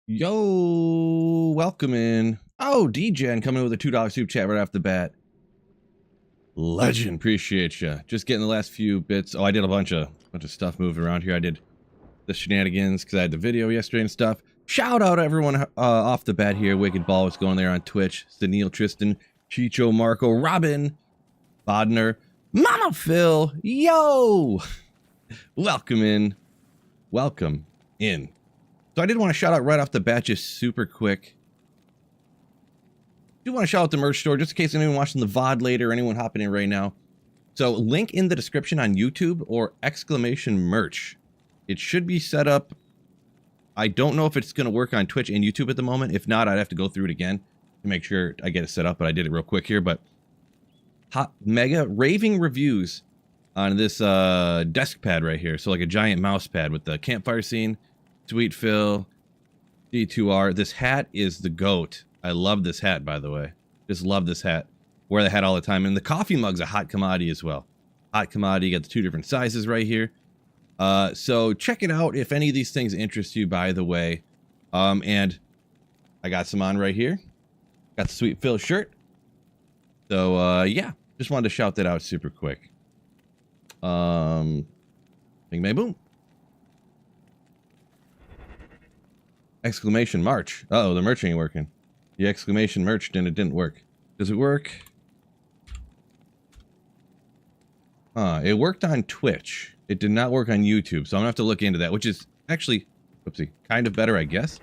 Yo, welcome in. Oh, DGen coming in with a $2 super chat right off the bat. Legend, appreciate you. Just getting the last few bits. Oh, I did a bunch of stuff moving around here. I did the shenanigans because I had the video yesterday and stuff. Shout out to everyone off the bat here. Wicked Ball was going there on Twitch. Stanil, Tristan, Chicho, Marco, Robin, Bodner, Mama Phil. Yo, welcome in. Welcome in. So I did want to shout out right off the bat, just super quick. I do want to shout out the merch store, just in case anyone watching the VOD later, or anyone hopping in right now. So link in the description on YouTube or exclamation merch. It should be set up. I don't know if it's going to work on Twitch and YouTube at the moment. If not, I'd have to go through it again to make sure I get it set up, but I did it real quick here. But hot, mega raving reviews on this desk pad right here. So like a giant mouse pad with the campfire scene. Sweet Phil, D2R. This hat is the GOAT. I love this hat, by the way. Just love this hat. Wear the hat all the time. And the coffee mug's a hot commodity as well. Hot commodity. You got the two different sizes right here. So check it out if any of these things interest you, by the way. And I got some on right here. Got the Sweet Phil shirt. So, yeah. Just wanted to shout that out super quick. Bing, bang, boom. Exclamation March. Uh-oh, the merch ain't working. The exclamation merch and it didn't work. Does it work? It worked on Twitch. It did not work on YouTube, so I'm gonna have to look into that, which is actually, whoopsie, kind of better, I guess.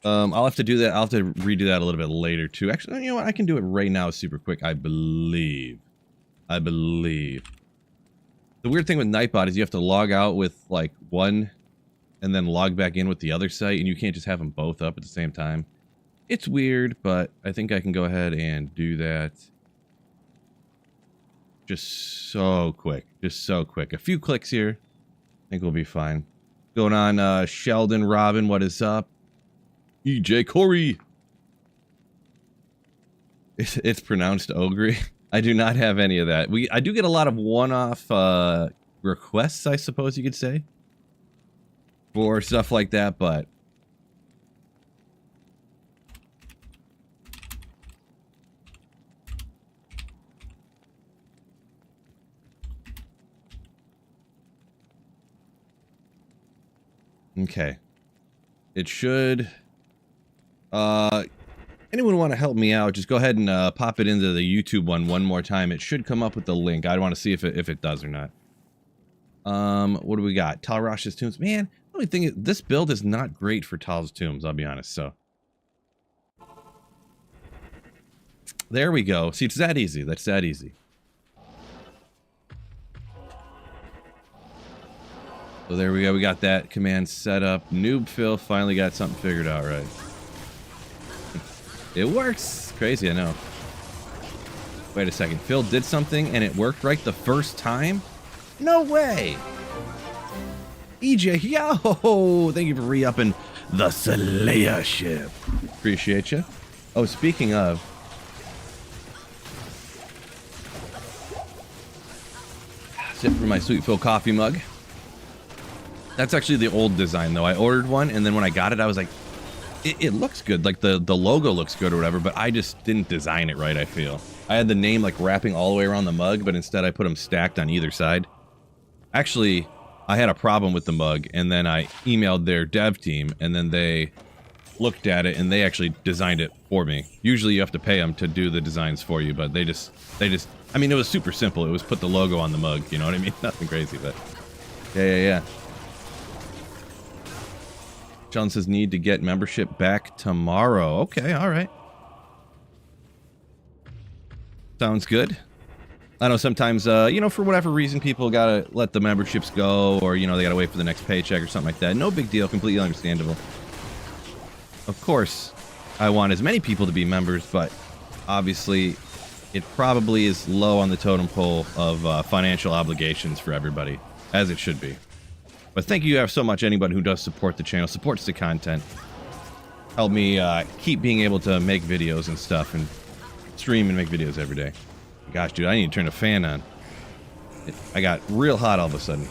I'll have to do that. I'll have to redo that a little bit later too. Actually, you know what? I can do it right now super quick, I believe. The weird thing with Nightbot is you have to log out with like one and then log back in with the other site, and you can't just have them both up at the same time. It's weird, but I think I can go ahead and do that. Just so quick. Just so quick. A few clicks here. I think we'll be fine. Going on, Sheldon, Robin, what is up? EJ Corey. It's pronounced Ogre. I do not have any of that. I do get a lot of one-off requests, I suppose you could say, for stuff like that, but okay. It should anyone want to help me out, just go ahead and pop it into the YouTube one more time. It should come up with the link. I want to see if it does or not. What do we got? Talrash's Tombs. Man, the only thing is, this build is not great for Tal's Tombs, I'll be honest, so. There we go. See, it's that easy. That's that easy. So there we go. We got that command set up. Noob Phil finally got something figured out right. It works. Crazy, I know. Wait a second. Phil did something and it worked right the first time? No way. EJ, yo! Thank you for re-upping the Slayer ship. Appreciate you. Oh, speaking of, sip for my Sweet Phil coffee mug. That's actually the old design, though. I ordered one, and then when I got it, I was like, it looks good. Like, the logo looks good or whatever, but I just didn't design it right, I feel. I had the name, like, wrapping all the way around the mug, but instead I put them stacked on either side. Actually, I had a problem with the mug, and then I emailed their dev team, and then they looked at it, and they actually designed it for me. Usually you have to pay them to do the designs for you, but they just, I mean, it was super simple. It was put the logo on the mug, you know what I mean? Nothing crazy, but yeah. John says need to get membership back tomorrow. Okay, all right. Sounds good. I know sometimes, you know, for whatever reason, people gotta let the memberships go, or, you know, they gotta wait for the next paycheck or something like that. No big deal, completely understandable. Of course, I want as many people to be members, but obviously, it probably is low on the totem pole of financial obligations for everybody, as it should be. But thank you so much, anybody who does support the channel, supports the content. Help me keep being able to make videos and stuff, and stream and make videos every day. Gosh, dude, I need to turn a fan on. I got real hot all of a sudden.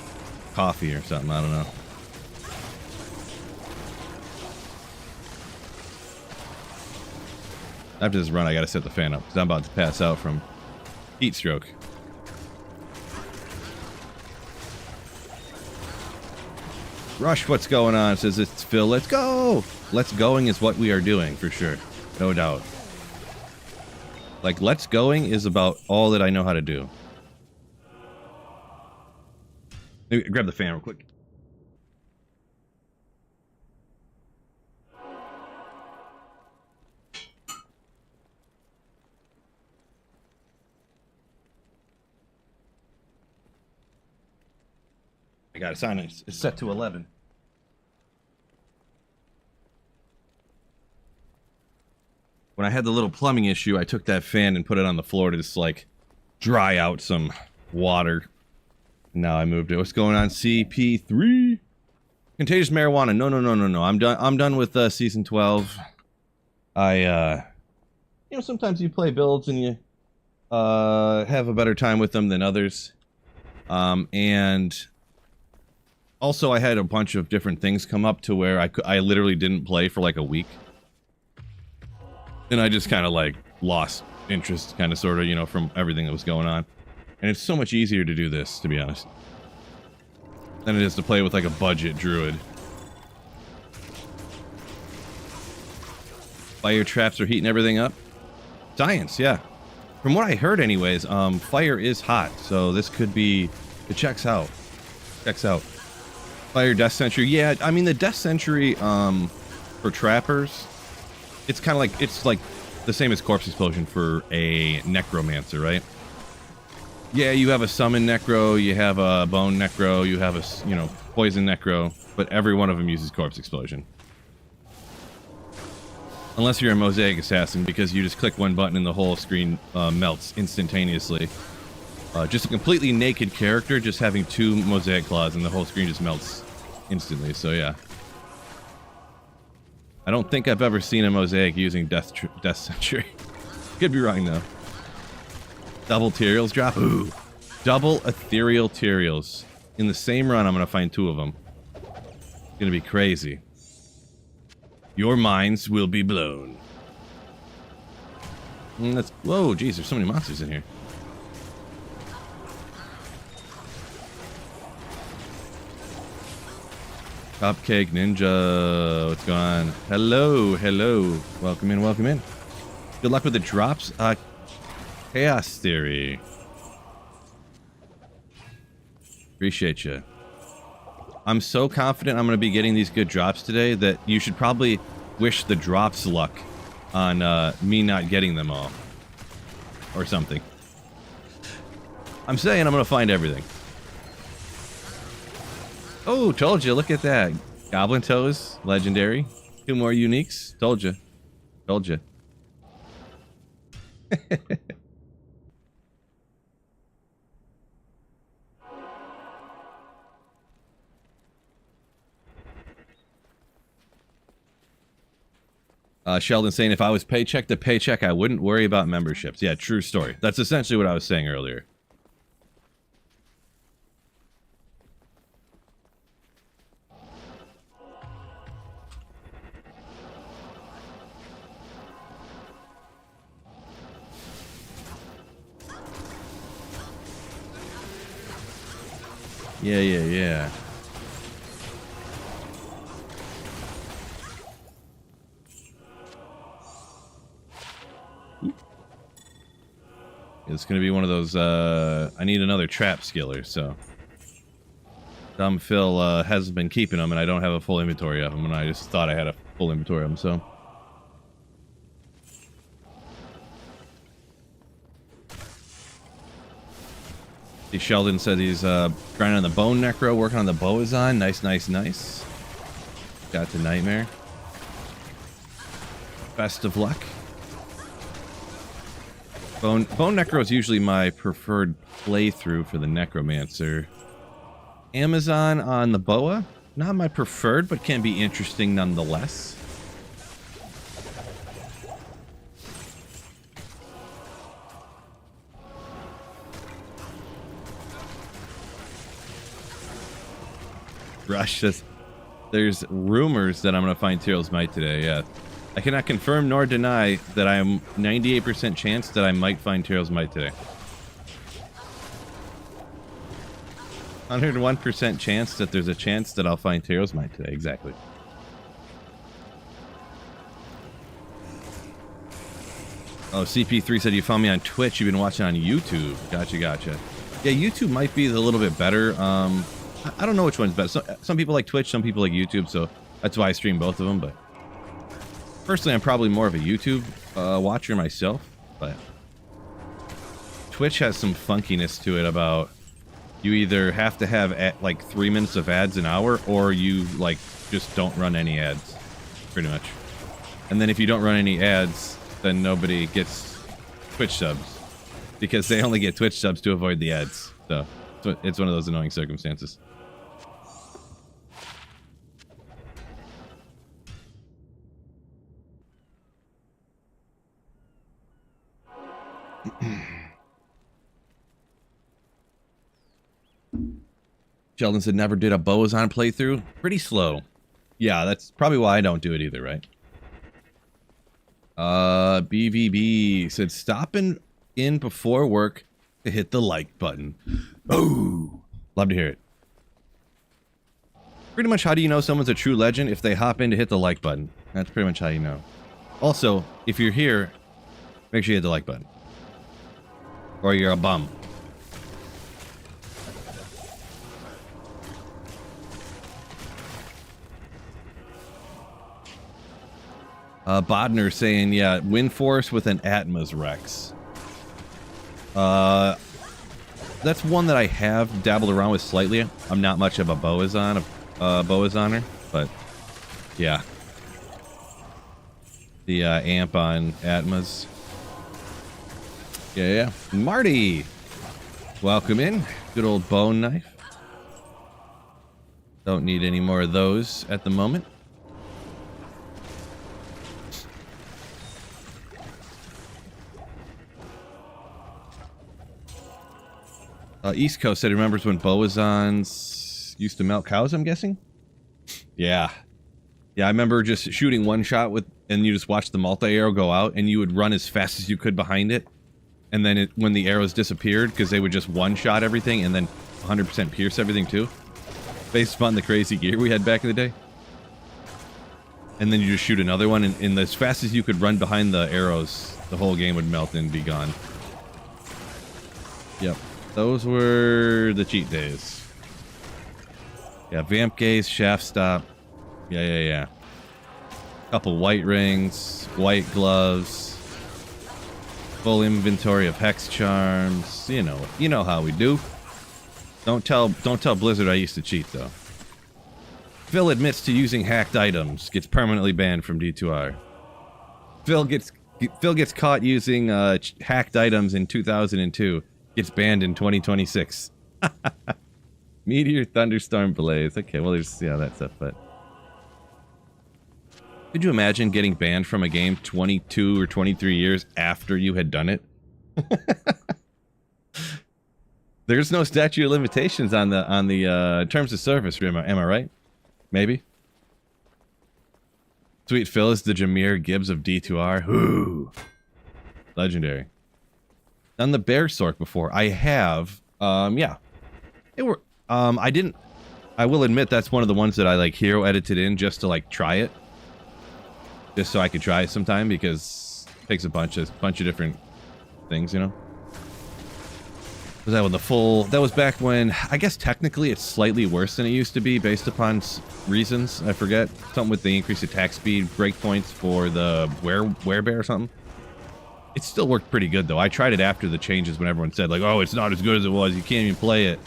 Coffee or something, I don't know. After this run, I gotta set the fan up because I'm about to pass out from heat stroke. Rush, what's going on? Says it's Phil. Let's go. Let's going is what we are doing for sure. No doubt. Like, let's going is about all that I know how to do. Let me grab the fan real quick. I got it signed. It's set to 11. When I had the little plumbing issue, I took that fan and put it on the floor to just like dry out some water. Now I moved it. What's going on? CP3? Contagious marijuana. No. I'm done with season 12. You know, sometimes you play builds and you have a better time with them than others. And also I had a bunch of different things come up to where I literally didn't play for like a week. And I just kind of like lost interest, kind of sort of, you know, from everything that was going on. And it's so much easier to do this, to be honest, than it is to play with like a budget druid. Fire traps are heating everything up. Science, yeah. From what I heard anyways, fire is hot, so this could be, it checks out. Checks out. Fire Death Sentry, yeah, I mean the Death Sentry, for trappers, it's kind of like, it's like the same as Corpse Explosion for a Necromancer, right? Yeah, you have a Summon Necro, you have a Bone Necro, you have a, you know, Poison Necro, but every one of them uses Corpse Explosion. Unless you're a Mosaic Assassin, because you just click one button and the whole screen melts instantaneously. Just a completely naked character, just having 2 Mosaic Claws and the whole screen just melts instantly, so yeah. I don't think I've ever seen a Mosaic using Death Sentry. Could be wrong, though. Double Tyraels drop? Ooh. Double Ethereal Tyraels. In the same run, I'm going to find 2 of them. It's going to be crazy. Your minds will be blown. Whoa, geez, there's so many monsters in here. Cupcake Ninja, what's going on? Hello. Welcome in. Good luck with the drops. Chaos Theory. Appreciate you. I'm so confident I'm going to be getting these good drops today that you should probably wish the drops luck on me not getting them all. Or something. I'm saying I'm going to find everything. Oh, told you. Look at that. Goblin Toes, legendary. 2 more uniques. Told you. Sheldon saying, if I was paycheck to paycheck, I wouldn't worry about memberships. Yeah, true story. That's essentially what I was saying earlier. Yeah. It's gonna be one of those, I need another trap skiller, so. Dumb Phil, hasn't been keeping them, and I don't have a full inventory of them, and I just thought I had a full inventory of them, so. Sheldon said he's grinding on the Bone Necro, working on the Boazon. Nice. Got the Nightmare. Best of luck. Bone Necro is usually my preferred playthrough for the Necromancer. Amazon on the Boa, not my preferred, but can be interesting nonetheless. Rush says, there's rumors that I'm going to find Tyrael's Might today, yeah. I cannot confirm nor deny that I am 98% chance that I might find Taro's Might today. 101% chance that there's a chance that I'll find Taro's Might today. Exactly. Oh, CP3 said you found me on Twitch. You've been watching on YouTube. Gotcha, gotcha. Yeah, YouTube might be a little bit better. I don't know which one's better. Some people like Twitch, some people like YouTube, so that's why I stream both of them. But personally, I'm probably more of a YouTube watcher myself. But Twitch has some funkiness to it about you either have to have like 3 minutes of ads an hour, or you like just don't run any ads, pretty much. And then if you don't run any ads, then nobody gets Twitch subs, because they only get Twitch subs to avoid the ads. So it's one of those annoying circumstances. Sheldon said never did a Boazon playthrough. Pretty slow. Yeah, that's probably why I don't do it either, right? BVB said stopping in before work to hit the like button. Oh, love to hear it. Pretty much, how do you know someone's a true legend? If they hop in to hit the like button. That's pretty much how you know. Also, if you're here, make sure you hit the like button, or you're a bum. Bodner saying, yeah, Wind Force with an Atmos Rex. That's one that I have dabbled around with slightly. I'm not much of a Boazoner, but yeah. The amp on Atmos. Yeah. Marty! Welcome in. Good old bone knife. Don't need any more of those at the moment. East Coast said he remembers when Boazons used to melt cows, I'm guessing? Yeah. Yeah, I remember just shooting one shot with, and you just watch the multi-arrow go out, and you would run as fast as you could behind it. And then when the arrows disappeared, because they would just one-shot everything, and then 100% pierce everything too. Based upon the crazy gear we had back in the day. And then you just shoot another one, and as fast as you could run behind the arrows, the whole game would melt and be gone. Yep. Those were the cheat days. Yeah, Vamp Gaze, Shaft Stop. Yeah. Couple white rings, white gloves, full inventory of hex charms. You know how we do. Don't tell Blizzard I used to cheat though. Phil admits to using hacked items, gets permanently banned from D2R. Phil gets caught using hacked items in 2002. Gets banned in 2026. Meteor, thunderstorm, blaze. Okay, well, there's that stuff, but could you imagine getting banned from a game 22 or 23 years after you had done it? There's no statute of limitations on the terms of service. Am I right? Maybe. Sweet Phil is the Jameer Gibbs of D2R. Ooh, legendary. Done the Bear Sork before. I have. Yeah. I will admit that's one of the ones that I like hero edited in just to like try it. Just so I could try it sometime, because it takes a bunch of different things, you know. Was that with the full? That was back when, I guess technically it's slightly worse than it used to be based upon reasons. I forget. Something with the increased attack speed, breakpoints for the werebear or something. It still worked pretty good though. I tried it after the changes when everyone said like, oh, it's not as good as it was, you can't even play it.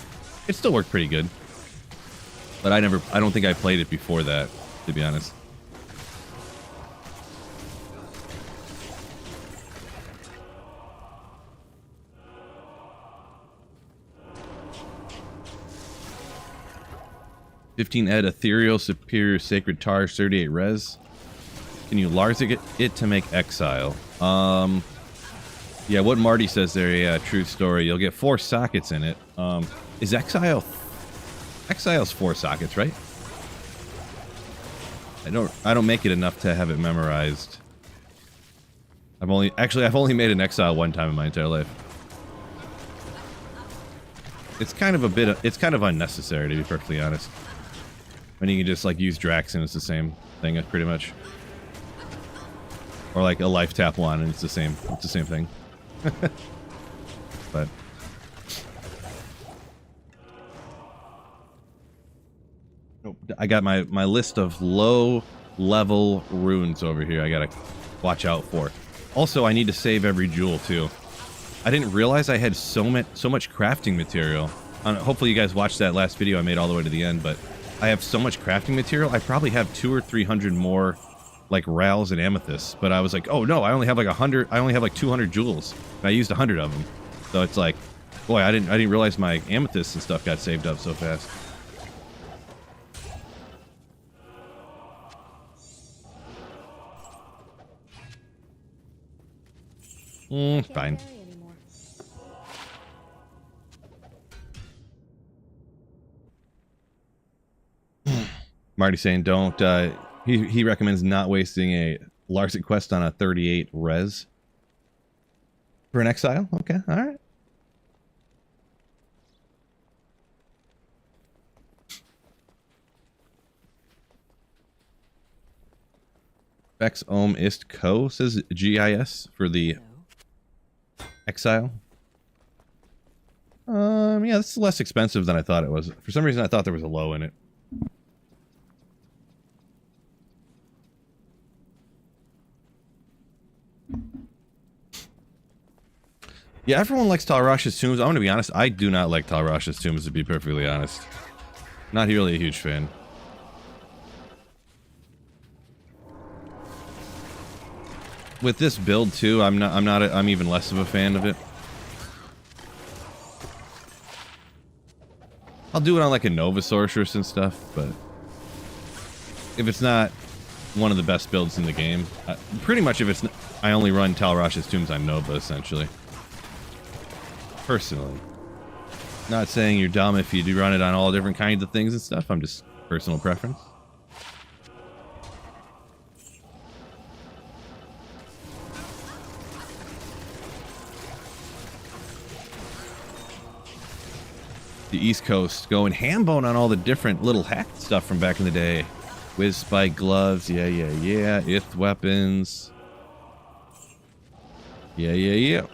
It still worked pretty good. But I don't think I played it before that, to be honest. $15 Ed Ethereal Superior Sacred Tar 38 Res. Can you Larzik it to make Exile? Yeah, what Marty says there, yeah, true story. You'll get 4 sockets in it. Is Exile... Exile's 4 sockets, right? I don't make it enough to have it memorized. I've only made an exile one time in my entire life. It's kind of it's kind of unnecessary, to be perfectly honest. When you can just like use Drax and it's the same thing pretty much. Or like a life tap one and it's the same thing. But I got my list of low level runes over here I gotta watch out for. Also, I need to save every jewel too. I didn't realize I had so much crafting material. Hopefully you guys watched that last video I made all the way to the end, but I have so much crafting material. I probably have 200 or 300 more like Rals and Amethysts, but I was like, oh no, I only have like 100. I only have like 200 jewels. And I used 100 of them. So it's like, boy, I didn't realize my amethysts and stuff got saved up so fast. Fine. Marty saying don't, he recommends not wasting a Larsic quest on a 38 res. For an exile? Okay, alright. Vex Ohm Ist Co says GIS for the exile. Yeah, this is less expensive than I thought it was. For some reason I thought there was a low in it. Yeah, everyone likes Talrash's Tombs. I'm gonna be honest, I do not like Talrash's Tombs, to be perfectly honest. Not really a huge fan. With this build too, I'm even less of a fan of it. I'll do it on like a Nova Sorceress and stuff, but if it's not one of the best builds in the game, pretty much if it's I only run Talrash's Tombs on Nova essentially. Personally. Not saying you're dumb if you do run it on all different kinds of things and stuff. I'm just personal preference. The East Coast going ham-bone on all the different little hacked stuff from back in the day. Whiz Spike gloves, yeah. Ith weapons. Yeah.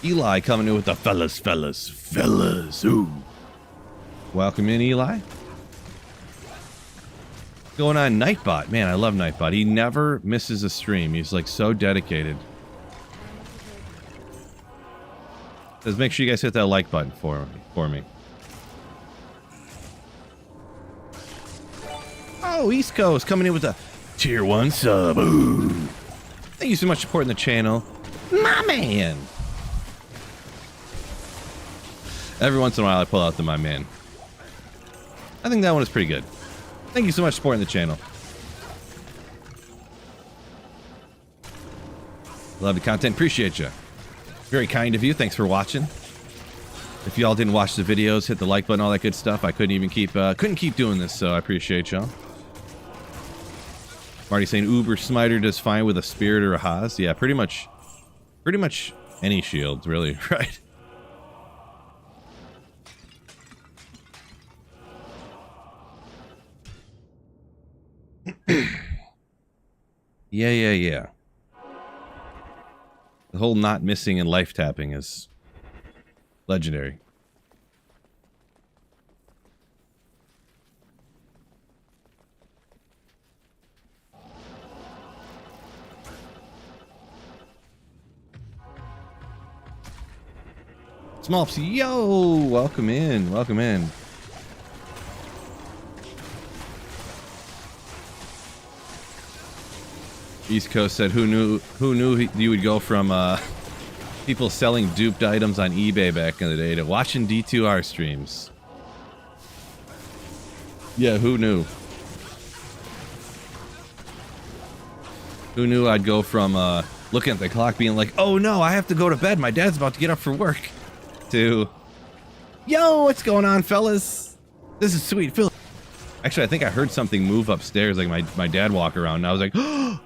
Eli coming in with the fellas, ooh. Welcome in, Eli. Going on Nightbot. Man, I love Nightbot. He never misses a stream. He's like so dedicated. Says make sure you guys hit that like button for me. Oh, East Coast coming in with a tier 1 sub. Ooh. Thank you so much for supporting the channel. My man. Every once in a while I pull out the my man. I think that one is pretty good. Thank you so much for supporting the channel. Love the content. Appreciate you. Very kind of you. Thanks for watching. If y'all didn't watch the videos, hit the like button, all that good stuff. I couldn't keep doing this, so I appreciate y'all. Marty saying Uber Smiter does fine with a Spirit or a Haas. Yeah, pretty much any shield, really, right? Yeah. The whole not missing and life tapping is legendary. Smolps, yo, welcome in. East Coast said, who knew you would go from people selling duped items on eBay back in the day to watching D2R streams. Yeah, who knew? Who knew I'd go from looking at the clock being like, oh no, I have to go to bed, my dad's about to get up for work, to, yo, what's going on, fellas? This is sweet Phil. Actually, I think I heard something move upstairs, like my dad walk around, and I was like, oh.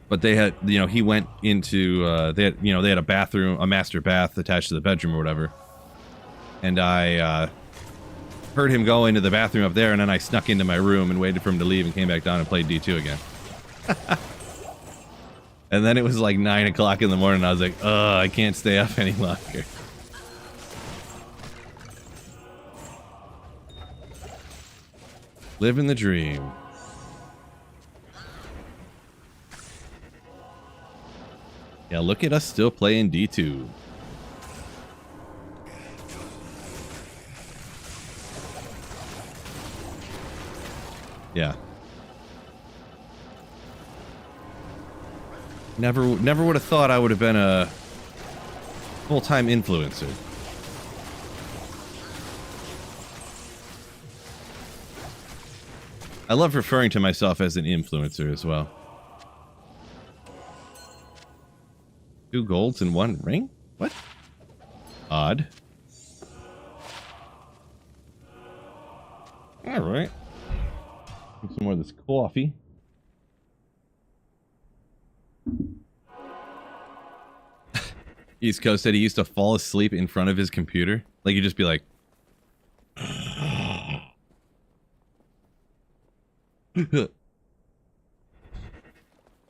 But they had, you know, he went into, they had a bathroom, a master bath attached to the bedroom or whatever. And I heard him go into the bathroom up there, and then I snuck into my room and waited for him to leave and came back down and played D2 again. And then it was like 9 o'clock in the morning, and I was like, ugh, I can't stay up any longer. Living the dream. Yeah, look at us still playing D2. Yeah. Never would have thought I would have been a full-time influencer. I love referring to myself as an influencer as well. 2 golds and 1 ring? What? Odd. Alright. Get some more of this coffee. East Coast said he used to fall asleep in front of his computer. Like, you'd just be like...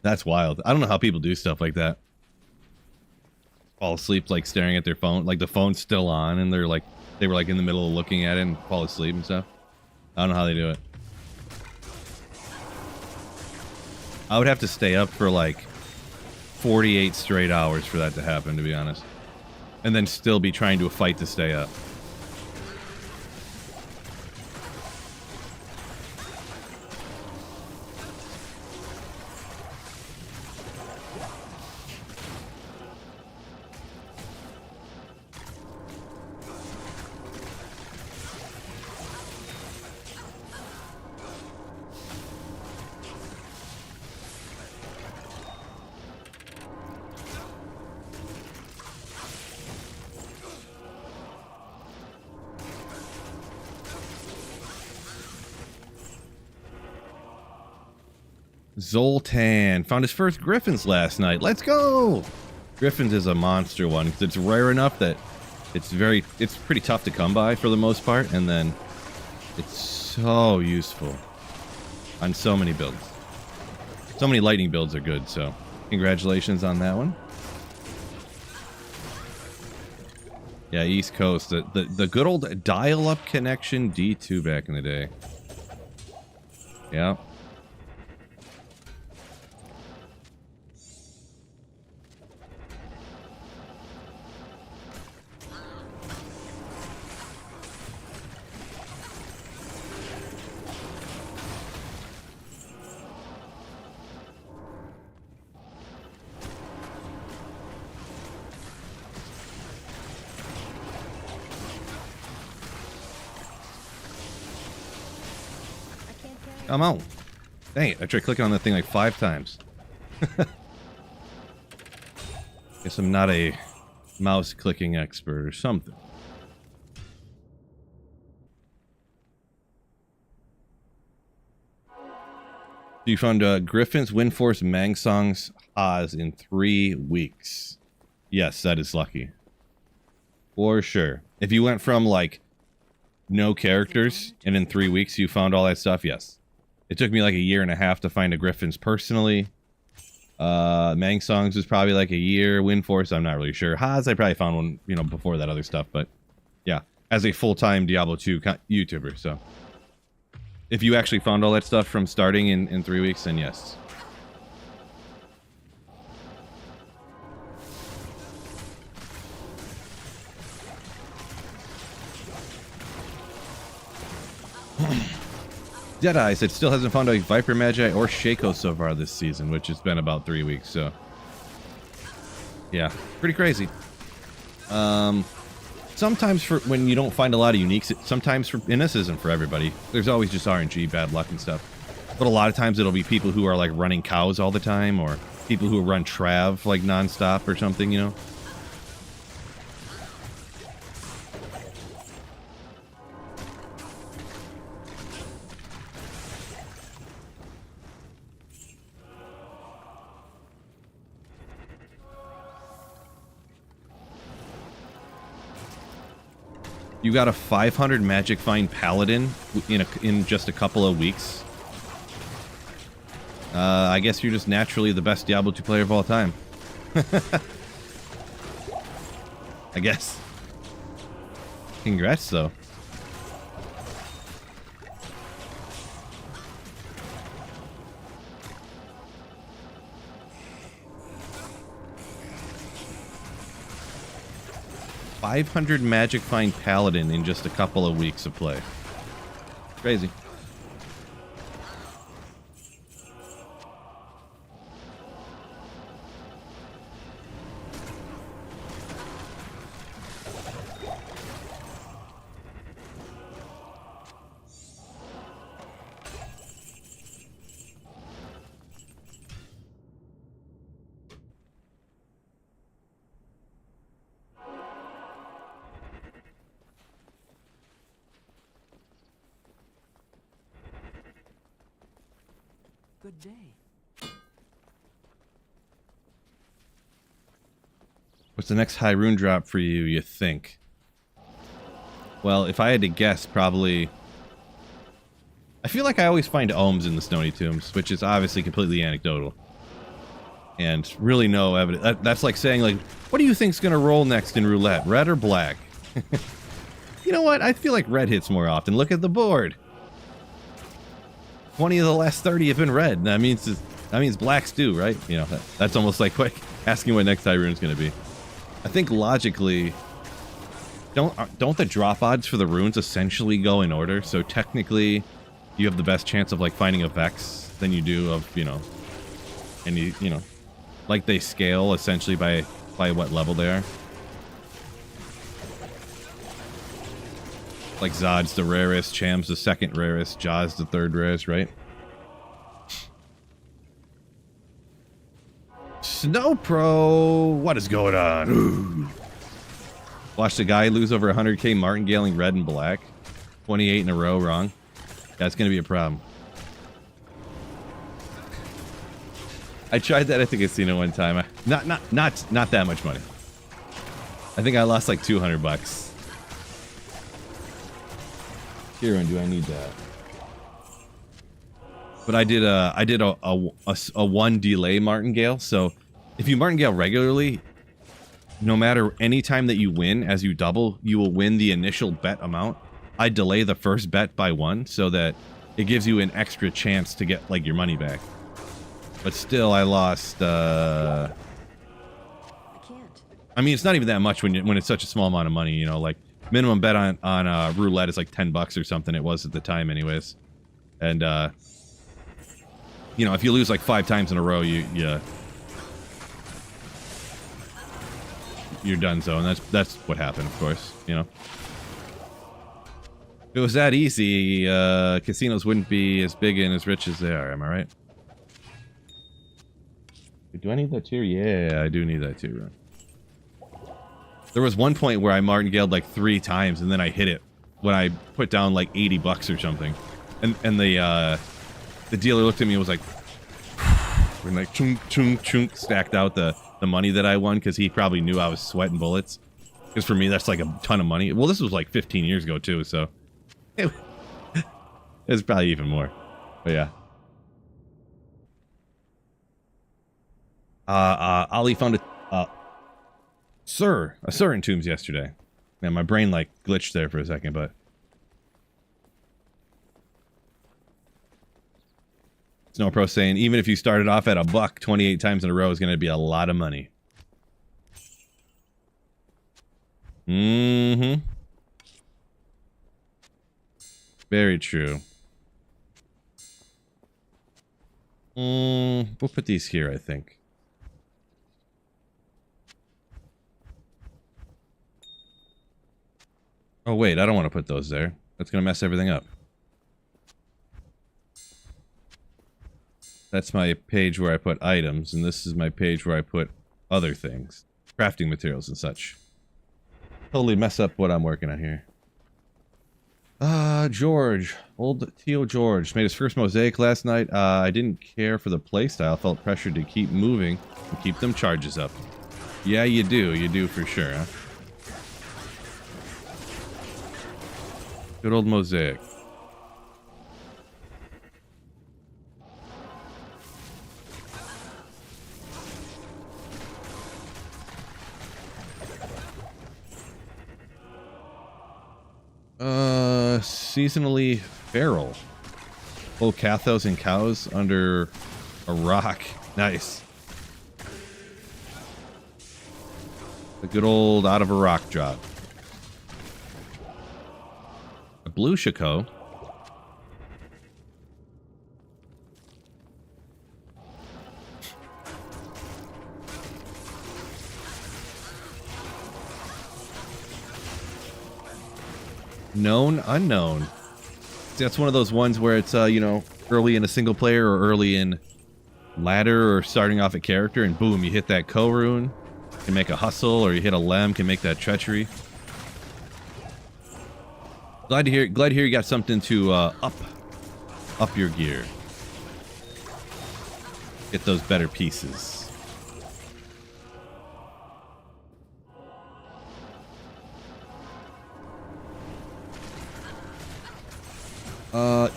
That's wild. I don't know how people do stuff like that. Fall asleep, like, staring at their phone. Like, the phone's still on, and they're like... They were, like, in the middle of looking at it and fall asleep and stuff. I don't know how they do it. I would have to stay up for, like, 48 straight hours for that to happen, to be honest. And then still be trying to fight to stay up. Zoltan found his first Griffins last night. Let's go! Griffins is a monster one because it's rare enough that it's pretty tough to come by for the most part, and then it's so useful on so many builds. So many lightning builds are good, so congratulations on that one. Yeah, East Coast, the good old dial-up connection D2 back in the day. Yeah. Come on. Dang it, I tried clicking on that thing like 5 times. Guess I'm not a mouse clicking expert or something. You found Griffin's, Windforce, Mangsong's, Haas in 3 weeks. Yes, that is lucky. For sure. If you went from, like, no characters, and in 3 weeks you found all that stuff, yes. It took me like 1.5 years to find a Griffin's personally. Mangsong's was probably like 1 year. Windforce, I'm not really sure. Haas, I probably found one, you know, before that other stuff, but yeah. As a full-time Diablo 2 YouTuber, so. If you actually found all that stuff from starting in 3 weeks, then yes. Jedi said still hasn't found a Viper Magi or Shaco so far this season, which has been about 3 weeks, so. Yeah, pretty crazy. Sometimes for when you don't find a lot of uniques, sometimes and this isn't for everybody. There's always just RNG, bad luck and stuff. But a lot of times it'll be people who are like running cows all the time, or people who run Trav like nonstop or something, you know? You got a 500 magic find paladin in just a couple of weeks. I guess you're just naturally the best Diablo 2 player of all time. I guess. Congrats, though. $500 magic find paladin in just a couple of weeks of play. Crazy. Good day. What's the next high rune drop for you, you think? Well, if I had to guess, probably... I feel like I always find ohms in the Stony Tombs, which is obviously completely anecdotal. And really no evidence. That's like saying, like, what do you think's gonna roll next in roulette, red or black? You know what? I feel like red hits more often. Look at the board. 20 of the last 30 have been red. That means blacks do, right? You know, that's almost like asking what next high rune is going to be. I think logically, don't the drop odds for the runes essentially go in order? So technically, you have the best chance of like finding a Vex than you do of, you know, and you know, like they scale essentially by what level they are. Like Zod's the rarest, Cham's the second rarest, Jaw's the third rarest, right? Snow Pro, what is going on? Watch the guy lose over 100k martingaling red and black. 28 in a row wrong. That's going to be a problem. I tried that at the casino one time. Not that much money. I think I lost like 200 bucks. Kieran, do I need that? But I did a one delay martingale. So if you martingale regularly, no matter any time that you win, as you double, you will win the initial bet amount. I delay the first bet by one so that it gives you an extra chance to get like your money back. But still, I lost. I can't. I mean, it's not even that much when it's such a small amount of money. You know, like minimum bet on roulette is like 10 bucks or something. It was at the time, anyways. And you know, if you lose like 5 times in a row, you're done. So, and that's what happened, of course. You know, if it was that easy, casinos wouldn't be as big and as rich as they are. Am I right? Do I need that tier? Yeah, I do need that tier run. There was one point where I martingaled like 3 times, and then I hit it when I put down like 80 bucks or something, and the dealer looked at me and was like, and like chunk chunk chunk stacked out the money that I won because he probably knew I was sweating bullets. Because for me, that's like a ton of money. Well, this was like 15 years ago too, so it was probably even more. But yeah. Ali found a Sir in Tombs yesterday. Man, my brain like glitched there for a second, but Snow Pro saying even if you started off at $1, 28 times in a row is going to be a lot of money. Mm-hmm. Very true. We'll put these here, I think. Oh, wait, I don't want to put those there. That's going to mess everything up. That's my page where I put items, and this is my page where I put other things. Crafting materials and such. Totally mess up what I'm working on here. George. Old Teal George. Made his first mosaic last night. I didn't care for the playstyle. Felt pressured to keep moving and keep them charges up. Yeah, you do. You do for sure, huh? Good old mosaic. Seasonally feral. Full cathos and cows under a rock. Nice. A good old out of a rock drop. A blue Shaco. Known unknown. That's one of those ones where it's you know, early in a single player or early in ladder or starting off a character, and boom, you hit that co-rune, can make a hustle, or you hit a lem, can make that treachery. Glad to hear you got something to up your gear. Get those better pieces.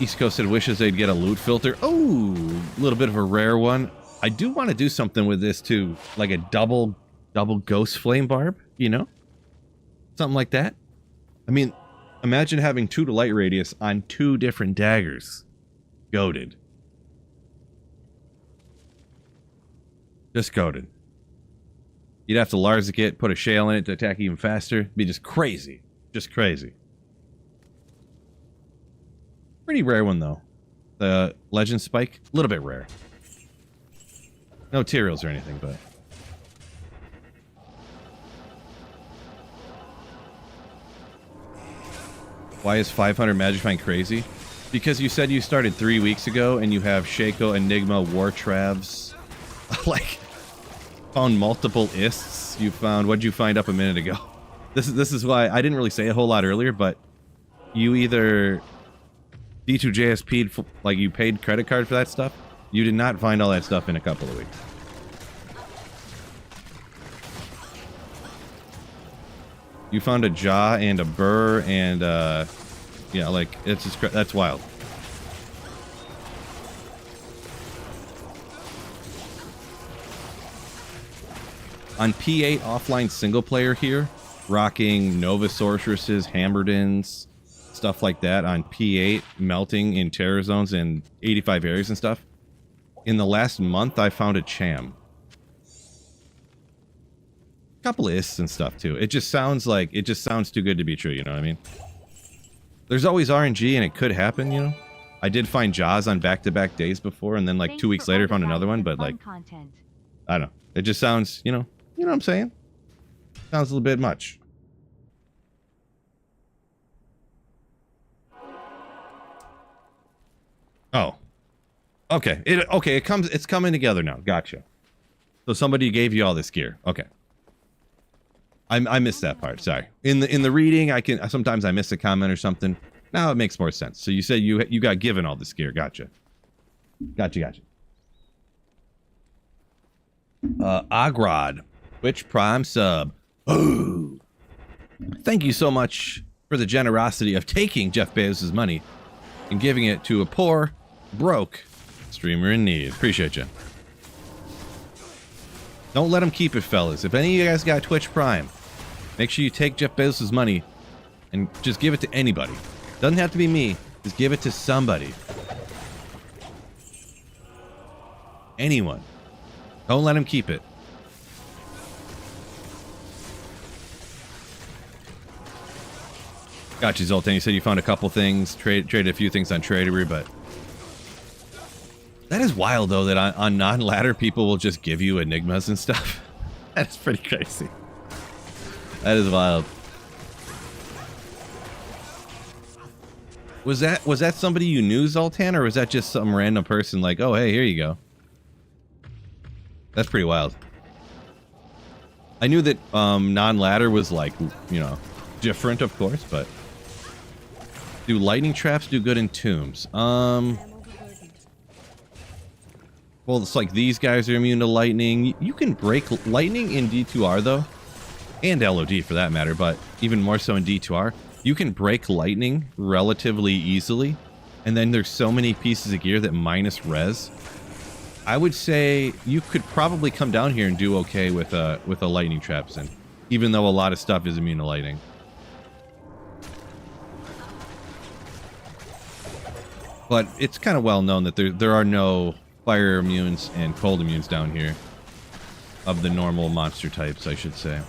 East Coast said wishes they'd get a loot filter. Oh, a little bit of a rare one. I do want to do something with this too, like a double ghost flame barb, you know? Something like that. I mean, imagine having 2 to light radius on 2 different daggers. Goated. Just goated. You'd have to Larzik it, put a shale in it to attack even faster. It'd be just crazy. Just crazy. Pretty rare one, though. The Legend Spike, a little bit rare. No materials or anything, but... Why is 500 Magifying crazy? Because you said you started 3 weeks ago, and you have Shaco, Enigma, War Travs. Like, found multiple ists. You found... What'd you find up a minute ago? This is why I didn't really say a whole lot earlier, but... You either... D2JSP'd, like you paid credit card for that stuff. You did not find all that stuff in a couple of weeks. You found a jaw and a burr and yeah, like it's just that's wild. On P8 offline single player here, rocking Nova Sorceresses, Hammerdins, stuff like that on P8, melting in terror zones and 85 areas and stuff. In the last month, I found a Cham. A couple of ists and stuff too. It just sounds too good to be true, you know what I mean? There's always RNG and it could happen, you know? I did find Jaws on back-to-back days before, and then like 2 weeks later found another one, but like, content. I don't know. It just sounds, you know what I'm saying? Sounds a little bit much. Oh, okay. It's coming together now. Gotcha. So somebody gave you all this gear. Okay. I missed that part. Sorry. In the reading, sometimes I miss a comment or something. Now it makes more sense. So you said you got given all this gear. Gotcha. Gotcha. Agrod, Twitch Prime sub. Ooh. Thank you so much for the generosity of taking Jeff Bezos' money and giving it to a poor, broke streamer in need. Appreciate you. Don't let him keep it, fellas. If any of you guys got Twitch Prime, make sure you take Jeff Bezos' money and just give it to anybody. Doesn't have to be me. Just give it to somebody. Anyone. Don't let him keep it. Gotcha, Zoltan. You said you found a couple things, traded a few things on Tradery, but that is wild, though, that on non-ladder people will just give you enigmas and stuff. That's pretty crazy. That is wild. Was that somebody you knew, Zoltan, or was that just some random person like, oh, hey, here you go? That's pretty wild. I knew that non-ladder was like, you know, different, of course, but do lightning traps do good in tombs? Well, it's like these guys are immune to lightning. You can break lightning in D2R though, and LOD for that matter, but even more so in D2R. You can break lightning relatively easily, and then there's so many pieces of gear that minus res. I would say you could probably come down here and do okay with a lightning traps in, even though a lot of stuff is immune to lightning. But it's kind of well known that there are no fire immunes and cold immunes down here of the normal monster types, I should say.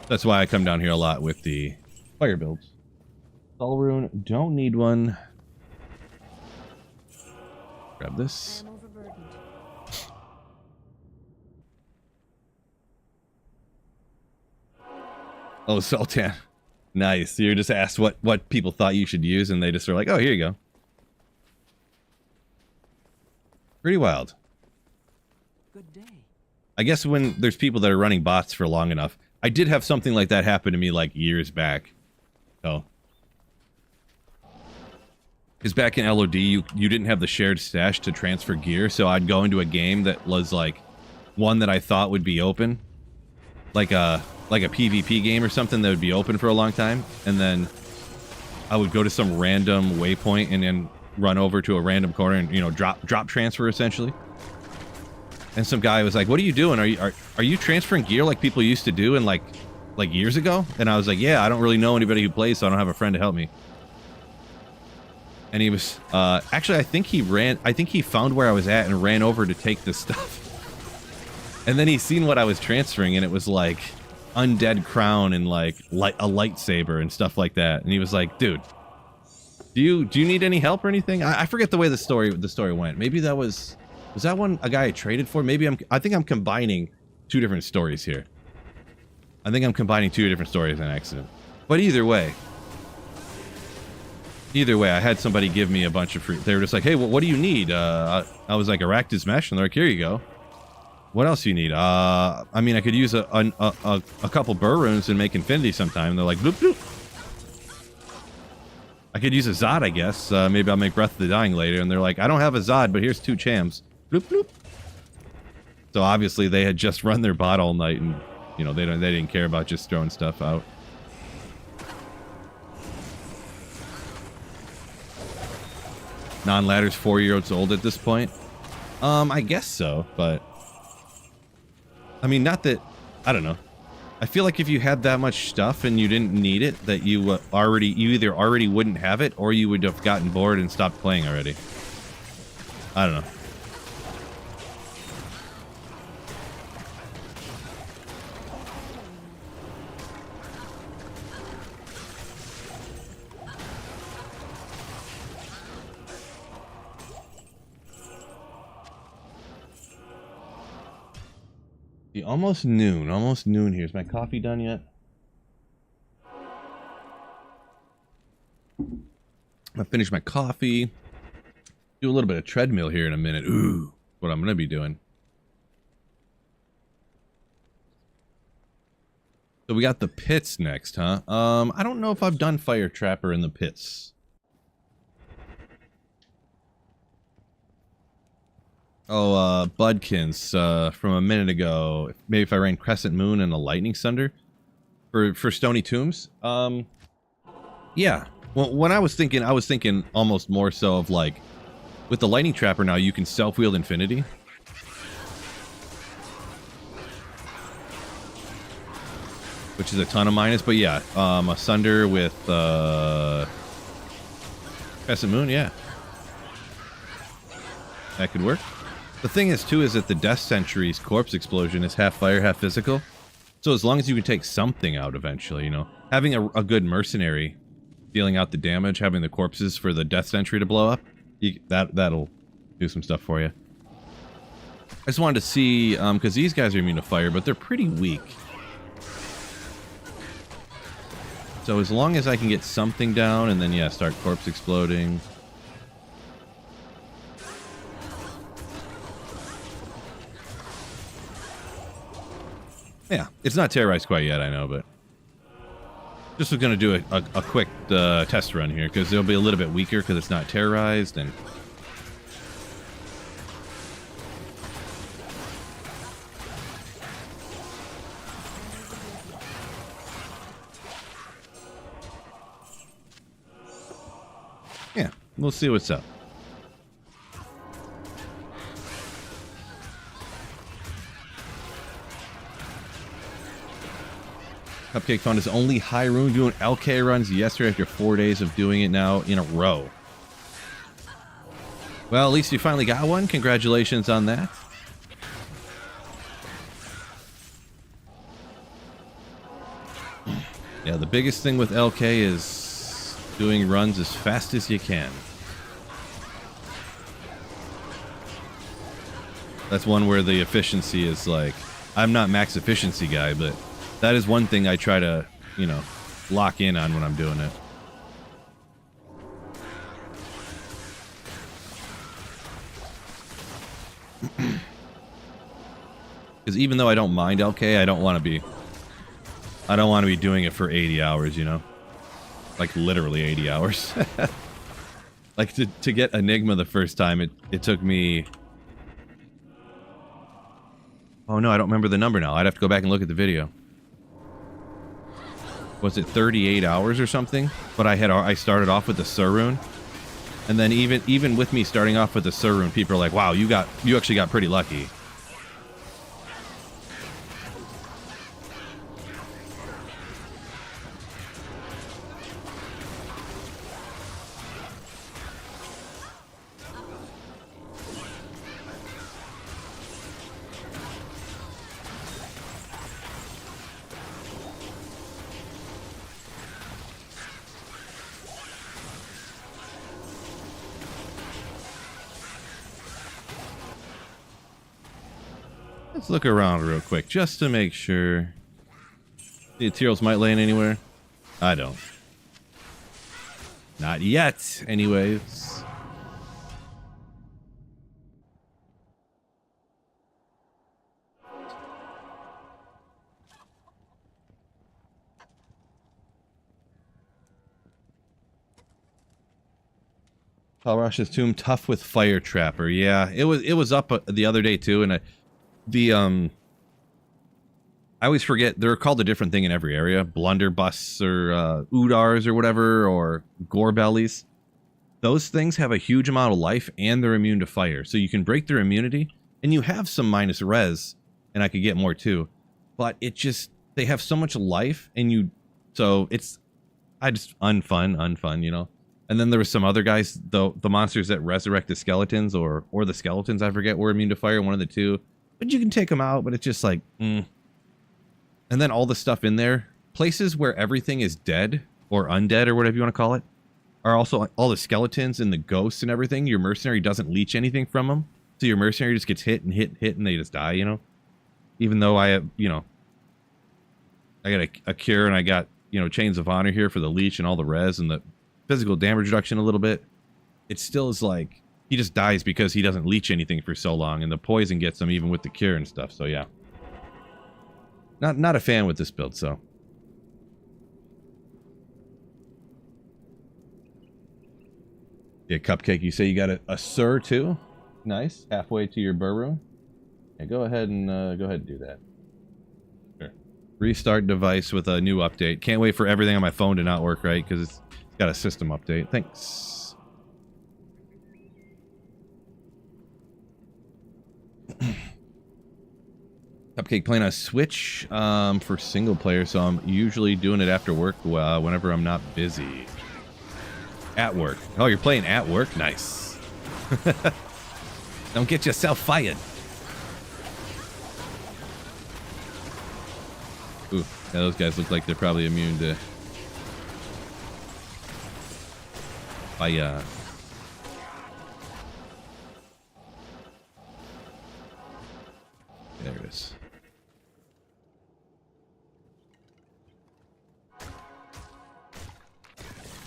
That's why I come down here a lot with the fire builds. Soul rune, don't need one. Grab this. Oh, Sultan. Nice. You just asked what people thought you should use, and they just were like, oh, here you go. Pretty wild. Good day. I guess when there's people that are running bots for long enough. I did have something like that happen to me like years back. So. Because back in LOD, you didn't have the shared stash to transfer gear, so I'd go into a game that was like one that I thought would be open. Like a PvP game or something that would be open for a long time, and then I would go to some random waypoint and then run over to a random corner and, you know, drop transfer essentially. And some guy was like, "What are you doing? Are you transferring gear like people used to do in like years ago?" And I was like, "Yeah, I don't really know anybody who plays, so I don't have a friend to help me." And he was actually, I think he found where I was at and ran over to take this stuff. And then he seen what I was transferring, and it was like undead crown and like a lightsaber and stuff like that. And he was like, "Dude, do you need any help or anything?" I forget the way the story went. Maybe that was that one a guy I traded for? Maybe I think I'm combining two different stories here. I think I'm combining two different stories in accident. But either way, I had somebody give me a bunch of free. They were just like, "Hey, what do you need?" I was like, "Arachnid's mesh," and they're like, "Here you go. What else do you need?" I mean, I could use a couple burr runes and make infinity sometime. And they're like, "Bloop bloop." I could use a Zod, I guess. Maybe I'll make Breath of the Dying later. And they're like, "I don't have a Zod, but here's 2 chams." Bloop bloop. So obviously they had just run their bot all night, and you know they didn't care about just throwing stuff out. Non-ladder's 4 years old at this point. I guess so, but I mean, not that, I don't know. I feel like if you had that much stuff and you didn't need it, that you either already wouldn't have it, or you would have gotten bored and stopped playing already. I don't know. Almost noon here. Is my coffee done yet? I'm gonna finish my coffee. Do a little bit of treadmill here in a minute. Ooh, what I'm gonna be doing. So we got the pits next, huh? I don't know if I've done Fire Trapper in the pits. Oh, Budkins, from a minute ago. Maybe if I ran Crescent Moon and a Lightning Sunder for Stony Tombs. Yeah. Well, when I was thinking almost more so of like, with the Lightning Trapper now, you can self-wield Infinity. Which is a ton of minus, but yeah, a Sunder with Crescent Moon, yeah. That could work. The thing is, too, is that the Death Sentry's Corpse Explosion is half fire, half physical. So as long as you can take something out eventually, you know, having a good mercenary dealing out the damage, having the corpses for the Death Sentry to blow up, that'll do some stuff for you. I just wanted to see, because these guys are immune to fire, but they're pretty weak. So as long as I can get something down, and then, yeah, start corpse exploding. Yeah, it's not terrorized quite yet, I know, but just was going to do a quick test run here because it'll be a little bit weaker because it's not terrorized. And yeah, we'll see what's up. Cupcake found his only high rune doing LK runs yesterday after 4 days of doing it now in a row. Well, at least you finally got one. Congratulations on that. Yeah, the biggest thing with LK is doing runs as fast as you can. That's one where the efficiency is like, I'm not max efficiency guy, but that is one thing I try to, you know, lock in on when I'm doing it. Because even though I don't mind LK, I don't want to be doing it for 80 hours, you know? Like literally 80 hours. Like to get Enigma the first time, it took me... Oh no, I don't remember the number now. I'd have to go back and look at the video. Was it 38 hours or something? But I started off with the Surrune, and then even with me starting off with the Surrune, people are like, "Wow, you actually got pretty lucky." Let's look around real quick, just to make sure. The materials might land anywhere. I don't. Not yet, anyways. Paul Rush's Tomb, tough with Fire Trapper. Yeah, it was up the other day too, and I always forget they're called a different thing in every area. Blunderbuss or Udars or whatever, or Gorebellies. Those things have a huge amount of life and they're immune to fire. So you can break their immunity and you have some minus res, and I could get more too. But it just, they have so much life and so it's, unfun, you know. And then there was some other guys, the monsters that resurrect the skeletons or the skeletons, I forget, were immune to fire, one of the two. But you can take them out, but it's just like, And then all the stuff in there, places where everything is dead or undead or whatever you want to call it, are also all the skeletons and the ghosts and everything. Your mercenary doesn't leech anything from them. So your mercenary just gets hit and hit and hit and they just die, you know? Even though I have, you know, I got a cure and I got, you know, Chains of Honor here for the leech and all the res and the physical damage reduction a little bit. It still is like, he just dies because he doesn't leech anything for so long, and the poison gets him even with the cure and stuff. So yeah, not a fan with this build. So yeah, Cupcake, you say you got a Sir too? Nice, halfway to your Burrow. Yeah, go ahead and do that. Sure. Restart device with a new update. Can't wait for everything on my phone to not work right because it's got a system update. Thanks. Cupcake playing on Switch for single player, so I'm usually doing it after work whenever I'm not busy. At work. Oh, you're playing at work? Nice. Don't get yourself fired. Ooh, yeah, those guys look like they're probably immune to fire. There it is.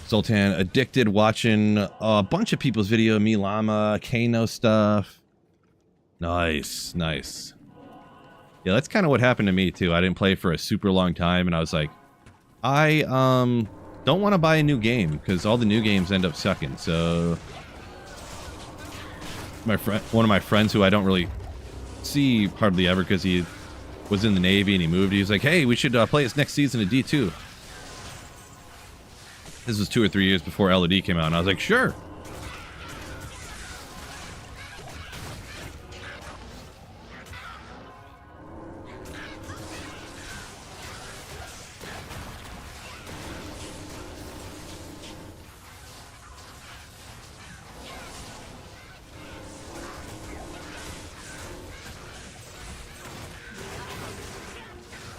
Sultan, addicted watching a bunch of people's video, me Llama, Kano stuff. Nice, nice. Yeah, that's kind of what happened to me too. I didn't play for a super long time, and I was like, I don't want to buy a new game because all the new games end up sucking. So one of my friends who I don't really see hardly ever because he was in the Navy and he moved, he was like, hey, we should play this next season of D2. This was 2 or 3 years before LOD came out, and I was like, sure.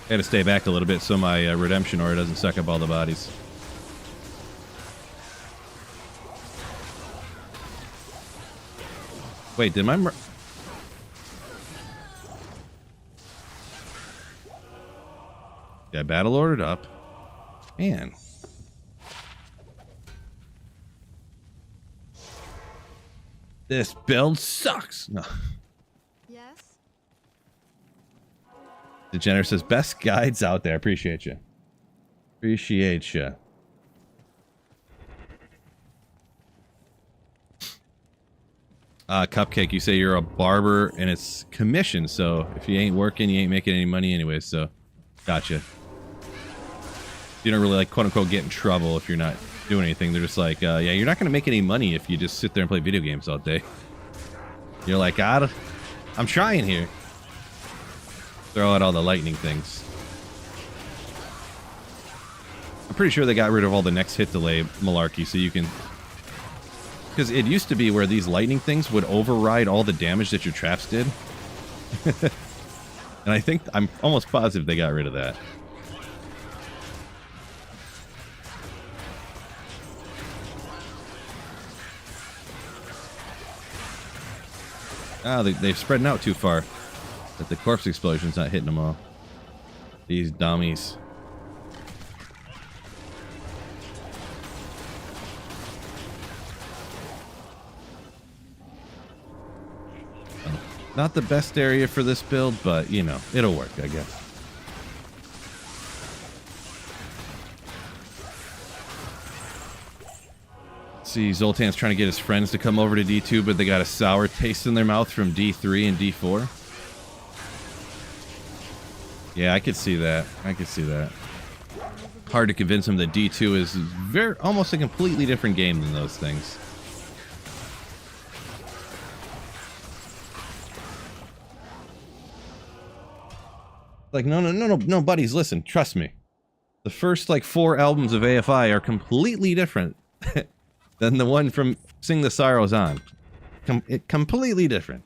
I gotta stay back a little bit so my redemption aura doesn't suck up all the bodies. Wait, did my... Yeah, battle ordered up. Man. This build sucks. No. Yes? Degenerate says, best guides out there. Appreciate you. Appreciate you. Cupcake, you say you're a barber and it's commission, so if you ain't working, you ain't making any money anyway, so gotcha. You don't really, like, quote-unquote get in trouble if you're not doing anything. They're just like, yeah, you're not going to make any money if you just sit there and play video games all day. You're like, I'm trying here. Throw out all the lightning things. I'm pretty sure they got rid of all the next hit delay malarkey, so you can... Because it used to be where these lightning things would override all the damage that your traps did. And I think, I'm almost positive they got rid of that. Ah, they've spread out too far. That the corpse explosion's not hitting them all. These dummies. Not the best area for this build, but, you know, it'll work, I guess. See, Zoltan's trying to get his friends to come over to D2, but they got a sour taste in their mouth from D3 and D4. Yeah, I could see that. I could see that. Hard to convince them that D2 is almost a completely different game than those things. Like, no, buddies, listen, trust me. The first, like, 4 albums of AFI are completely different than the one from Sing the Sorrows On. Completely different.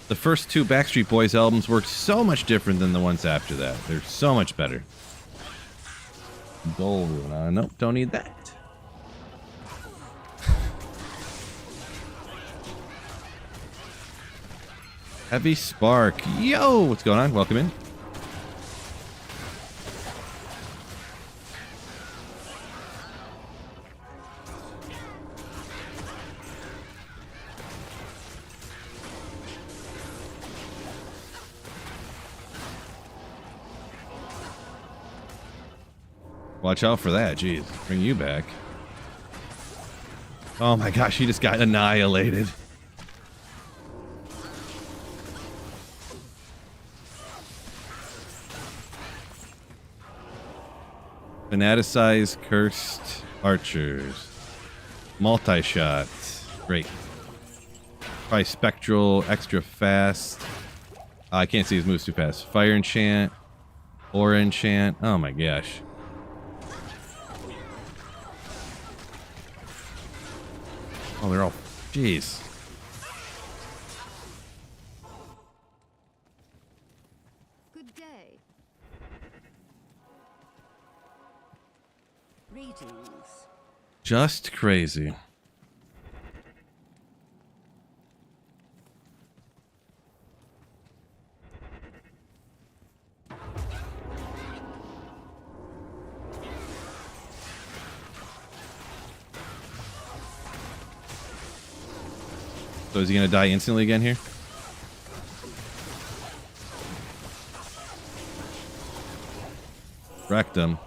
The first 2 Backstreet Boys albums worked so much different than the ones after that. They're so much better. Gold. Nope, don't need that. Heavy Spark. Yo, what's going on? Welcome in. Watch out for that. Jeez. Bring you back. Oh my gosh, he just got annihilated. Fanaticized cursed archers. Multi-shot. Great. Probably spectral, extra fast. I can't see his moves too fast. Fire enchant. Aura enchant. Oh my gosh. Oh, they're all... Jeez. Good day. Greetings. Just crazy. So is he gonna die instantly again here? Wrecked him.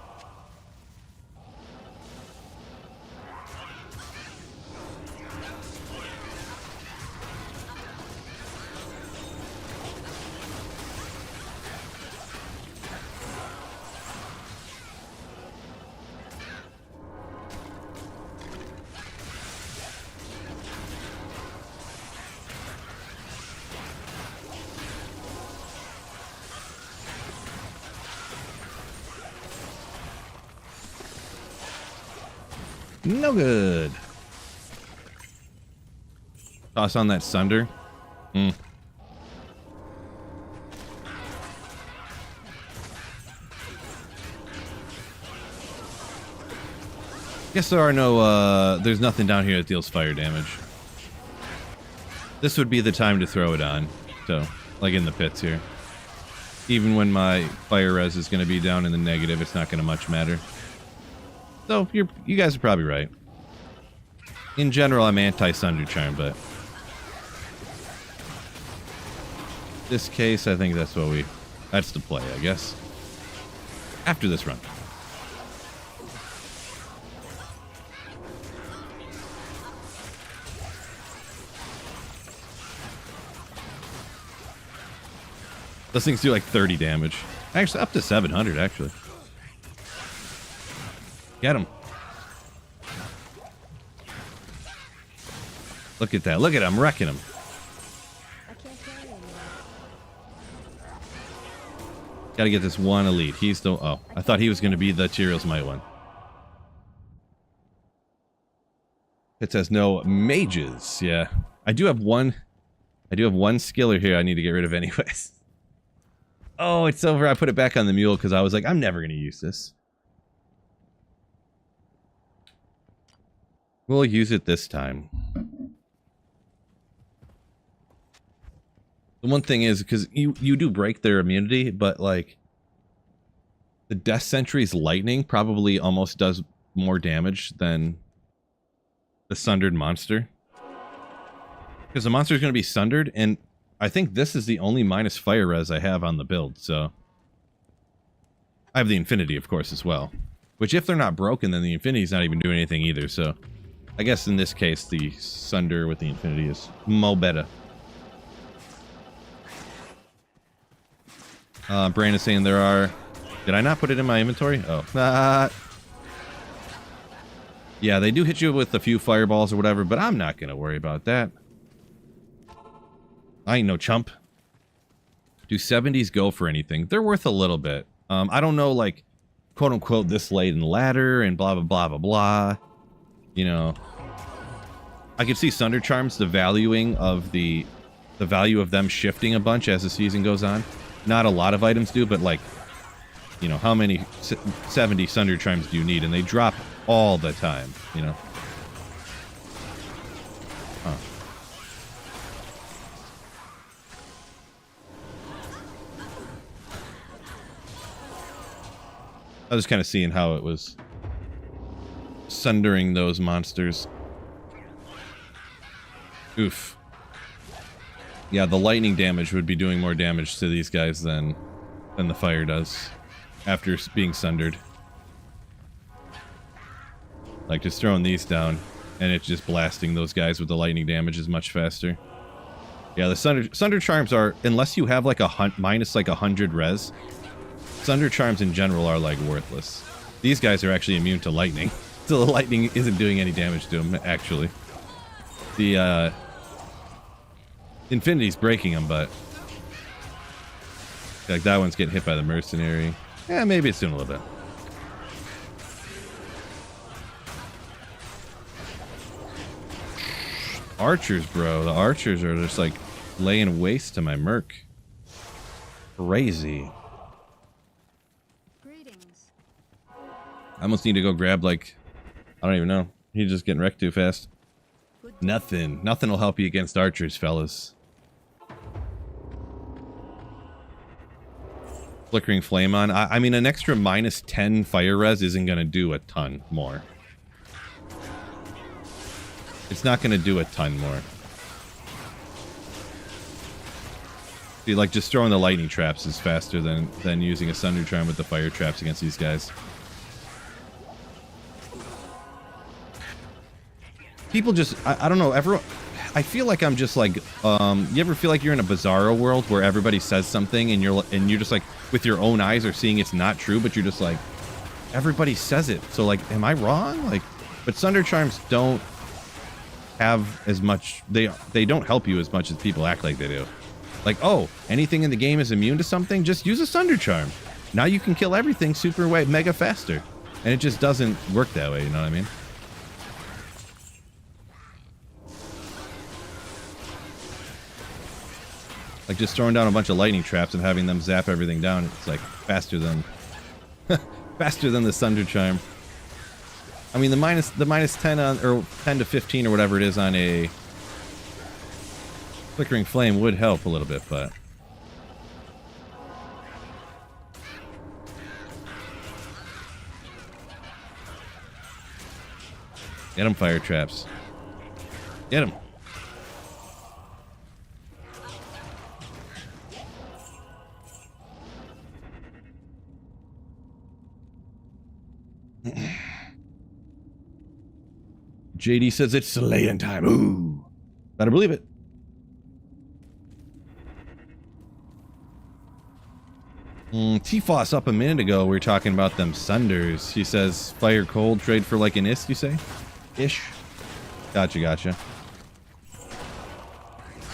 No good. Toss on that Sunder. Guess there are no, there's nothing down here that deals fire damage. This would be the time to throw it on. So, like in the pits here. Even when my fire res is going to be down in the negative, it's not going to much matter. So, you guys are probably right. In general, I'm anti-Sunder Charm, but... this case, I think that's what that's the play, I guess. After this run. Those things do like 30 damage. Actually, up to 700, actually. Get him. Look at that. Look at him. Wrecking him. Gotta get this one elite. He's the... oh, I thought he was going to be the Tyrell's Might one. It says no mages. Yeah. I do have one skiller here I need to get rid of anyways. Oh, it's over. I put it back on the mule because I was like, I'm never going to use this. We'll use it this time. The one thing is, because you do break their immunity, but like the Death Sentry's lightning probably almost does more damage than the sundered monster. Because the monster is going to be sundered, and I think this is the only minus fire res I have on the build, so... I have the Infinity, of course, as well. Which, if they're not broken, then the Infinity's not even doing anything either, so... I guess in this case, the Sunder with the Infinity is mo better. Brain is saying there are... did I not put it in my inventory? Oh. Yeah, they do hit you with a few fireballs or whatever, but I'm not going to worry about that. I ain't no chump. Do 70s go for anything? They're worth a little bit. I don't know, like, quote-unquote, this late in the ladder and blah, blah, blah, blah, blah. You know, I could see Sunder Charms, the valuing of the value of them shifting a bunch as the season goes on. Not a lot of items do, but like, you know, how many 70 Sunder Charms do you need? And they drop all the time, you know. Huh. I was kind of seeing how it was sundering those monsters. Oof. Yeah, the lightning damage would be doing more damage to these guys than the fire does after being sundered. Like just throwing these down and it's just blasting those guys with the lightning damage is much faster. Yeah, the Sunder Charms are, unless you have like minus like 100 res, Sunder Charms in general are like worthless. These guys are actually immune to lightning. So the lightning isn't doing any damage to them, actually. The, Infinity's breaking them, but... like, that one's getting hit by the mercenary. Yeah, maybe it's doing a little bit. Archers, bro. The archers are just, like, laying waste to my merc. Crazy. Greetings. I almost need to go grab, like... I don't even know. He's just getting wrecked too fast. Nothing. Nothing will help you against archers, fellas. Flickering Flame on. I mean, an extra minus 10 fire res isn't going to do a ton more. It's not going to do a ton more. See, like, just throwing the lightning traps is faster than using a Sunder Charm with the fire traps against these guys. People just, I don't know, everyone, I feel like I'm just like, you ever feel like you're in a Bizarro world where everybody says something and you're just like, with your own eyes are seeing it's not true, but you're just like, everybody says it. So like, am I wrong? Like, but Sunder Charms don't have as much, they don't help you as much as people act like they do. Like, oh, anything in the game is immune to something? Just use a Sunder Charm. Now you can kill everything super mega faster. And it just doesn't work that way, you know what I mean? Like just throwing down a bunch of lightning traps and having them zap everything down, it's like faster than faster than the Sunder Charm. I mean the minus 10 on, or 10 to 15 or whatever it is on a Flickering Flame would help a little bit, but get them, fire traps. Get them. JD says it's slaying time. Ooh. Better believe it. T-Foss up a minute ago, we were talking about them Sunders. He says, fire cold, trade for like an ist, you say? Ish. Gotcha.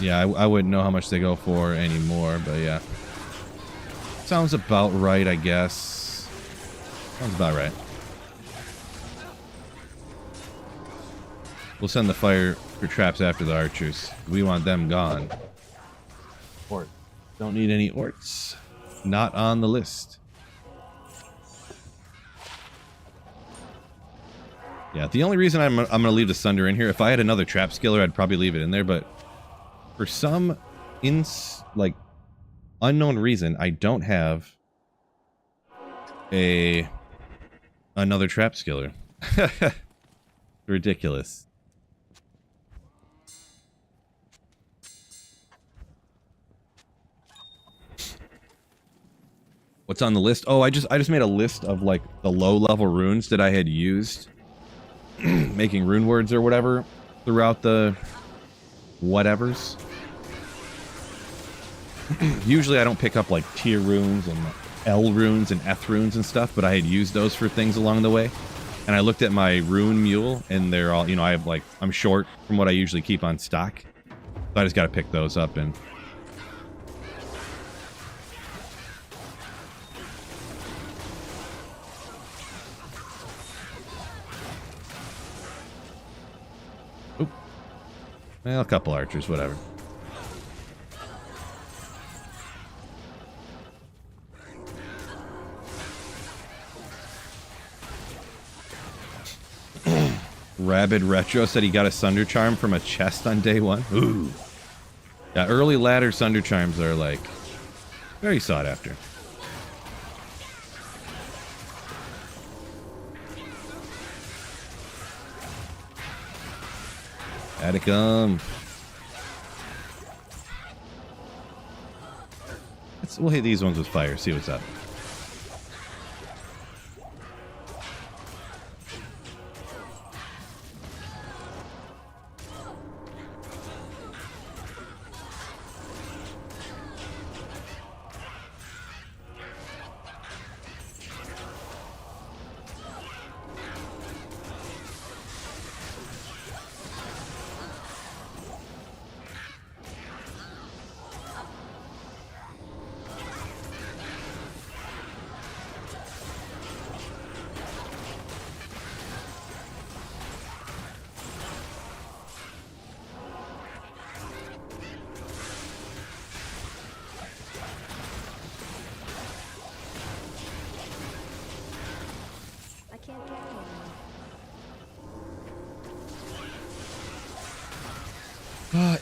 Yeah, I wouldn't know how much they go for anymore, but yeah. Sounds about right, I guess. Sounds about right. We'll send the fire for traps after the archers. We want them gone. Ort. Don't need any orts. Not on the list. Yeah, the only reason I'm gonna leave the Sunder in here, if I had another trap skiller, I'd probably leave it in there, but for some like unknown reason, I don't have another trap skiller. Ridiculous. What's on the list? Oh, I just made a list of like the low level runes that I had used making rune words or whatever throughout the whatevers. Usually I don't pick up like tier runes and L runes and F runes and stuff, but I had used those for things along the way. And I looked at my rune mule and they're all, you know, I have like, I'm short from what I usually keep on stock. So I just got to pick those up and well, a couple archers, whatever. Rabid Retro said he got a Sunder Charm from a chest on day one. Ooh. Yeah, early ladder Sunder Charms are like very sought after. Atticum. We'll hit these ones with fire, see what's up.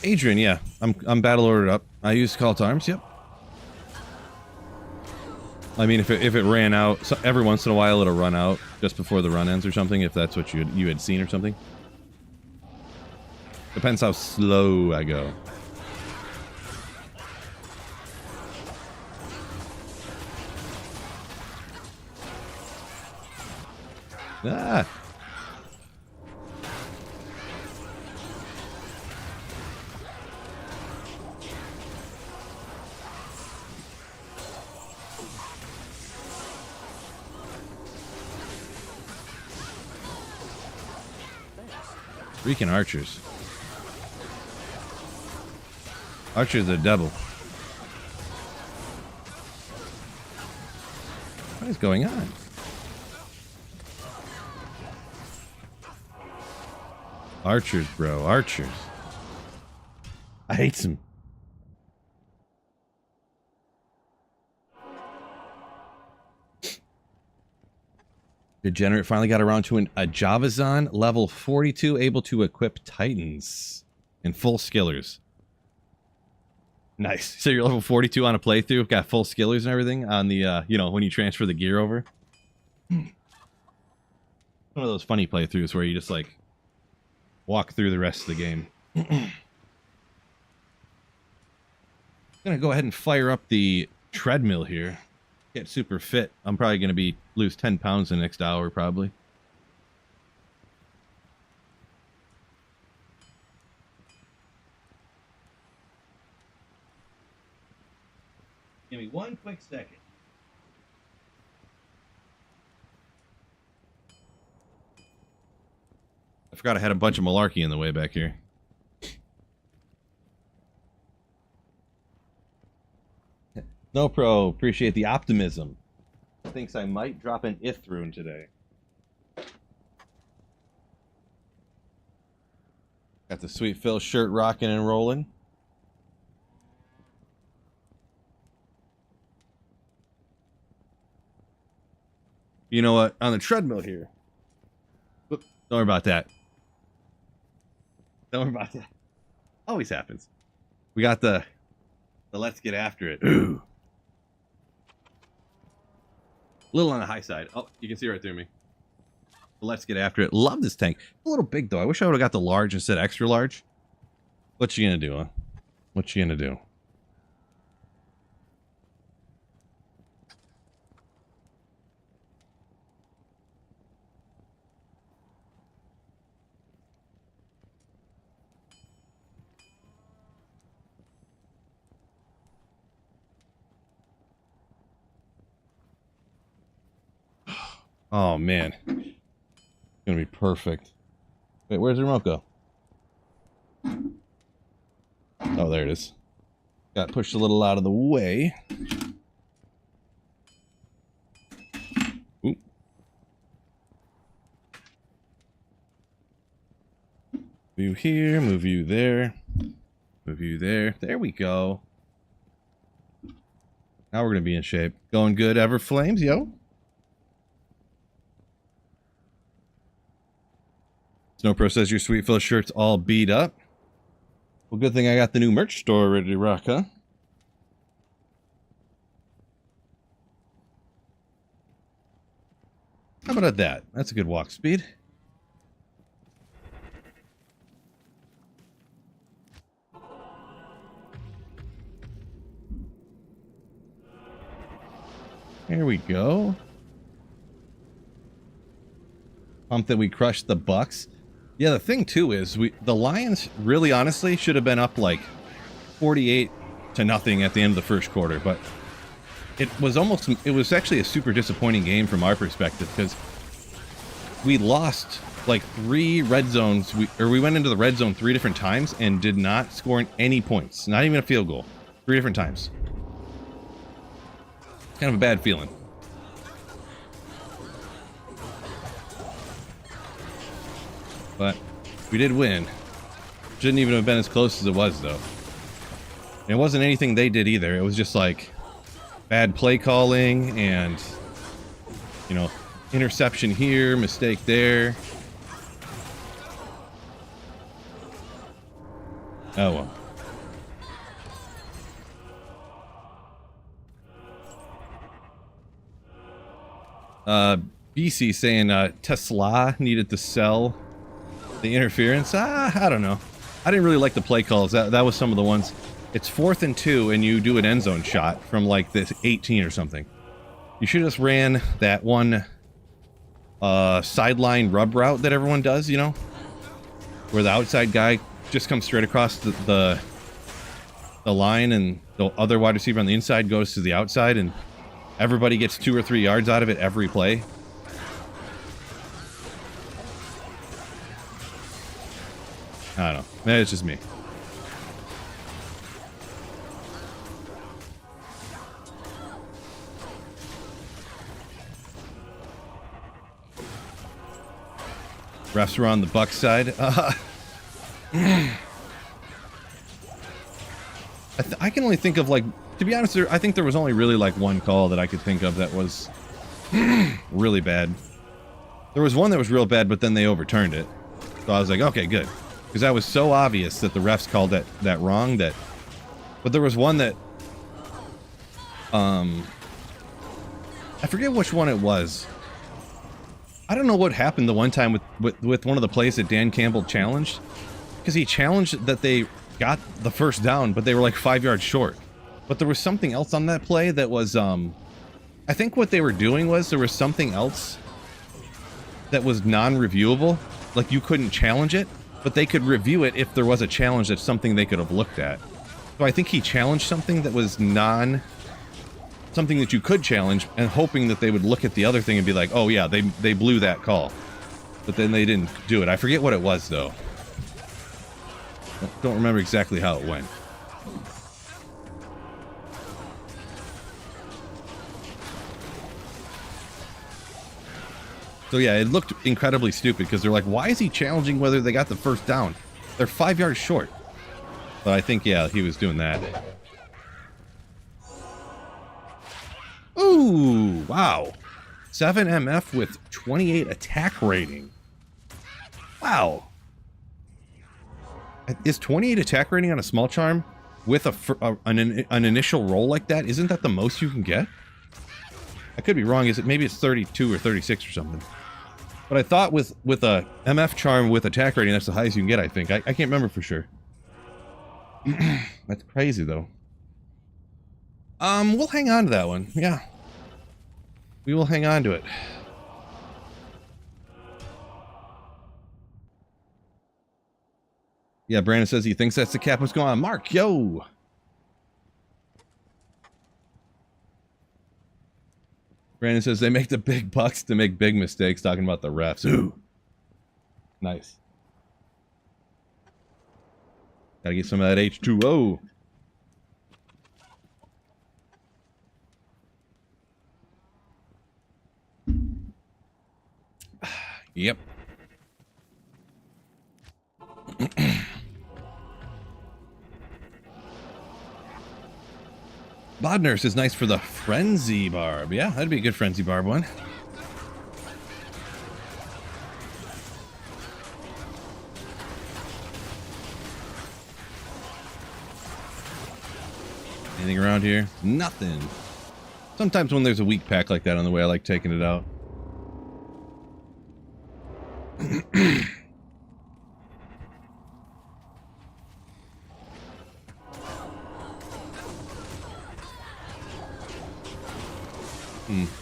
Adrian, yeah. I'm battle ordered up. I use call to arms, yep. I mean, if it ran out, so every once in a while it'll run out just before the run ends or something, if that's what you had seen or something. Depends how slow I go. Ah. Freaking archers. Archers are double. What is going on? Archers, bro. Archers. I hate them. Degenerate finally got around to a Javazon level 42, able to equip Titans and full skillers. Nice. So you're level 42 on a playthrough, got full skillers and everything on the, you know, when you transfer the gear over. One of those funny playthroughs where you just, like, walk through the rest of the game. Gonna go ahead and fire up the treadmill here. Get super fit. I'm probably gonna lose 10 pounds in the next hour, probably. Give me one quick second. I forgot I had a bunch of malarkey in the way back here. No pro, appreciate the optimism. Thinks I might drop an Ithrune today. Got the Sweet Phil shirt rocking and rolling. You know what? On the treadmill here. Whoop, don't worry about that. Don't worry about that. Always happens. We got the let's get after it. Ooh. A little on the high side. Oh, you can see right through me. Let's get after it. Love this tank. A little big though. I wish I would have got the large instead of extra large. What you gonna do, huh? What you gonna do? Oh, man. It's gonna be perfect. Wait, where's the remote go? Oh, there it is. Got pushed a little out of the way. Oop. Move you here, move you there. Move you there. There we go. Now we're gonna be in shape. Going good, Everflames, yo. Snowpro says your Sweet Phil shirt's all beat up. Well, good thing I got the new merch store ready to rock, huh? How about that? That's a good walk speed. There we go. Pumped that we crushed the Bucks. Yeah, the thing too is the Lions really honestly should have been up like 48-0 at the end of the first quarter, but it was actually a super disappointing game from our perspective because we lost like 3 red zones. We went into the red zone 3 different times and did not score any points, not even a field goal. 3 different times. Kind of a bad feeling. But we did win. Shouldn't even have been as close as it was, though. And it wasn't anything they did either. It was just like bad play calling and, you know, interception here, mistake there. Oh well. BC saying Tesla needed to sell the interference. I don't know. I didn't really like the play calls. That was some of the ones. It's 4th and 2 and you do an end zone shot from like this 18 or something. You should have just ran that one sideline rub route that everyone does, you know, where the outside guy just comes straight across the line and the other wide receiver on the inside goes to the outside and everybody gets 2 or 3 yards out of it every play. I don't know. Maybe it's just me. Refs were on the Bucs side. I can only think of, like, to be honest, I think there was only really like one call that I could think of that was really bad. There was one that was real bad, but then they overturned it. So I was like, okay, good. Because that was so obvious that the refs called that wrong that... But there was one that... I forget which one it was. I don't know what happened the one time with one of the plays that Dan Campbell challenged. Because he challenged that they got the first down, but they were like 5 yards short. But there was something else on that play that was, I think what they were doing was there was something else that was non-reviewable. Like you couldn't challenge it, but they could review it if there was a challenge that's something they could have looked at. So I think he challenged something that was something that you could challenge and hoping that they would look at the other thing and be like, oh yeah, they blew that call. But then they didn't do it. I forget what it was though. Don't remember exactly how it went. So yeah, it looked incredibly stupid because they're like, why is he challenging whether they got the first down? They're 5 yards short. But I think, yeah, he was doing that. Ooh, wow. 7 MF with 28 attack rating. Wow. Is 28 attack rating on a small charm with an initial roll like that? Isn't that the most you can get? I could be wrong. Maybe it's 32 or 36 or something. But I thought with a MF charm with attack rating, that's the highest you can get, I think. I can't remember for sure. That's crazy, though. We'll hang on to that one. Yeah. We will hang on to it. Yeah, Brandon says he thinks that's the cap. What's going on? Mark, yo! Brandon says they make the big bucks to make big mistakes, talking about the refs. Ooh. Nice. Gotta get some of that H2O. Yep. Bod Nurse is nice for the Frenzy Barb. Yeah, that'd be a good Frenzy Barb one. Anything around here? Nothing. Sometimes when there's a weak pack like that on the way, I like taking it out.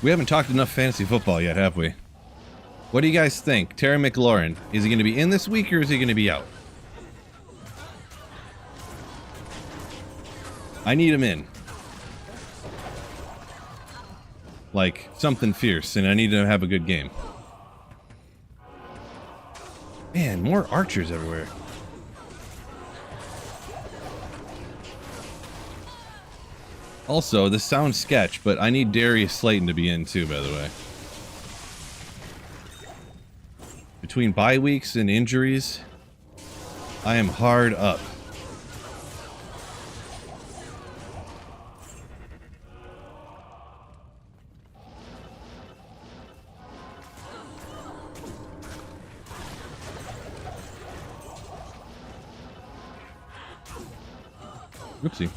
We haven't talked enough fantasy football yet, have we? What do you guys think? Terry McLaurin, is he going to be in this week or is he going to be out? I need him in. Like, something fierce, and I need to have a good game. Man, more archers everywhere. Also, this sounds sketch, but I need Darius Slayton to be in too, by the way. Between bye weeks and injuries, I am hard up. Oopsie.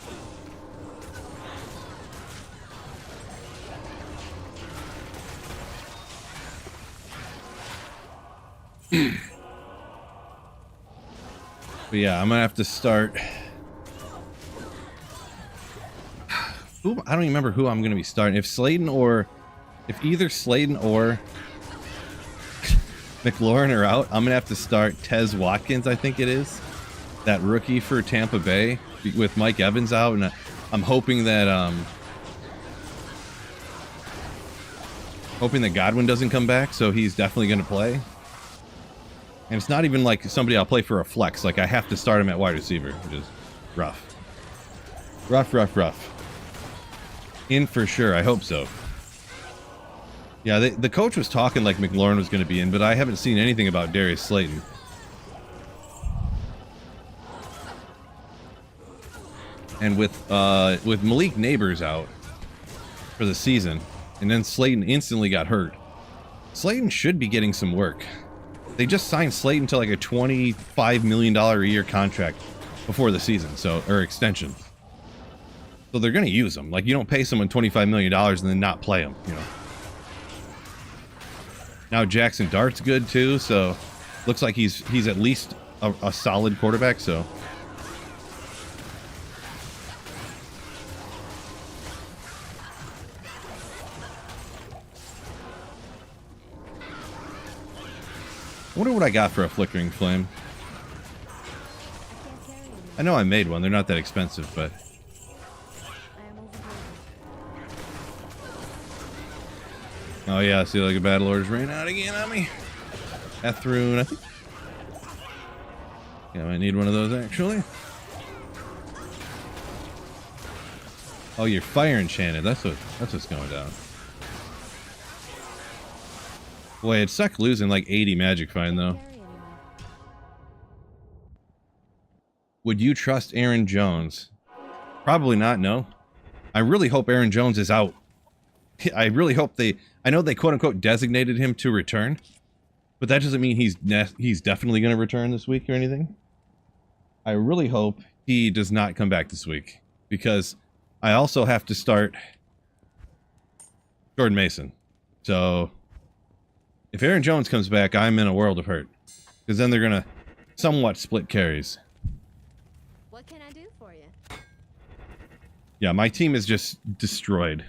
But yeah, I'm gonna have to start. Ooh, I don't even remember who I'm gonna be starting. If either Slayton or McLaurin are out. I'm gonna have to start Tez Watkins, I think it is, that rookie for Tampa Bay, with Mike Evans out, and I'm hoping that Godwin doesn't come back, so he's definitely gonna play. And it's not even like somebody I'll play for a flex. Like, I have to start him at wide receiver, which is rough. Rough. In for sure. I hope so. Yeah, the coach was talking like McLaurin was going to be in, but I haven't seen anything about Darius Slayton. And with Malik Neighbors out for the season, and then Slayton instantly got hurt, Slayton should be getting some work. They just signed Slayton to like a $25 million a year contract before the season, or extension. So they're going to use him. Like, you don't pay someone $25 million and then not play him, you know. Now Jackson Dart's good too, so looks like he's at least a solid quarterback, so. I wonder what I got for a flickering flame. I know I made one. They're not that expensive, but... Oh yeah, I see like a battle orders ran out again on me. Ethrune, I think. Yeah, I might need one of those actually. Oh, you're fire enchanted. That's what's going down. Boy, it sucked losing like 80 Magic Find though. Would you trust Aaron Jones? Probably not, no. I really hope Aaron Jones is out. I really hope I know they quote-unquote designated him to return, but that doesn't mean he's definitely going to return this week or anything. I really hope he does not come back this week, because I also have to start Jordan Mason. So if Aaron Jones comes back, I'm in a world of hurt, because then they're going to somewhat split carries. What can I do for you? Yeah, my team is just destroyed.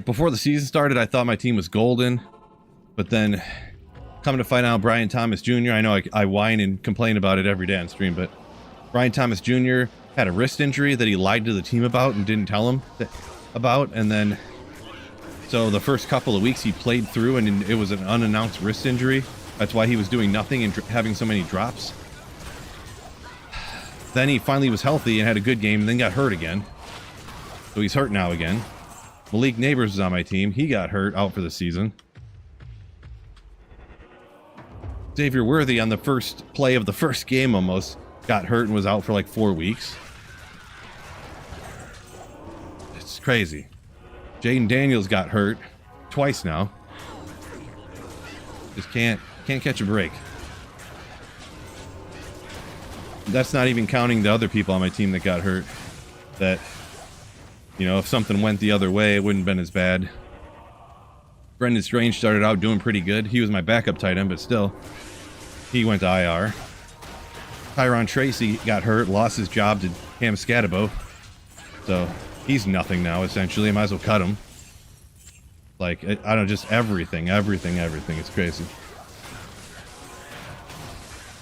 Before the season started, I thought my team was golden, but then coming to find out, Brian Thomas Jr., I know I whine and complain about it every day on stream, but Brian Thomas Jr. had a wrist injury that he lied to the team about and didn't tell them about, and then so the first couple of weeks he played through, and it was an unannounced wrist injury. That's why he was doing nothing and having so many drops. Then he finally was healthy and had a good game, and then got hurt again. So he's hurt now again. Malik Neighbors is on my team. He got hurt, out for the season. Xavier Worthy on the first play of the first game almost got hurt and was out for like 4 weeks. It's crazy. Jaden Daniels got hurt twice now. Just can't catch a break. That's not even counting the other people on my team that got hurt. That, you know, if something went the other way, it wouldn't have been as bad. Brendan Strange started out doing pretty good. He was my backup tight end, but still, he went to IR. Tyron Tracy got hurt, lost his job to Cam Scatabo. So he's nothing now, essentially. I might as well cut him. Like, I don't know, just everything. It's crazy.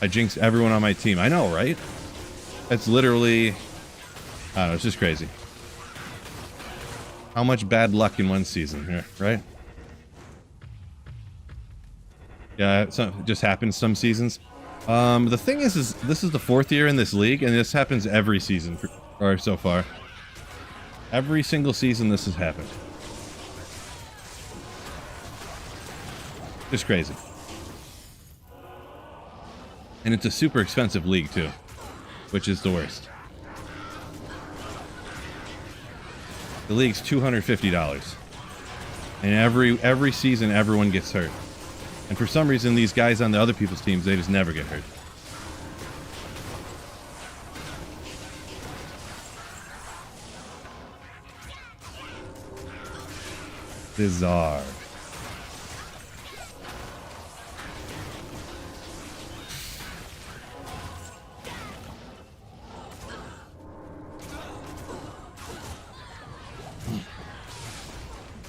I jinxed everyone on my team. I know, right? It's literally, I don't know, it's just crazy. How much bad luck in one season here, right? Yeah, it just happens some seasons. The thing is this is the 4th year in this league, and this happens every season, or so far. Every single season this has happened. Just crazy. And it's a super expensive league too, which is the worst. The league's $250. And every season everyone gets hurt. And for some reason these guys on the other people's teams, they just never get hurt. Bizarre.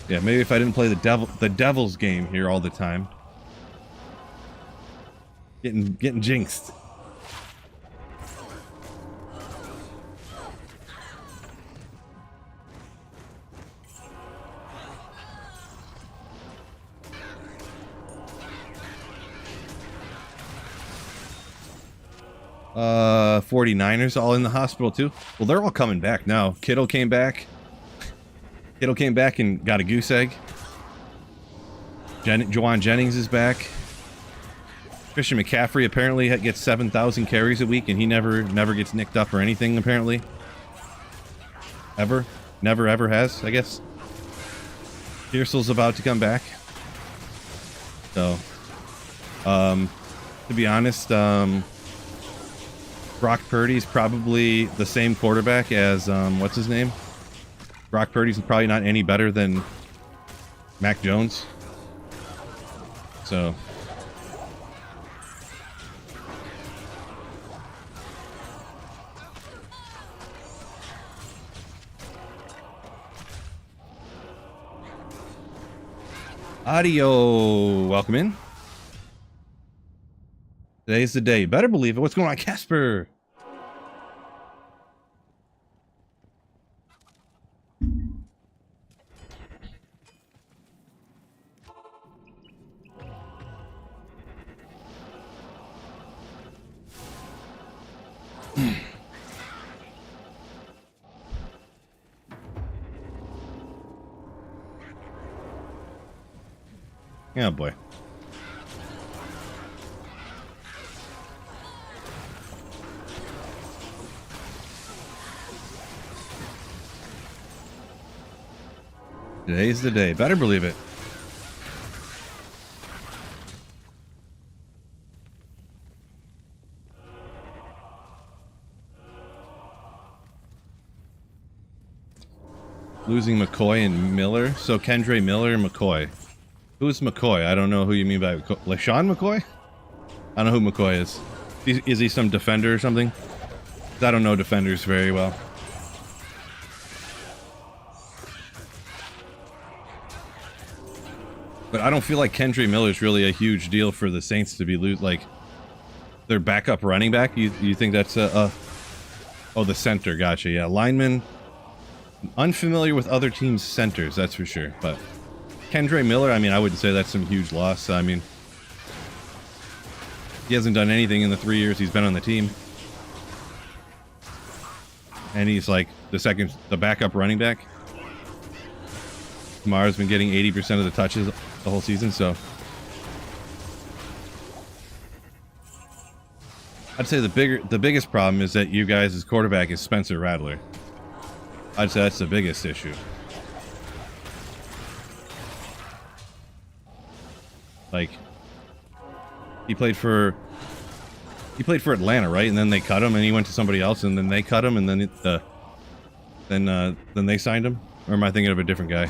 Yeah, maybe if I didn't play the devil's game here all the time, Getting jinxed. Uh, 49ers all in the hospital too. Well, they're all coming back now. Kittle came back. Kittle came back and got a goose egg. Juwan Jennings is back. Christian McCaffrey apparently gets 7,000 carries a week, and he never gets nicked up or anything, apparently. Ever. Never ever has, I guess. Pearsall's about to come back. So, to be honest, Brock Purdy's probably the same quarterback as, what's his name? Brock Purdy's probably not any better than Mac Jones. So... Audio, welcome in. Today's the day. You better believe it. What's going on, Casper? Oh boy. Today's the day. Better believe it. Losing McCoy and Miller. So Kendre Miller and McCoy. Who's McCoy? I don't know who you mean by LaShawn McCoy? I don't know who McCoy is. Is he some defender or something? I don't know defenders very well. But I don't feel like Kendre Miller's really a huge deal for the Saints to be like their backup running back. You think that's oh, the center? Gotcha. Yeah, lineman. Unfamiliar with other teams' centers, that's for sure. But Kendre Miller, I mean, I wouldn't say that's some huge loss. I mean, he hasn't done anything in the 3 years he's been on the team. And he's like the backup running back. Kamara's been getting 80% of the touches the whole season, so. I'd say the biggest problem is that you guys' quarterback is Spencer Rattler. I'd say that's the biggest issue. Like, he played for Atlanta, right? And then they cut him, and he went to somebody else, and then they cut him, and then then they signed him. Or am I thinking of a different guy?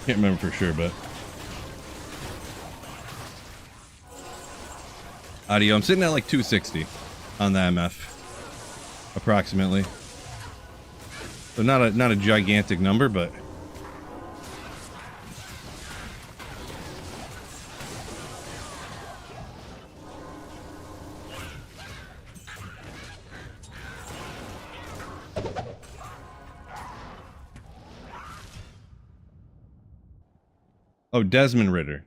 Can't remember for sure, but audio. I'm sitting at like 260 on the MF, approximately. So not a gigantic number, but. Oh, Desmond Ridder.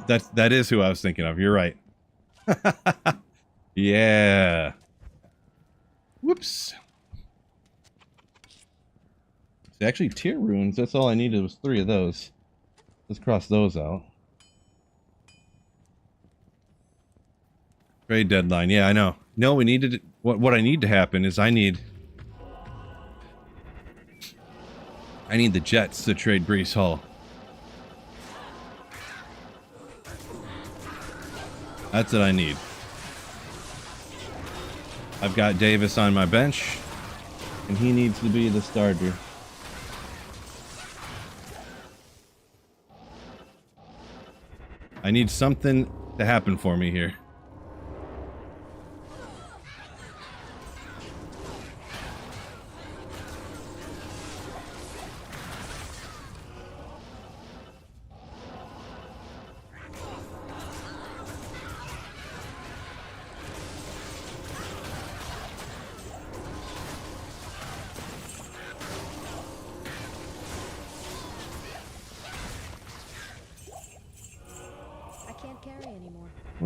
That is who I was thinking of. You're right. Yeah. Whoops. See, actually, tier runes. That's all I needed was 3 of those. Let's cross those out. Trade deadline. Yeah, I know. No, we needed. What I need to happen is I need the Jets to trade Breece Hall. That's what I need. I've got Davis on my bench, and he needs to be the starter. I need something to happen for me here.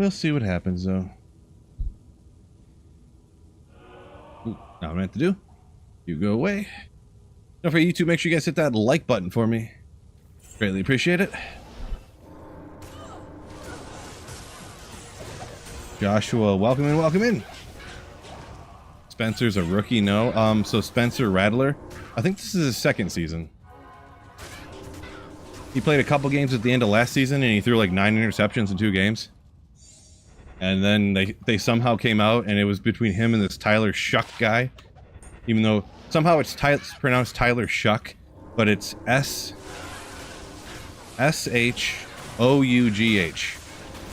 We'll see what happens, though. Ooh, now I'm meant to do. You go away. Don't forget, you two, make sure you guys hit that like button for me. Greatly appreciate it. Joshua, welcome in, welcome in. Spencer's a rookie, no. So Spencer Rattler, I think this is his second season. He played a couple games at the end of last season, and he threw like 9 interceptions in 2 games. And then they somehow came out, and it was between him and this Tyler Shuck guy. Even though somehow it's pronounced Tyler Shuck, but it's S-H-O-U-G-H.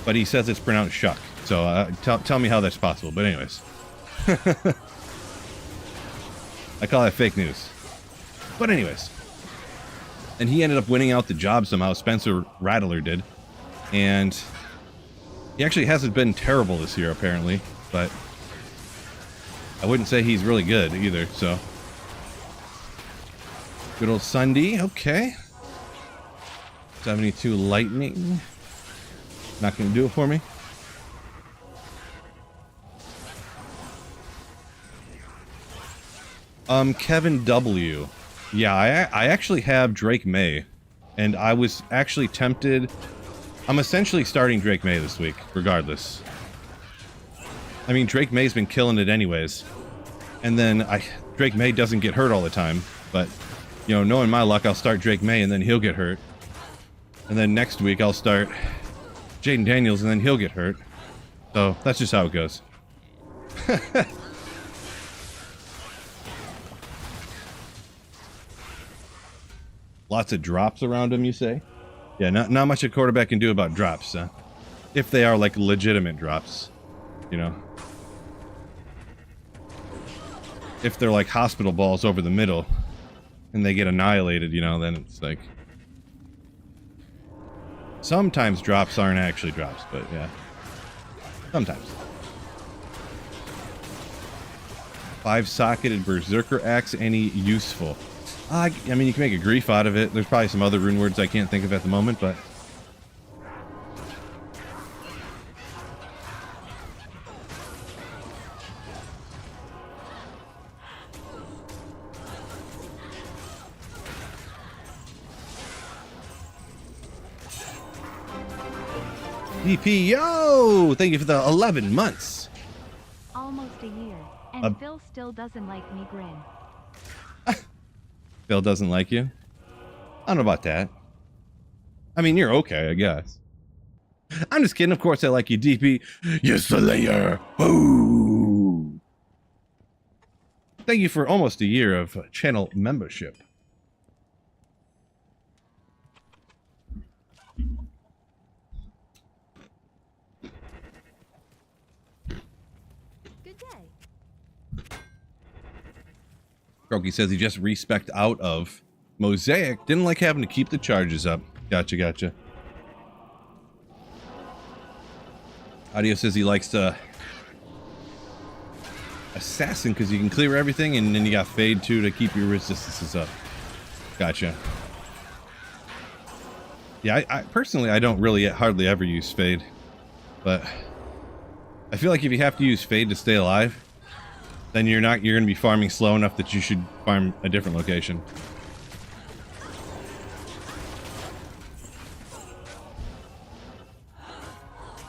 But he says it's pronounced Shuck. So tell me how that's possible. But anyways. I call that fake news. But anyways. And he ended up winning out the job somehow. Spencer Rattler did. And he actually hasn't been terrible this year, apparently. But I wouldn't say he's really good either, so. Good old Sunday. Okay. 72 Lightning. Not going to do it for me. Kevin W. Yeah, I actually have Drake May, and I was actually tempted. I'm essentially starting Drake May this week, regardless. I mean, Drake May's been killing it anyways, and then Drake May doesn't get hurt all the time, but, you know, knowing my luck, I'll start Drake May, and then he'll get hurt. And then next week, I'll start Jaden Daniels, and then he'll get hurt. So, that's just how it goes. Lots of drops around him, you say? Yeah, not much a quarterback can do about drops, if they are, like, legitimate drops, you know? If they're, like, hospital balls over the middle, and they get annihilated, you know, then it's like... Sometimes drops aren't actually drops, but yeah. Sometimes. 5-socketed Berserker Axe, any useful? I mean, you can make a grief out of it. There's probably some other rune words I can't think of at the moment, but... DP, yo! Thank you for the 11 months. Almost a year, and Phil still doesn't like me, grin. Phil doesn't like you? I don't know about that. I mean, you're okay, I guess. I'm just kidding. Of course I like you, DP. You're Slayer. Boo! Thank you for almost a year of channel membership. Good day. Croaky says he just respec'd out of Mosaic. Didn't like having to keep the charges up. Gotcha, gotcha. Audio says he likes to Assassin because you can clear everything, and then you got Fade too to keep your resistances up. Gotcha. Yeah, I personally, I don't really hardly ever use Fade, but I feel like if you have to use Fade to stay alive, then you're going to be farming slow enough that you should farm a different location.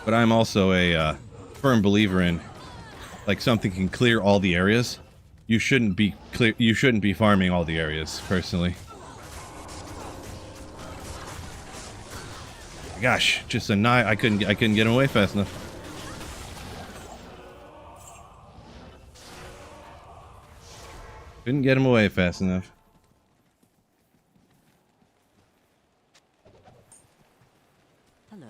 But I'm also a firm believer in, like, something can clear all the areas. You shouldn't be farming all the areas, personally. Gosh, just a knife. I couldn't get him away fast enough. Couldn't get him away fast enough. Hello.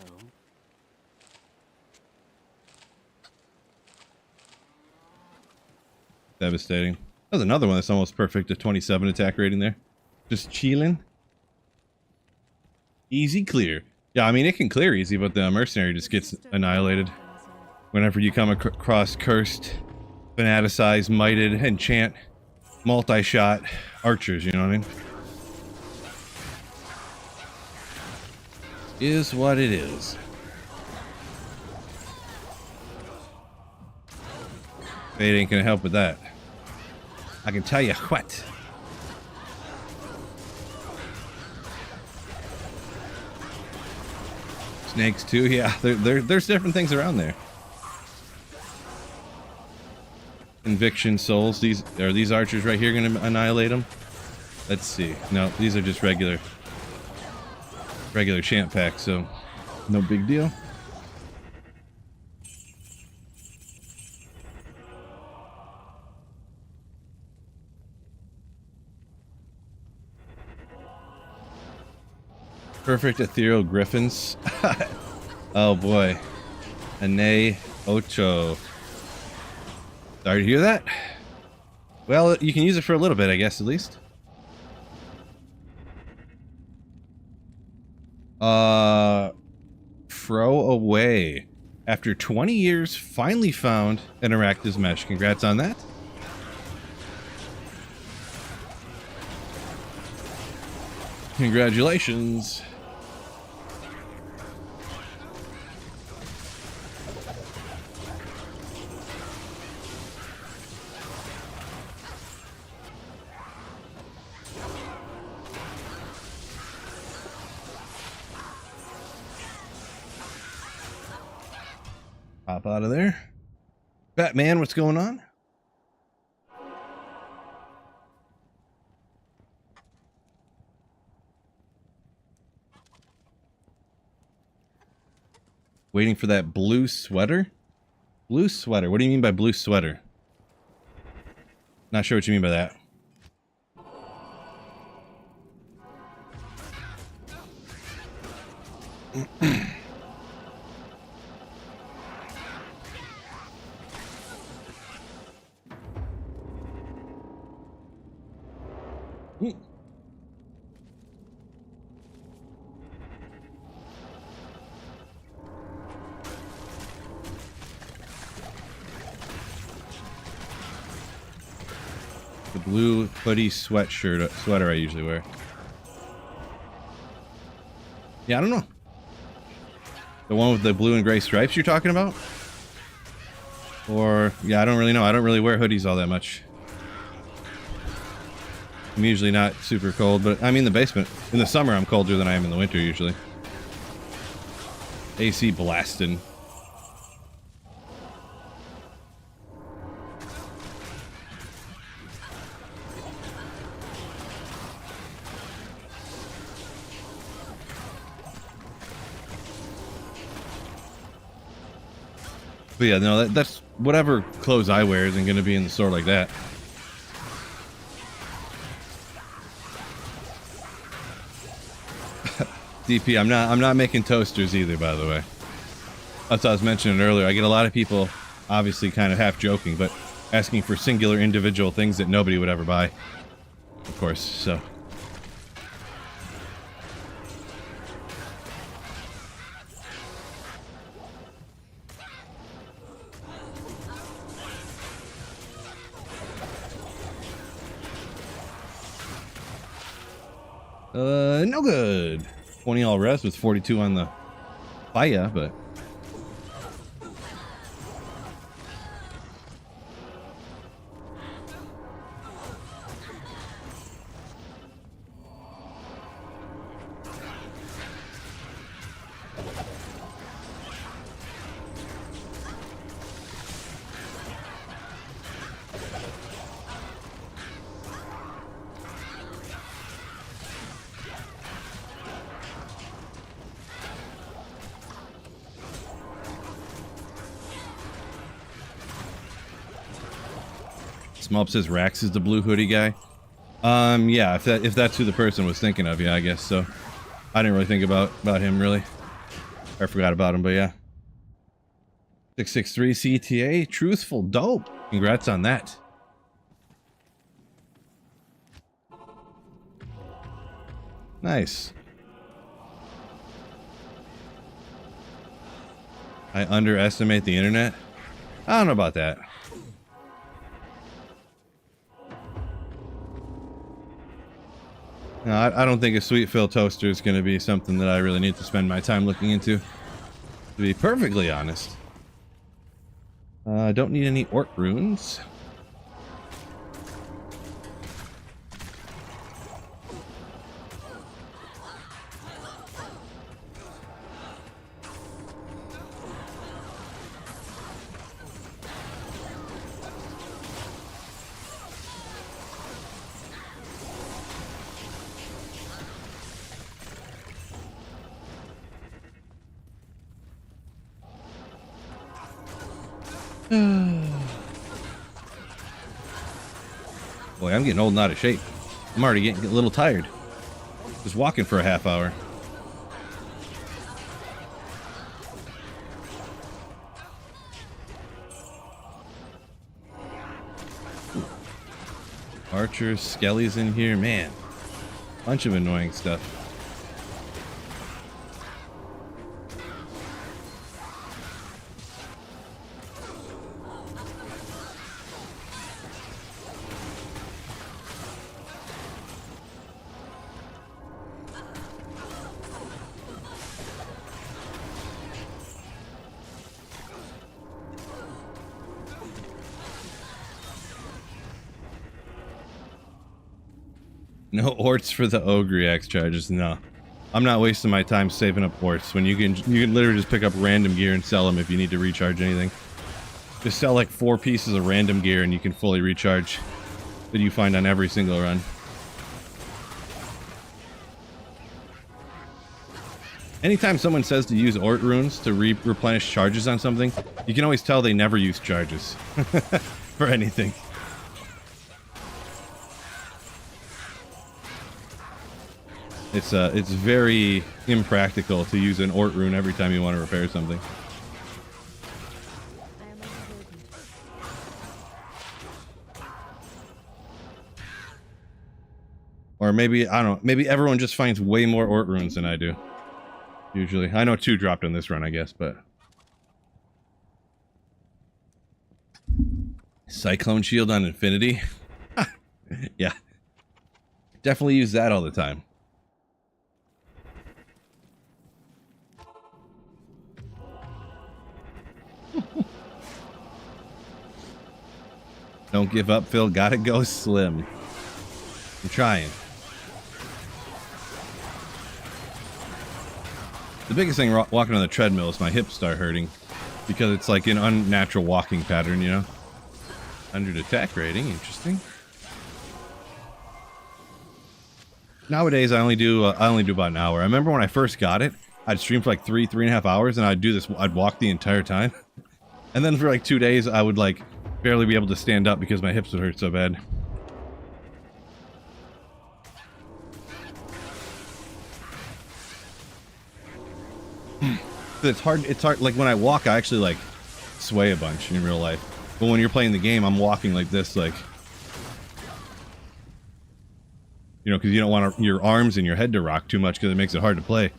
Devastating. That was another one that's almost perfect. A 27 attack rating there. Just chilling. Easy clear. Yeah, I mean, it can clear easy, but the mercenary just gets annihilated. Whenever you come across cursed, fanaticized, mighted, enchant, multi-shot archers, you know what I mean? Is what it is. Fate ain't gonna help with that. I can tell you what. Snakes too, yeah. There's different things around there. Conviction souls. These archers right here gonna annihilate them? Let's see. No, these are just regular champ packs, so no big deal. Perfect ethereal griffins. Oh boy. Ane Ocho. Sorry to hear that. Well, you can use it for a little bit, I guess, at least. Throw away. After 20 years, finally found an Arachnus mesh. Congrats on that. Congratulations. Pop out of there. Batman, what's going on? Waiting for that blue sweater? Blue sweater. What do you mean by blue sweater? Not sure what you mean by that. The blue hoodie sweater I usually wear. Yeah, I don't know. The one with the blue and gray stripes you're talking about? Or, yeah, I don't really know. I don't really wear hoodies all that much. I'm usually not super cold, but I'm in the basement. In the summer, I'm colder than I am in the winter, usually. AC blasting. But yeah, no, that's whatever clothes I wear isn't going to be in the store like that. DP, I'm not making toasters either, by the way. That's what I was mentioning earlier. I get a lot of people, obviously kind of half joking, but asking for singular individual things that nobody would ever buy. Of course, so. No good. 20 all res with 42 on the fire, but Smulp says Rax is the blue hoodie guy. Yeah, if that's who the person was thinking of, yeah, I guess so. I didn't really think about him really. I forgot about him, but yeah. 663 CTA, truthful, dope. Congrats on that. Nice. I underestimate the internet. I don't know about that. No, I don't think a sweet fill toaster is going to be something that I really need to spend my time looking into, to be perfectly honest. Don't need any orc runes. Boy, I'm getting old and out of shape. I'm already getting a little tired. Just walking for a half hour. Archers, skellies in here, man. Bunch of annoying stuff. No orts for the ogre axe charges. No, I'm not wasting my time saving up orts when you can literally just pick up random gear and sell them if you need to recharge anything. Just sell like 4 pieces of random gear and you can fully recharge that you find on every single run. Anytime someone says to use ort runes to replenish charges on something, you can always tell they never use charges for anything. It's very impractical to use an ort rune every time you want to repair something. I am overburdened. Or maybe, I don't know, maybe everyone just finds way more ort runes than I do. Usually. I know 2 dropped on this run, I guess, but... Cyclone shield on infinity? Yeah. Definitely use that all the time. Don't give up, Phil. Gotta go slim. I'm trying. The biggest thing walking on the treadmill is my hips start hurting. Because it's like an unnatural walking pattern, you know? 100 attack rating. Interesting. Nowadays, I only do about an hour. I remember when I first got it, I'd stream for like 3.5 hours, and I'd do this. I'd walk the entire time. And then for like 2 days, I would like barely be able to stand up because my hips would hurt so bad. It's hard, like when I walk, I actually like sway a bunch in real life. But when you're playing the game, I'm walking like this, like, you know, because you don't want your arms and your head to rock too much because it makes it hard to play.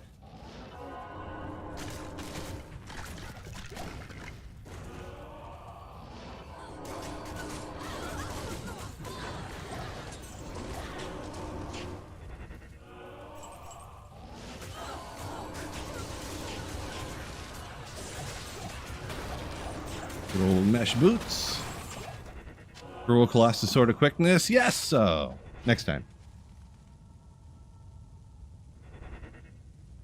Good old mesh boots. Cruel Colossus Sword of Quickness. Yes, so next time.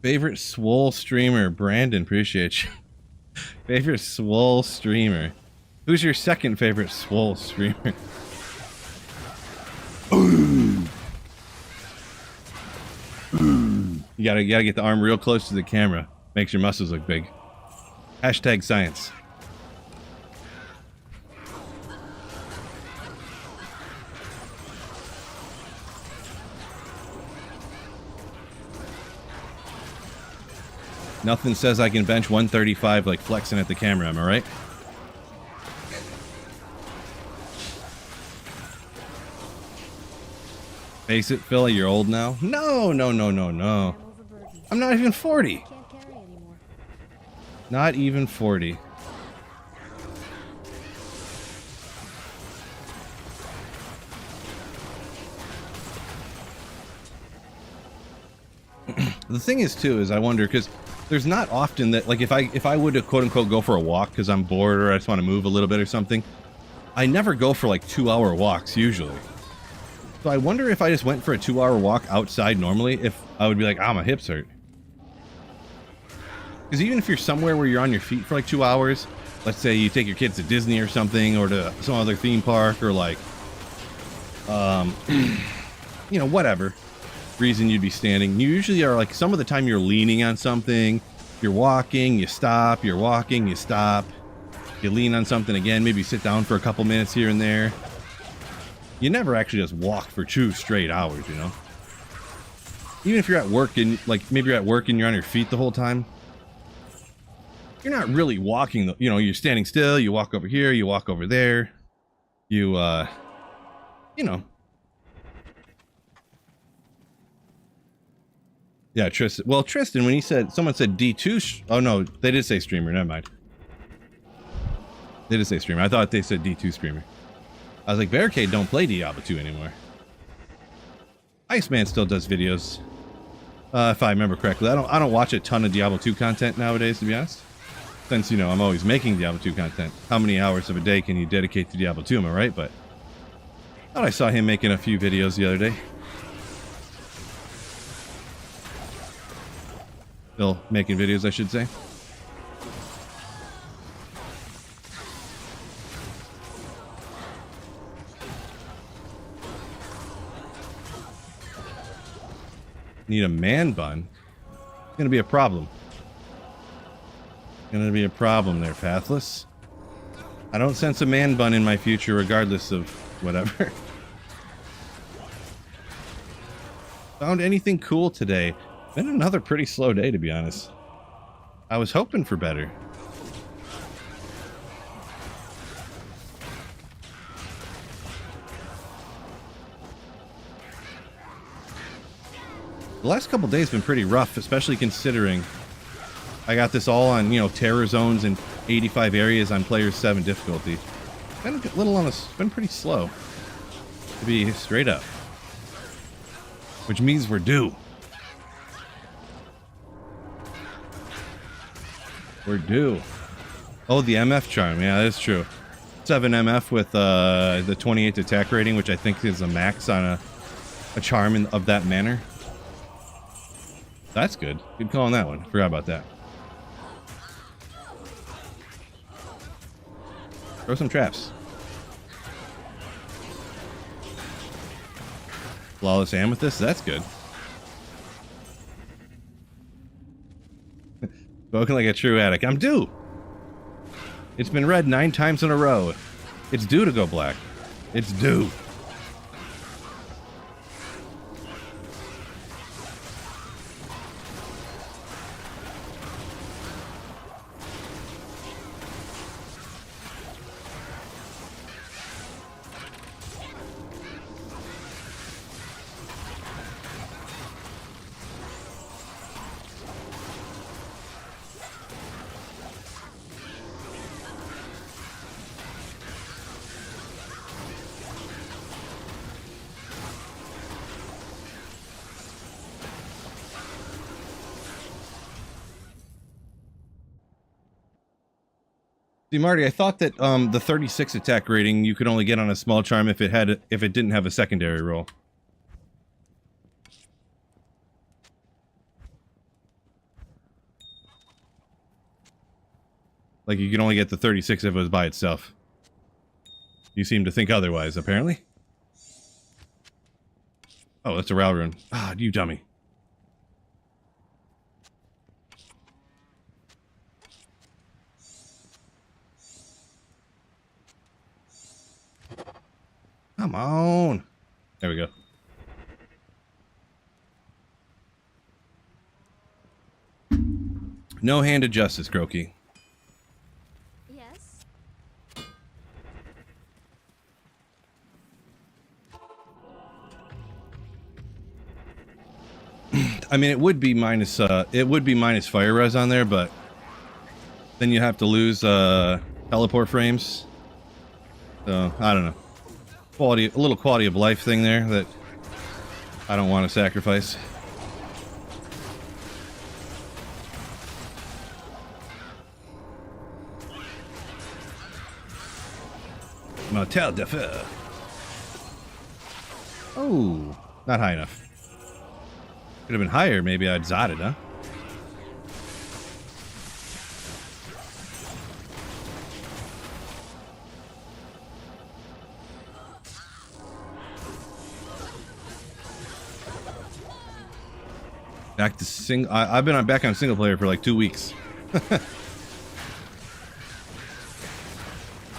Favorite swole streamer, Brandon. Appreciate you. Favorite swole streamer. Who's your second favorite swole streamer? Ooh. Ooh. You gotta get the arm real close to the camera. Makes your muscles look big. Hashtag science. Nothing says I can bench 135 like flexing at the camera, am I right? Face it, Phil, you're old now. No. I am overburdened. I'm not even 40. Can't carry anymore. Not even 40. The thing is, too, is I wonder, because there's not often that, like, if I would to quote unquote go for a walk because I'm bored or I just want to move a little bit or something, I never go for like 2-hour walks usually. So I wonder if I just went for a 2-hour walk outside normally, if I would be like, ah, my hips hurt. Because even if you're somewhere where you're on your feet for like 2 hours, let's say you take your kids to Disney or something, or to some other theme park, or like, you know, whatever reason you'd be standing. You usually are like, some of the time you're leaning on something, you're walking, you stop, you're walking, you stop, you lean on something again, maybe sit down for a couple minutes here and there. You never actually just walk for 2 straight hours, you know? Even if you're at work and like, maybe you're at work and you're on your feet the whole time, you're not really walking, you know, you're standing still, you walk over here, you walk over there, you know. Yeah, Tristan. Well, Tristan, when he said, someone said D2, oh no, they did say streamer, never mind. They did say streamer. I thought they said D2 streamer. I was like, Barricade don't play Diablo 2 anymore. Iceman still does videos. If I remember correctly. I don't watch a ton of Diablo 2 content nowadays, to be honest. Since, you know, I'm always making Diablo 2 content. How many hours of a day can you dedicate to Diablo 2, am I right? But I thought I saw him making a few videos the other day. Still making videos, I should say. Need a man bun? It's gonna be a problem. Gonna be a problem there, Pathless. I don't sense a man bun in my future, regardless of whatever. Found anything cool today? Been another pretty slow day, to be honest. I was hoping for better. The last couple days been pretty rough, especially considering I got this all on, you know, terror zones and 85 areas on player 7 difficulty. Been a little on been pretty slow, to be straight up. Which means we're due. We're due. Oh, the MF charm. Yeah, that's true. 7 MF with the 28 attack rating, which I think is a max on a charm of that manner. That's good. Good call on that one. Forgot about that. Throw some traps. Flawless amethyst. That's good. Spoken like a true addict. I'm due. It's been read 9 times in a row. It's due to go black. It's due. See, Marty, I thought that the 36 attack rating you could only get on a small charm if it didn't have a secondary roll. Like you could only get the 36 if it was by itself. You seem to think otherwise, apparently. Oh, that's a Ral rune. Ah, you dummy. Come on. There we go. No hand of justice, Croaky. Yes. I mean, it would be minus fire res on there, but then you have to lose teleport frames. So I don't know. A little quality of life thing there that I don't want to sacrifice. Motel de Feu. Oh, not high enough. Could have been higher. Maybe I'd zotted, huh? Back to single. I've been back on single player for like 2 weeks.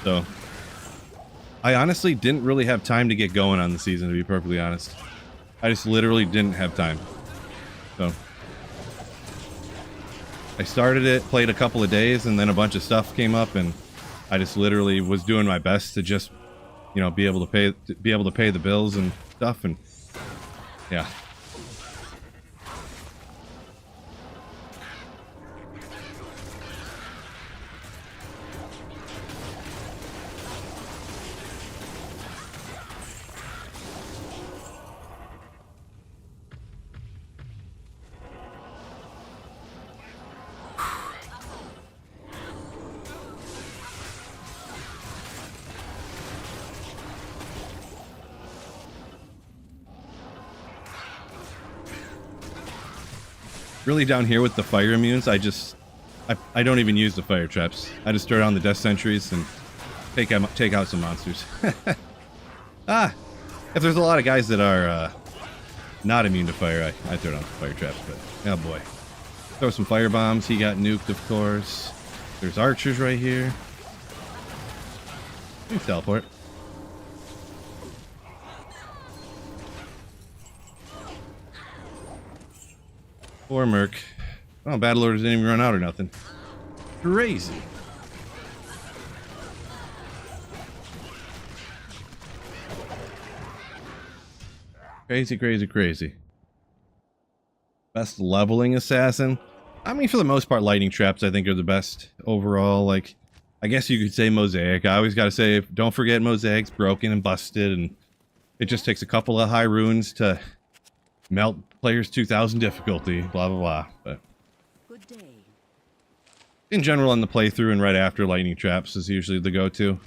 So, I honestly didn't really have time to get going on the season, to be perfectly honest. I just literally didn't have time. So, I started it, played a couple of days, and then a bunch of stuff came up, and I just literally was doing my best to just, you know, be able to pay the bills and stuff, and yeah. Really down here with the fire immunes, I don't even use the fire traps. I just throw down the death sentries and take out some monsters. If there's a lot of guys that are not immune to fire, I throw down fire traps, but oh boy. Throw some fire bombs. He got nuked, of course. There's archers right here. You teleport. Poor Merc. Oh, battle orders didn't even run out or nothing. Crazy. Crazy, crazy, crazy. Best leveling assassin. I mean, for the most part, lightning traps I think are the best overall. Like, I guess you could say Mosaic. I always gotta say, don't forget Mosaic's broken and busted, and it just takes a couple of high runes to melt players 2000 difficulty, blah blah blah. But Good day. in general, on the playthrough and right after, lightning traps is usually the go-to.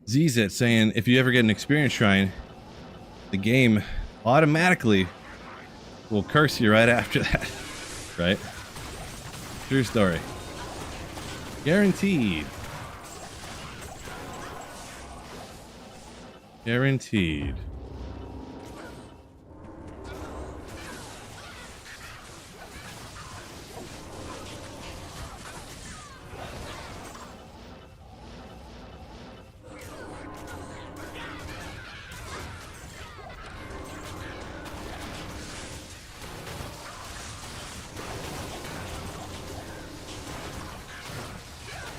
Zizit saying, if you ever get an experience shrine, the game automatically will curse you right after that. Right? True story. Guaranteed. Guaranteed.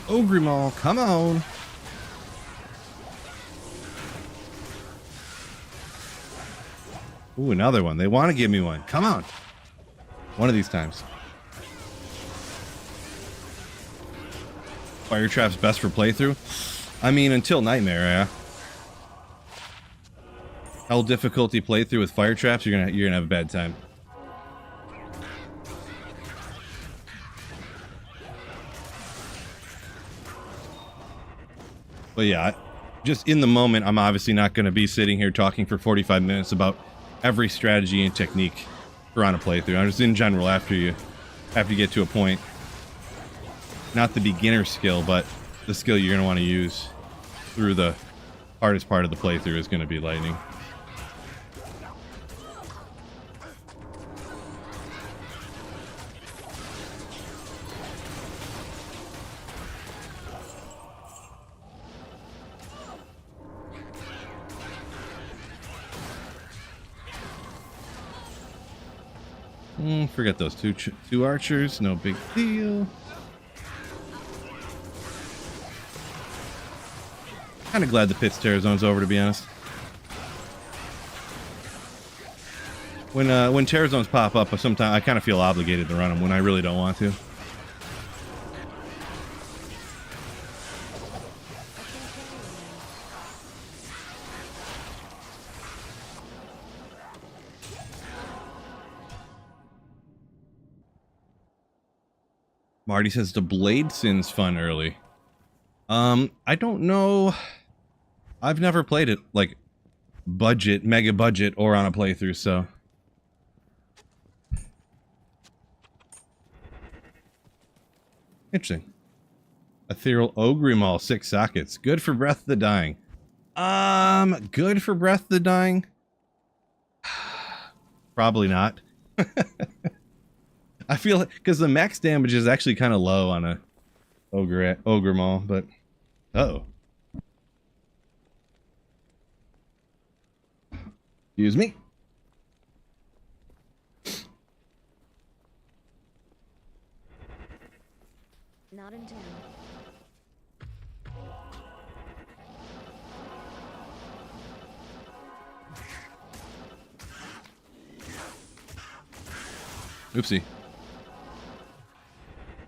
Ogrimal, come on. Ooh, another one. They want to give me one. Come on. One of these times. Fire traps best for playthrough? I mean, until Nightmare, yeah. Hell difficulty playthrough with fire traps, you're gonna have a bad time. But yeah, just in the moment, I'm obviously not going to be sitting here talking for 45 minutes about every strategy and technique around a playthrough. I'm just in general after you get to a point. Not the beginner skill, but the skill you're going to want to use through the hardest part of the playthrough is going to be lightning. Forget those two archers, no big deal. Kind of glad the Pit's Terror Zone's over, to be honest. When Terror Zones pop up, sometimes I kind of feel obligated to run them when I really don't want to. Marty says the Blade Sin's fun early. I don't know. I've never played it like budget, mega budget, or on a playthrough, so. Interesting. Ethereal Ogrimal, 6 sockets. Good for Breath of the Dying. Good for Breath of the Dying? Probably not. I feel because the max damage is actually kind of low on a Ogre Maul, but uh-oh. Excuse me. Not in town. Oopsie.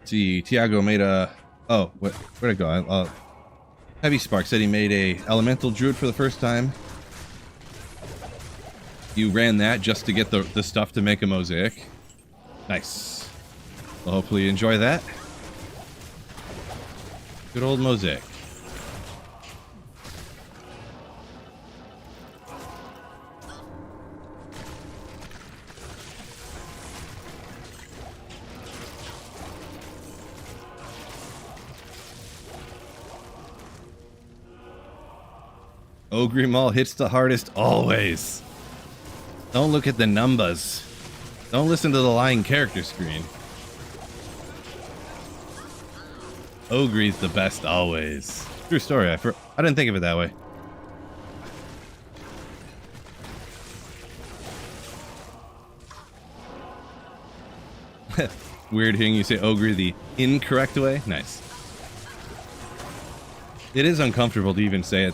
See, Tiago made a... Oh, where'd it go? Heavy Spark said he made a Elemental Druid for the first time. You ran that just to get the stuff to make a mosaic. Nice. Well, hopefully you enjoy that. Good old mosaic. Ogre Maul hits the hardest always. Don't look at the numbers. Don't listen to the lying character screen. Ogre's the best always. True story. I didn't think of it that way. Weird hearing you say Ogre the incorrect way. Nice. It is uncomfortable to even say it.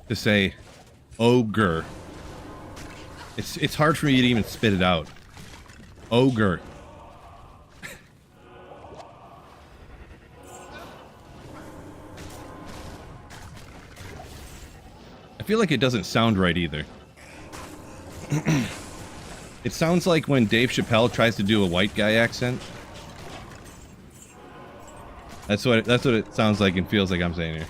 To say ogre. It's hard for me to even spit it out. Ogre. I feel like it doesn't sound right either. It sounds like when Dave Chappelle tries to do a white guy accent. That's what it sounds like and feels like I'm saying here.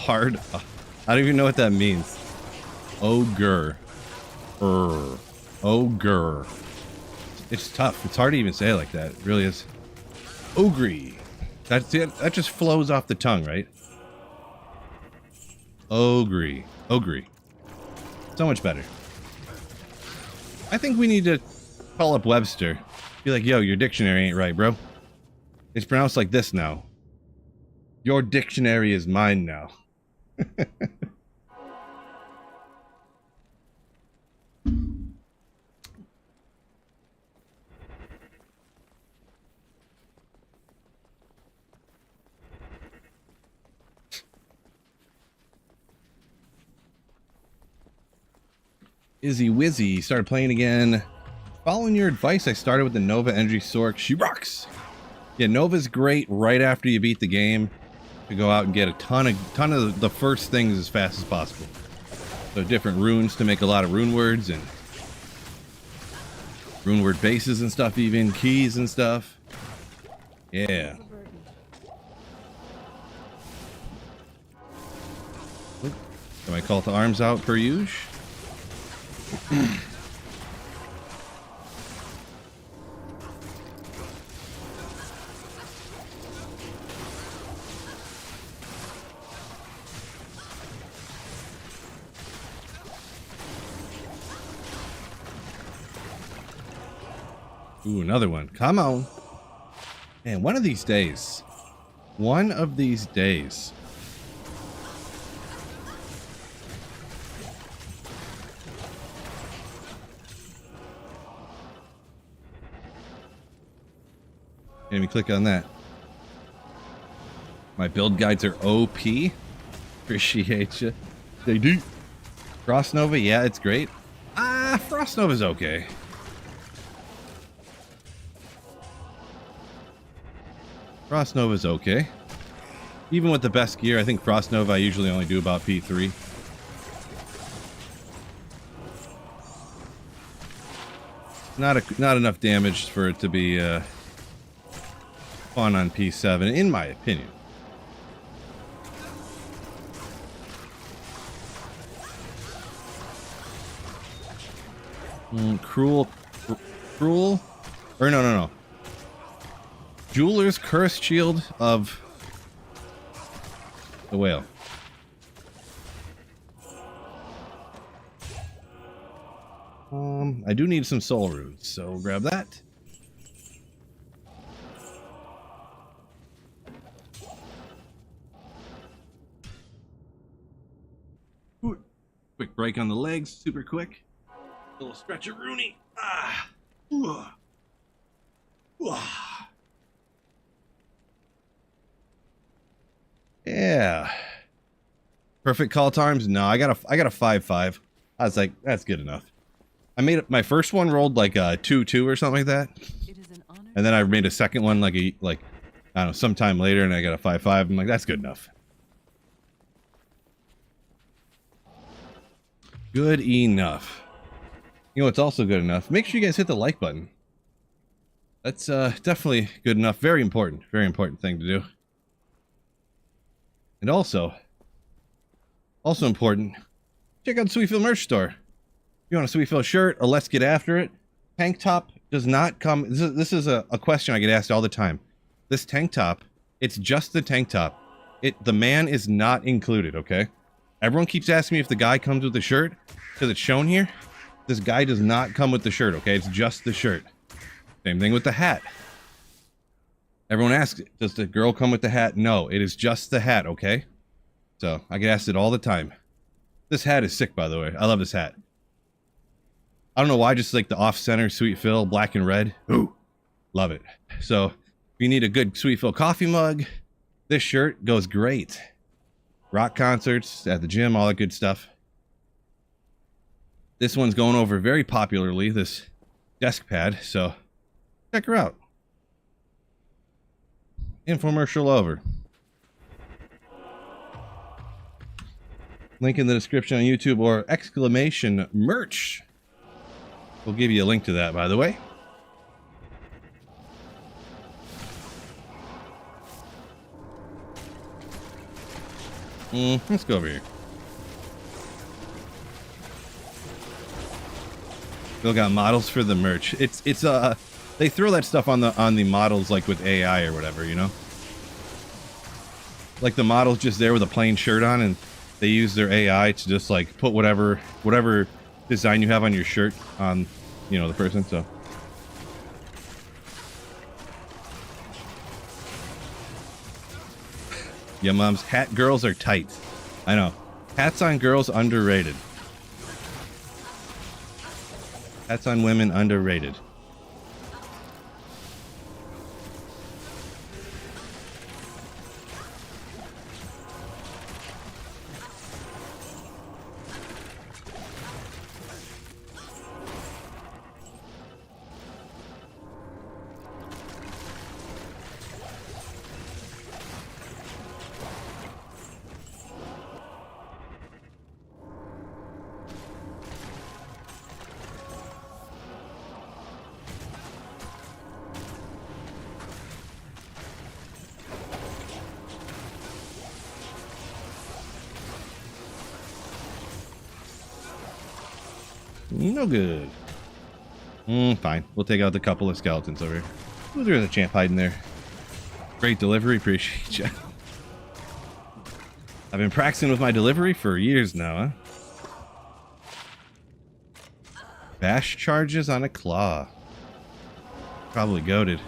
I don't even know what that means. Ogre. Ogre. It's tough. It's hard to even say it like that. It really is. Ogre. That's it. That just flows off the tongue, right? Ogre. Ogre. So much better. I think we need to call up Webster. Be like, yo, your dictionary ain't right, bro. It's pronounced like this now. Your dictionary is mine now. Izzy Wizzy started playing again. Following your advice, I started with the Nova Energy Sork. She rocks. Yeah, Nova's great right after you beat the game to go out and get a ton of the first things as fast as possible. So different runes to make a lot of rune words and rune word bases and stuff, even keys and stuff. Yeah. Got my call to arms out per usual. Ooh, another one. Come on. Man, one of these days. One of these days. Let me click on that. My build guides are OP. Appreciate you. They do. Frost Nova, yeah, it's great. Frost Nova's okay. Frost Nova's okay. Even with the best gear, I think Frost Nova I usually only do about P3. Not enough damage for it to be fun on P7, in my opinion. Cruel, or no. Jeweler's Cursed Shield of the Whale. I do need some soul runes, so we'll grab that. Ooh, quick break on the legs, super quick. A little stretch of Rooney. Ah. Ooh. Ooh. Yeah. Perfect call times? No, I got a 5-5. I was like, that's good enough. I made it, my first one rolled like a 2-2 or something like that. It is an honor. And then I made a second one like I don't know, sometime later, and I got a 5-5. I'm like, that's good enough. Good enough. You know what's also good enough? Make sure you guys hit the like button. That's definitely good enough. Very important thing to do. And also important, check out the Sweetfield merch store. If you want a Sweetfield shirt, a Let's Get After It, tank top does not come. This is a question I get asked all the time. This tank top, it's just the tank top. The man is not included, okay? Everyone keeps asking me if the guy comes with the shirt, because it's shown here. This guy does not come with the shirt, okay? It's just the shirt. Same thing with the hat. Everyone asks, does the girl come with the hat? No, it is just the hat, okay? So, I get asked it all the time. This hat is sick, by the way. I love this hat. I don't know why, just like the off-center Sweet Phil, black and red. Ooh, love it. So, if you need a good Sweet Phil coffee mug, this shirt goes great. Rock concerts, at the gym, all that good stuff. This one's going over very popularly, this desk pad, so check her out. Infomercial over. Link in the description on YouTube or exclamation merch. We'll give you a link to that, by the way. Let's go over here. Still got models for the merch. It's they throw that stuff on the models like with AI or whatever, you know? Like the model's just there with a plain shirt on and they use their AI to just like put whatever design you have on your shirt on, you know, the person, so. Yeah, moms, hat girls are tight. I know. Hats on girls underrated. Hats on women underrated. No good. Fine. We'll take out the couple of skeletons over here. Ooh, there's a champ hiding there. Great delivery. Appreciate you. I've been practicing with my delivery for years now, huh? Bash charges on a claw. Probably goated.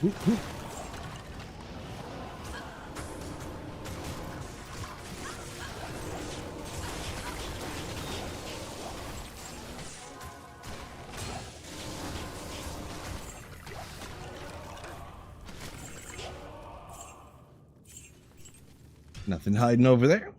Ooh. Nothing hiding over there.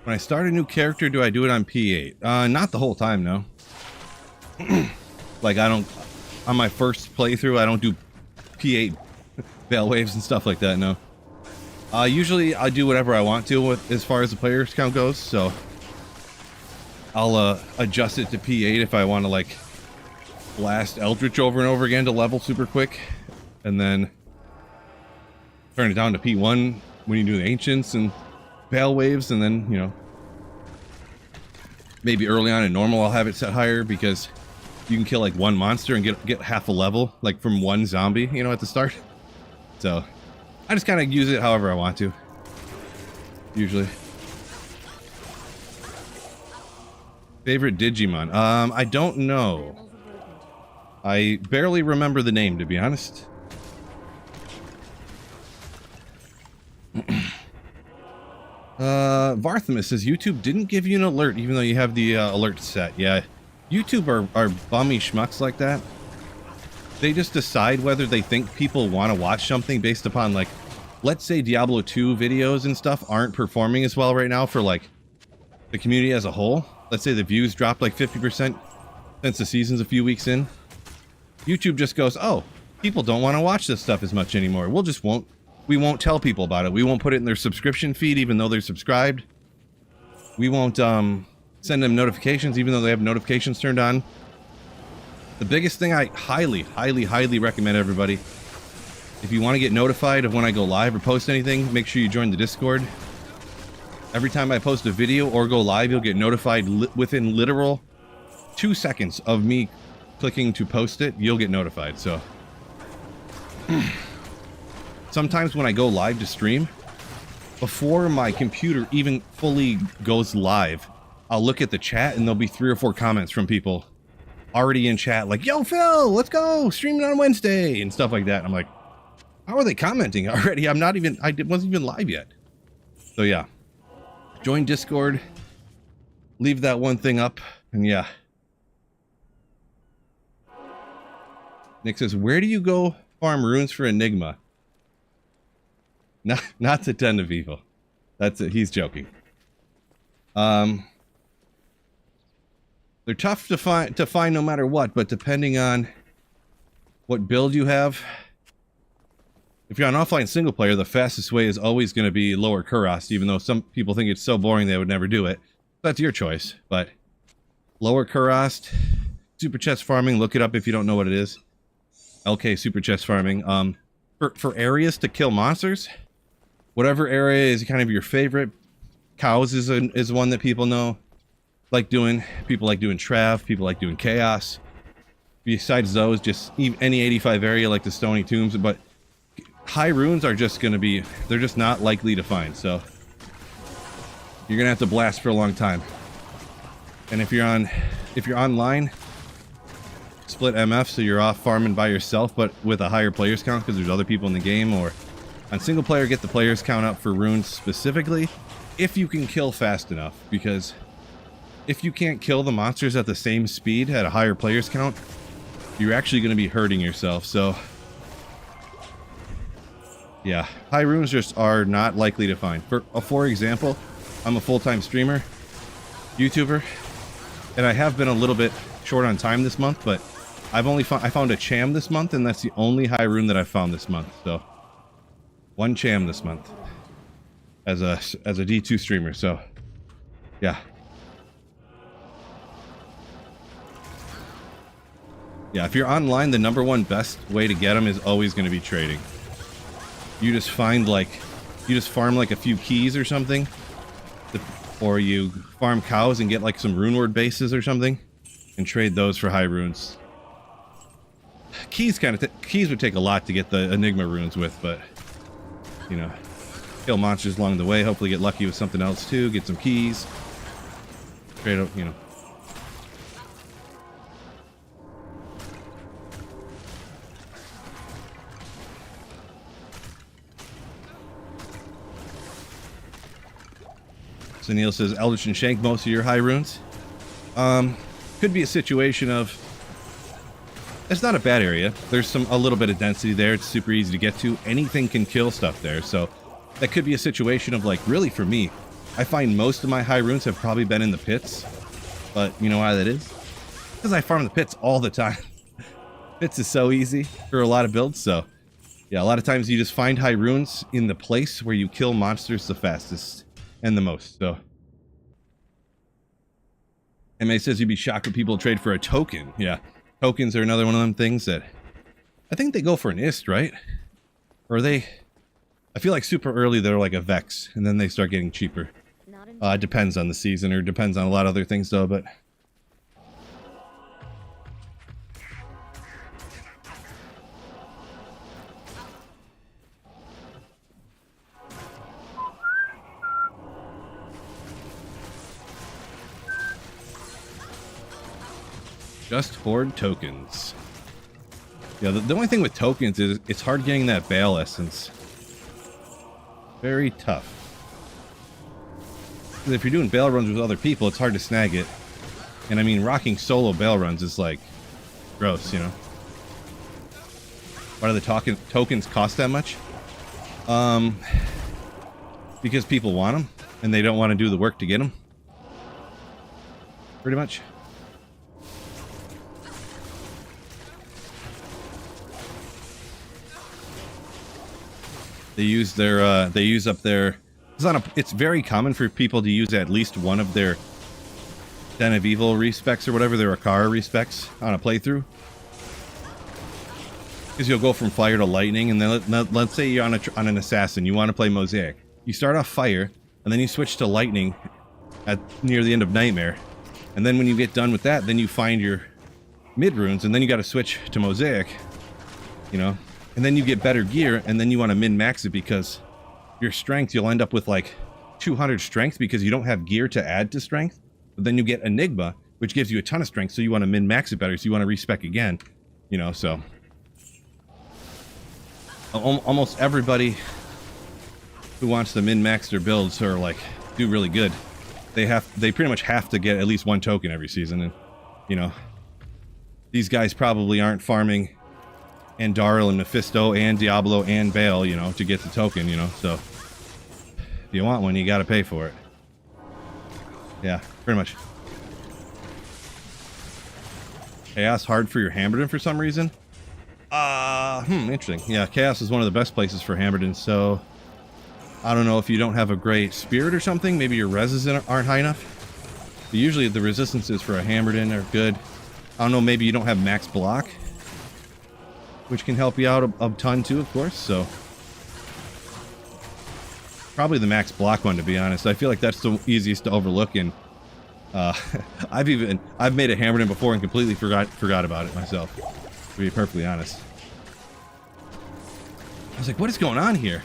When I start a new character, do I do it on P8? Not the whole time, no. Like, I don't... On my first playthrough, I don't do P8 veil waves and stuff like that, no. Usually, I do whatever I want to with, as far as the players count goes, so... I'll adjust it to P8 if I want to, like, blast Eldritch over and over again to level super quick. And then turn it down to P1 when you do the Ancients and Veil Waves, and then, you know, maybe early on in normal I'll have it set higher because you can kill like one monster and get half a level, like from one zombie, you know, at the start. So I just kind of use it however I want to, usually. Favorite Digimon? I don't know. I barely remember the name, to be honest. Varthimus says YouTube didn't give you an alert even though you have the alert set. Yeah, YouTube are bummy schmucks like that. They just decide whether they think people want to watch something based upon, like, let's say Diablo 2 videos and stuff aren't performing as well right now for, like, the community as a whole. Let's say the views dropped like 50% since the season's a few weeks in. YouTube just goes, oh, people don't want to watch this stuff as much anymore. We won't tell people about it. We won't put it in their subscription feed even though they're subscribed. We won't send them notifications even though they have notifications turned on. The biggest thing I highly recommend everybody, if you want to get notified of when I go live or post anything, make sure you join the Discord. Every time I post a video or go live, you'll get notified within literal 2 seconds of me clicking to post it. You'll get notified. So sometimes when I go live to stream, before my computer even fully goes live, I'll look at the chat and there'll be 3 or 4 comments from people already in chat like, yo, Phil, let's go streaming on Wednesday and stuff like that. And I'm like, how are they commenting already? I wasn't even live yet. So yeah, join Discord, leave that one thing up, and yeah. Nick says, where do you go farm runes for Enigma? Not to Den of Evil. That's it. He's joking. They're tough to find no matter what, but depending on what build you have, if you're on offline single player, the fastest way is always going to be lower Kurast, even though some people think it's so boring they would never do it. That's your choice, but lower Kurast, super chest farming, look it up if you don't know what it is. LK super chest farming. For areas to kill monsters, whatever area is kind of your favorite. Cows is one that people know. People like doing Trav, people like doing Chaos. Besides those, just any 85 area like the Stony Tombs, but high runes are just gonna be, they're just not likely to find, so you're gonna have to blast for a long time. And if you're online, split MF, so you're off farming by yourself, but with a higher players count because there's other people in the game, or on single player, get the players count up for runes specifically, if you can kill fast enough, because if you can't kill the monsters at the same speed at a higher players count, you're actually going to be hurting yourself. So yeah, high runes just are not likely to find. For example, I'm a full-time streamer, YouTuber, and I have been a little bit short on time this month, but I found a Cham this month, and that's the only high rune that I found this month. So one Cham this month as a D2 streamer. So yeah. Yeah, if you're online, the #1 best way to get them is always going to be trading. You just farm like a few keys or something, or you farm cows and get like some rune word bases or something, and trade those for high runes. Keys keys would take a lot to get the Enigma runes with, but you know, kill monsters along the way. Hopefully, get lucky with something else too. Get some keys. Trade up, you know. So Neil says Eldritch and Shank most of your high runes. Could be a situation of, it's not a bad area. There's a little bit of density there. It's super easy to get to. Anything can kill stuff there. So that could be a situation of like, really for me, I find most of my high runes have probably been in the pits. But you know why that is? Because I farm the pits all the time. Pits is so easy for a lot of builds. So yeah, a lot of times you just find high runes in the place where you kill monsters the fastest and the most. So MA says you'd be shocked when people trade for a token. Yeah, tokens are another one of them things that I think they go for an ist, right? Or they, I feel like super early they're like a Vex and then they start getting cheaper. Not in It depends on the season, or depends on a lot of other things though, but just hoard tokens. Yeah, the only thing with tokens is it's hard getting that Bale essence. Very tough. 'Cause if you're doing Bale runs with other people, it's hard to snag it. And I mean, rocking solo Bale runs is like gross, you know? Why do the tokens cost that much? Because people want them and they don't want to do the work to get them. Pretty much. They use their, they use up their, it's very common for people to use at least one of their Den of Evil respecs or whatever, their Akara respecs on a playthrough. Because you'll go from fire to lightning, and then let's say you're on an assassin, you want to play Mosaic. You start off fire, and then you switch to lightning near the end of Nightmare. And then when you get done with that, then you find your mid runes, and then you got to switch to Mosaic, you know? And then you get better gear, and then you want to min-max it because your strength, you'll end up with like 200 strength because you don't have gear to add to strength. But then you get Enigma, which gives you a ton of strength, so you want to min-max it better, so you want to respec again. You know, so... almost everybody who wants to min-max their builds or like do really good, they pretty much have to get at least one token every season. And, you know, these guys probably aren't farming Andariel and Mephisto and Diablo and Bale, you know, to get the token, you know, so if you want one, you gotta pay for it. Yeah, pretty much. Chaos hard for your Hammerden for some reason? Interesting. Yeah, Chaos is one of the best places for Hammerden, so I don't know if you don't have a great spirit or something, maybe your reses aren't high enough. But usually the resistances for a Hammerden are good. I don't know, maybe you don't have max block, which can help you out a ton too, of course, so. Probably the max block one, to be honest. I feel like that's the easiest to overlook, and I've made a Hammerden before and completely forgot about it myself, to be perfectly honest. I was like, what is going on here?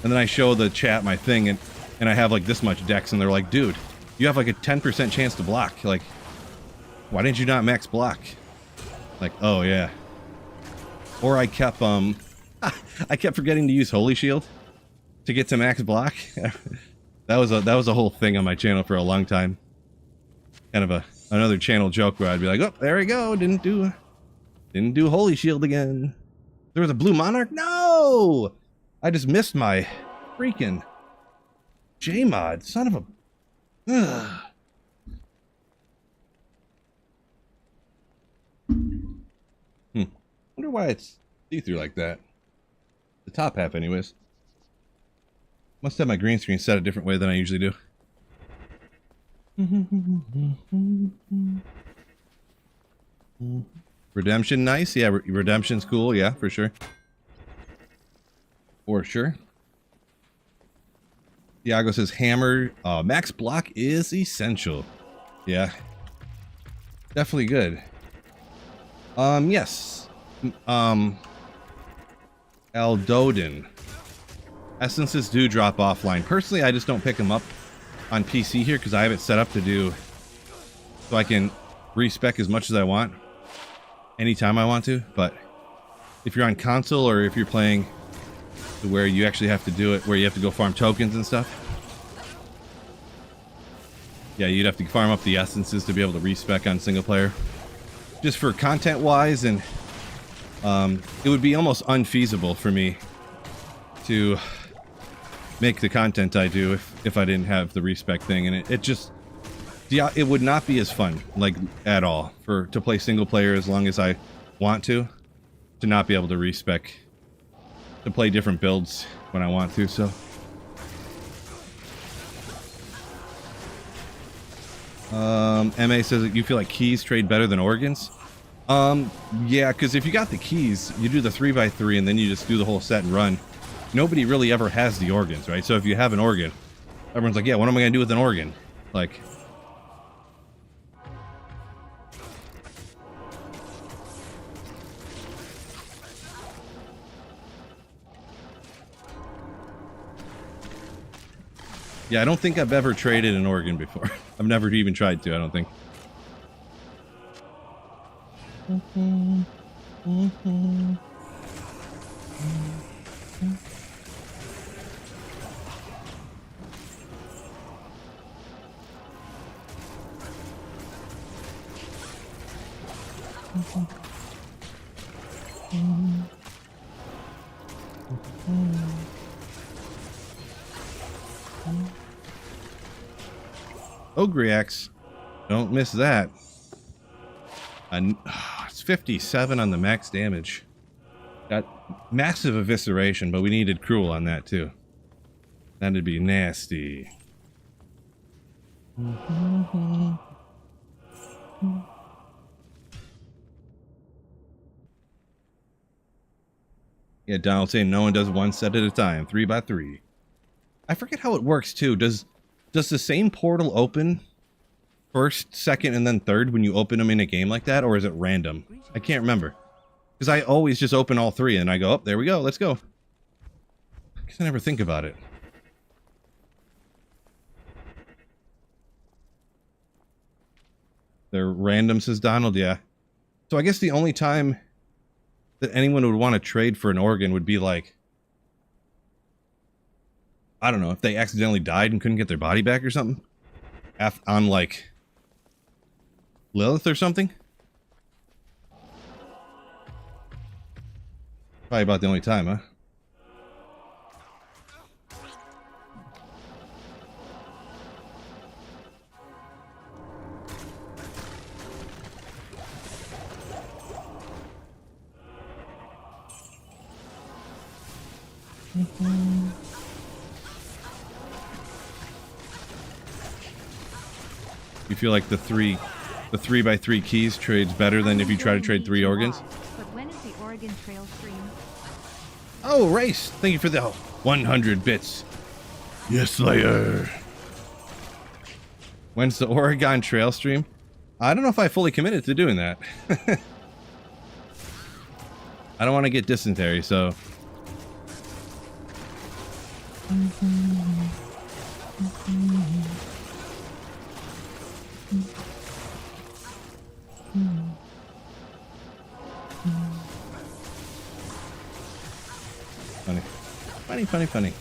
And then I show the chat my thing, and I have like this much dex, and they're like, dude, you have like a 10% chance to block. Like, why didn't you not max block? Like, oh yeah. Or I kept I kept forgetting to use Holy Shield to get to max block. that was a whole thing on my channel for a long time. Kind of another channel joke where I'd be like, oh, there we go, didn't do Holy Shield again. There was a blue monarch? No! I just missed my freaking J-mod, son of a... Ugh. Wonder why it's see-through like that. The top half, anyways. Must have my green screen set a different way than I usually do. Redemption, nice. Yeah, Redemption's cool. Yeah, for sure. For sure. Iago says hammer. Max block is essential. Yeah. Definitely good. Yes. Aldoden. Essences do drop offline. Personally, I just don't pick them up on PC here because I have it set up to do so I can respec as much as I want anytime I want to. But if you're on console or if you're playing where you actually have to do it, where you have to go farm tokens and stuff, yeah, you'd have to farm up the essences to be able to respec on single player. Just for content wise, and it would be almost unfeasible for me to make the content I do if I didn't have the respec thing, and it just, yeah, it would not be as fun, like, at all, to play single player as long as I want to not be able to respec, to play different builds when I want to. So MA says that you feel like keys trade better than organs. Yeah, because if you got the keys, you do the 3x3 and then you just do the whole set and run. Nobody really ever has the organs, right? So if you have an organ, everyone's like, yeah, what am I going to do with an organ? Like, yeah, I don't think I've ever traded an organ before. I've never even tried to, I don't think. Ogriax, don't miss that. It's 57 on the max damage. Got massive evisceration, but we needed cruel on that too. That'd be nasty. Yeah, Donald saying no one does one set at a time, 3x3. I forget how it works too. Does the same portal open first, second, and then third when you open them in a game like that, or is it random? I can't remember. Because I always just open all three and I go, oh, there we go, let's go. Because I never think about it. They're random, says Donald, yeah. So I guess the only time that anyone would want to trade for an organ would be like, I don't know, if they accidentally died and couldn't get their body back or something. On like Lilith or something. Probably about the only time, huh? You feel like the 3x3 keys trades better than if you try to trade 3 organs? But when is the Oregon Trail stream? Oh, Race! Thank you for the 100 bits. Yes, Slayer. When's the Oregon Trail stream? I don't know if I fully committed to doing that. I don't want to get dysentery, so... Funny.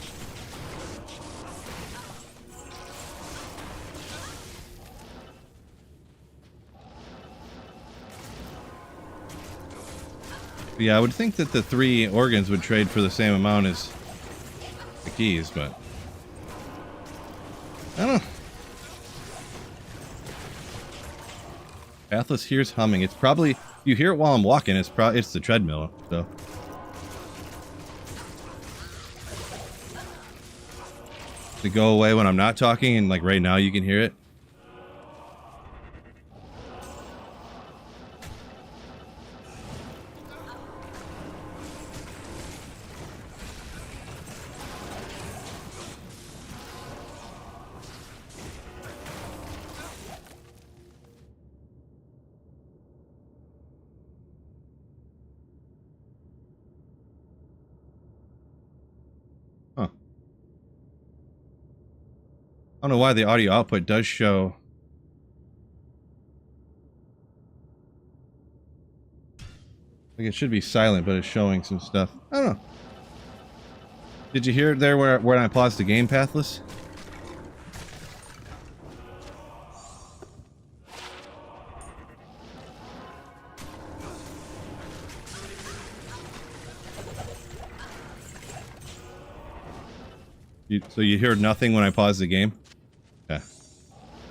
Yeah, I would think that the 3 organs would trade for the same amount as the keys, but I don't know. Pathless hears humming. It's probably, you hear it while I'm walking. It's the treadmill, so. To go away when I'm not talking, and like right now you can hear it. I don't know why the audio output does show. Like it should be silent, but it's showing some stuff. I don't know. Did you hear it there where I paused the game pathless? So you heard nothing when I paused the game? Yeah.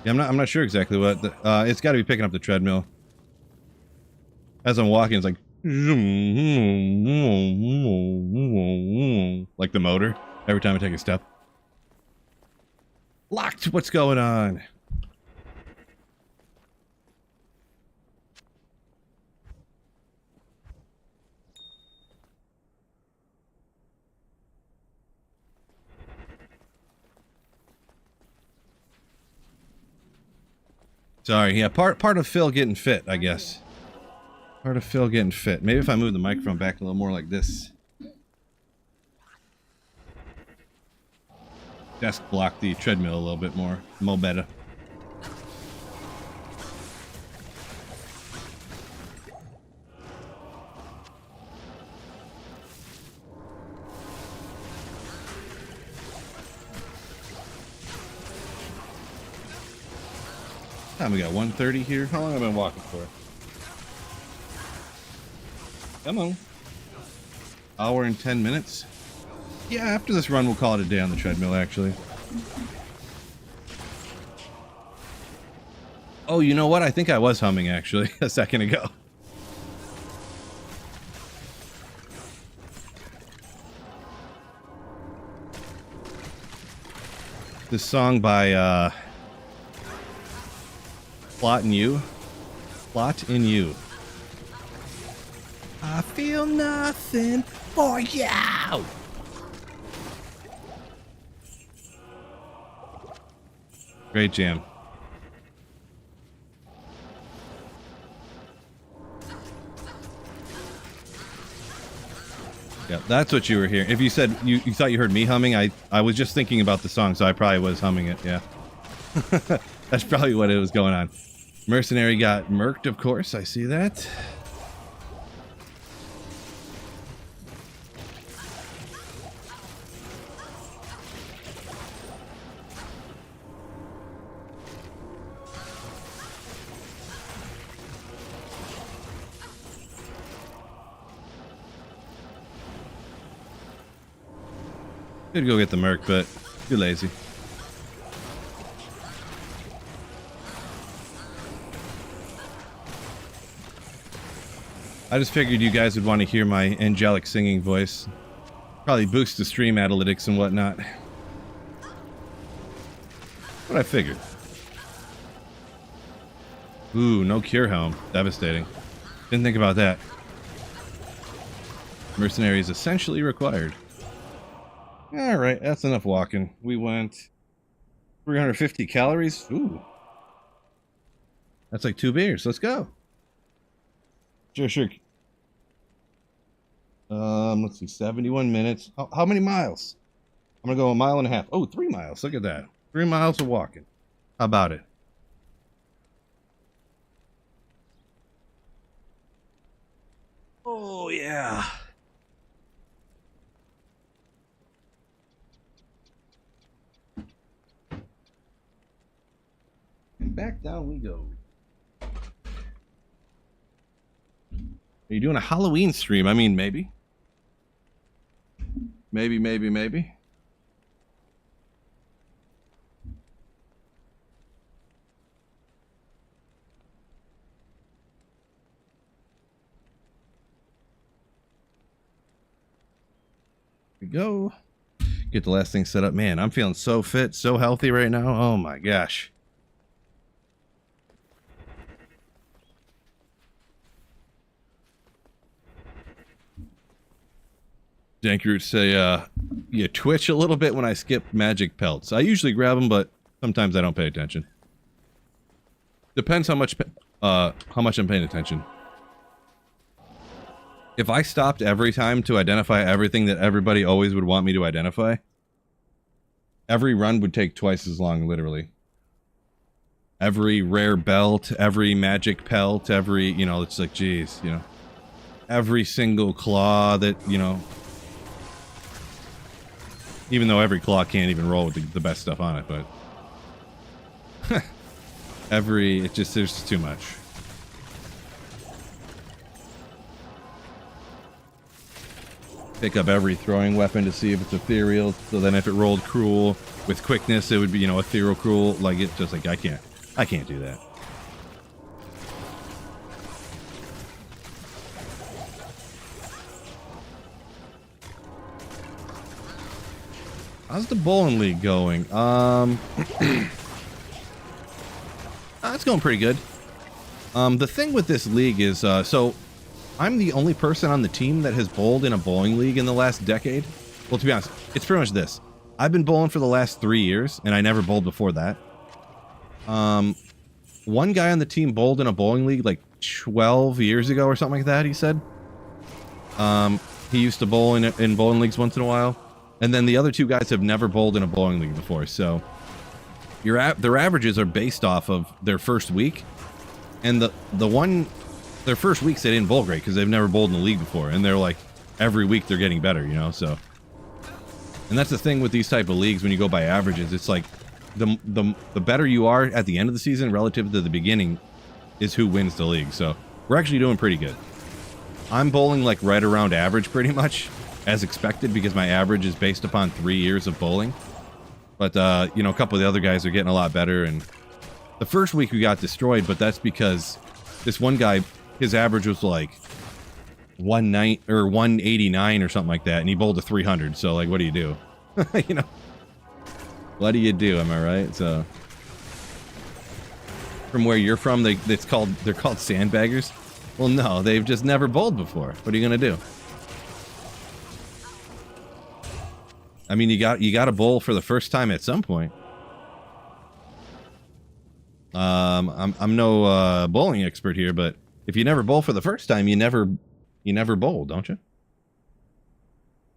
Yeah, I'm not sure exactly what. It's got to be picking up the treadmill. As I'm walking, it's like the motor every time I take a step. Locked. What's going on? Sorry, yeah, part of Phil getting fit, I guess. Part of Phil getting fit. Maybe if I move the microphone back a little more like this. Desk block the treadmill a little bit more. Mo better. We got 1:30 here. How long have I been walking for? Come on. Hour and 10 minutes. Yeah, after this run, we'll call it a day on the treadmill, actually. Oh, you know what? I think I was humming, actually, a second ago. This song by, Plot in You. Plot in You. I feel nothing for you. Great jam. Yeah, that's what you were hearing. If you said you thought you heard me humming, I was just thinking about the song, so I probably was humming it, yeah. That's probably what it was going on. Mercenary got murked, of course. I see that. Could go get the merc, but too lazy. I just figured you guys would want to hear my angelic singing voice. Probably boost the stream analytics and whatnot. What I figured. Ooh, no cure helm. Devastating. Didn't think about that. Mercenary is essentially required. Alright, that's enough walking. We went 350 calories. Ooh. That's like 2 beers. Let's go. Sure. Let's see, 71 minutes. How many miles? I'm gonna go 1.5 miles. Oh, 3 miles. Look at that. 3 miles of walking. How about it? Oh, yeah. And back down we go. Are you doing a Halloween stream? I mean, maybe. Maybe. We go. Get the last thing set up. Man, I'm feeling so fit, so healthy right now. Oh my gosh. Dankroots say, you twitch a little bit when I skip magic pelts. I usually grab them, but sometimes I don't pay attention. Depends how much I'm paying attention. If I stopped every time to identify everything that everybody always would want me to identify, Every run would take twice as long, literally. Every rare belt, every magic pelt, every, you know, it's like, geez, you know. Every single claw that, you know. Even though every claw can't even roll with the best stuff on it, but. It just, there's too much. Pick up every throwing weapon to see if it's ethereal. So then if it rolled cruel with quickness, it would be, you know, ethereal cruel. Like, it's just like, I can't do that. How's the bowling league going? It's going pretty good. The thing with this league is, so I'm the only person on the team that has bowled in a bowling league in the last decade. Well, to be honest, it's pretty much this. I've been bowling for the last 3 years, and I never bowled before that. One guy on the team bowled in a bowling league like 12 years ago or something like that, he said. He used to bowl in bowling leagues once in a while. And then the other 2 guys have never bowled in a bowling league before, so their averages are based off of their first week. And their first weeks they didn't bowl great because they've never bowled in the league before, and they're like every week they're getting better, you know. So, and that's the thing with these type of leagues, when you go by averages, it's like the better you are at the end of the season relative to the beginning is who wins the league. So we're actually doing pretty good. I'm bowling like right around average pretty much, as expected, because my average is based upon 3 years of bowling. But you know, a couple of the other guys are getting a lot better, and the first week we got destroyed, but that's because this one guy, his average was like 189 or something like that, and he bowled a 300. So like, what do you do? You know, what do you do? Am I right? So from where you're from, they're called sandbaggers. Well, no, they've just never bowled before. What are you gonna do? I mean, you got to bowl for the first time at some point. I'm no bowling expert here, but if you never bowl for the first time, you never bowl, don't you?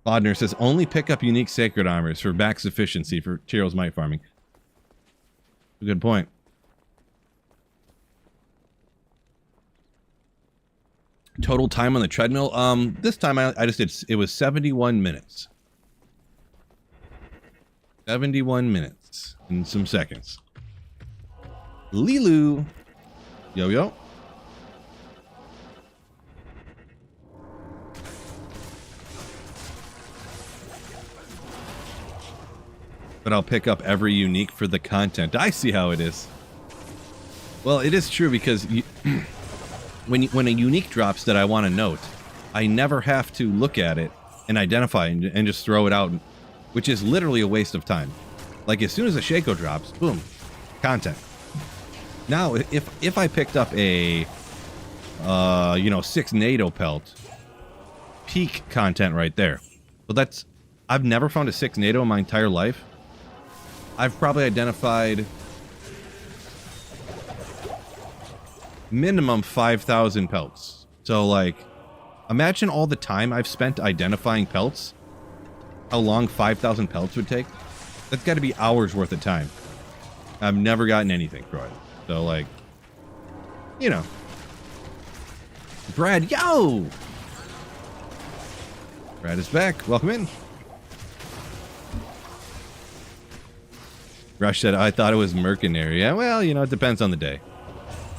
Bodner says only pick up unique sacred armors for max efficiency for Tyrell's might farming. A good point. Total time on the treadmill. This time I just did, it was 71 minutes. 71 minutes and some seconds. Lilu. Yo, yo. But I'll pick up every unique for the content. I see how it is. Well, it is true because when a unique drops that I want to note, I never have to look at it and identify and just throw it out, which is literally a waste of time. Like, as soon as a Shaco drops, boom, content. Now, if I picked up a, 6 NATO pelt, peak content right there. But I've never found a 6 NATO in my entire life. I've probably identified minimum 5,000 pelts. So, like, imagine all the time I've spent identifying pelts. How long 5,000 pelts would take? That's got to be hours worth of time. I've never gotten anything for it. So, like, you know. Brad, yo! Brad is back. Welcome in. Rush said, I thought it was mercenary. Yeah, well, you know, it depends on the day.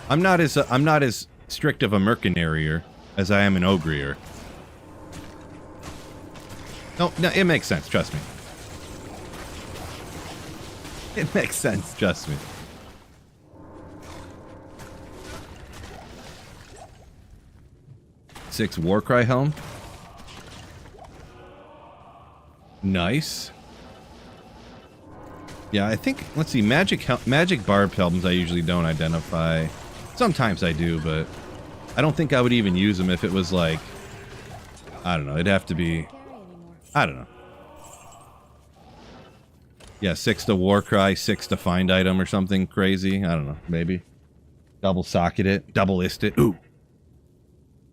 I'm not as strict of a mercenarier as I am an ogrier. No, it makes sense, trust me. It makes sense, trust me. Six Warcry helm. Nice. Yeah, I think, let's see, magic barb helms I usually don't identify. Sometimes I do, but I don't think I would even use them if it was like, I don't know, it'd have to be, I don't know. Yeah, 6 to Warcry, 6 to find item or something crazy. I don't know, maybe. Double socket it, double ist it. Ooh.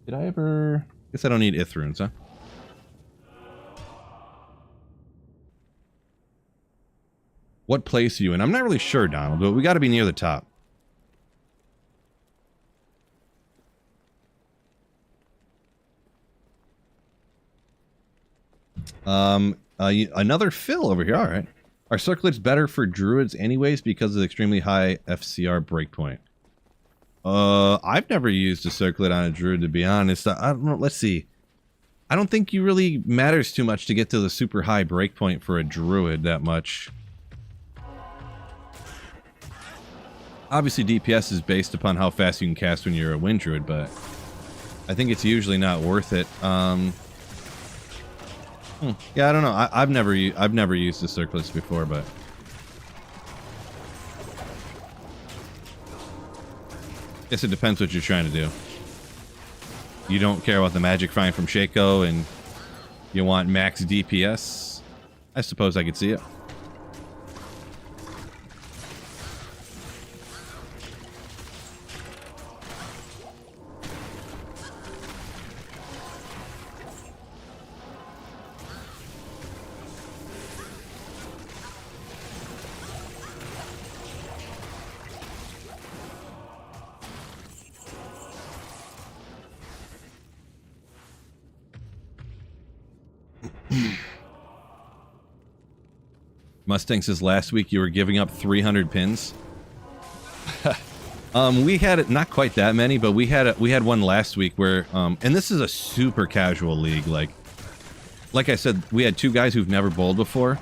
Did I ever, guess I don't need ith runes, huh? What place are you in? I'm not really sure, Donald, but we got to be near the top. Another Phil over here. All right. Are circlets better for druids anyways because of the extremely high FCR breakpoint? I've never used a circlet on a druid, to be honest. I don't know. Let's see. I don't think you really matters too much to get to the super high breakpoint for a druid that much. Obviously, DPS is based upon how fast you can cast when you're a wind druid, but I think it's usually not worth it. Yeah, I don't know. I've never used the circlets before, but guess it depends what you're trying to do. You don't care about the magic find from Shaco, and you want max DPS. I suppose I could see it. Mustang says last week you were giving up 300 pins. We had it, not quite that many, but we had one last week where and this is a super casual league. Like I said, we had two guys who've never bowled before.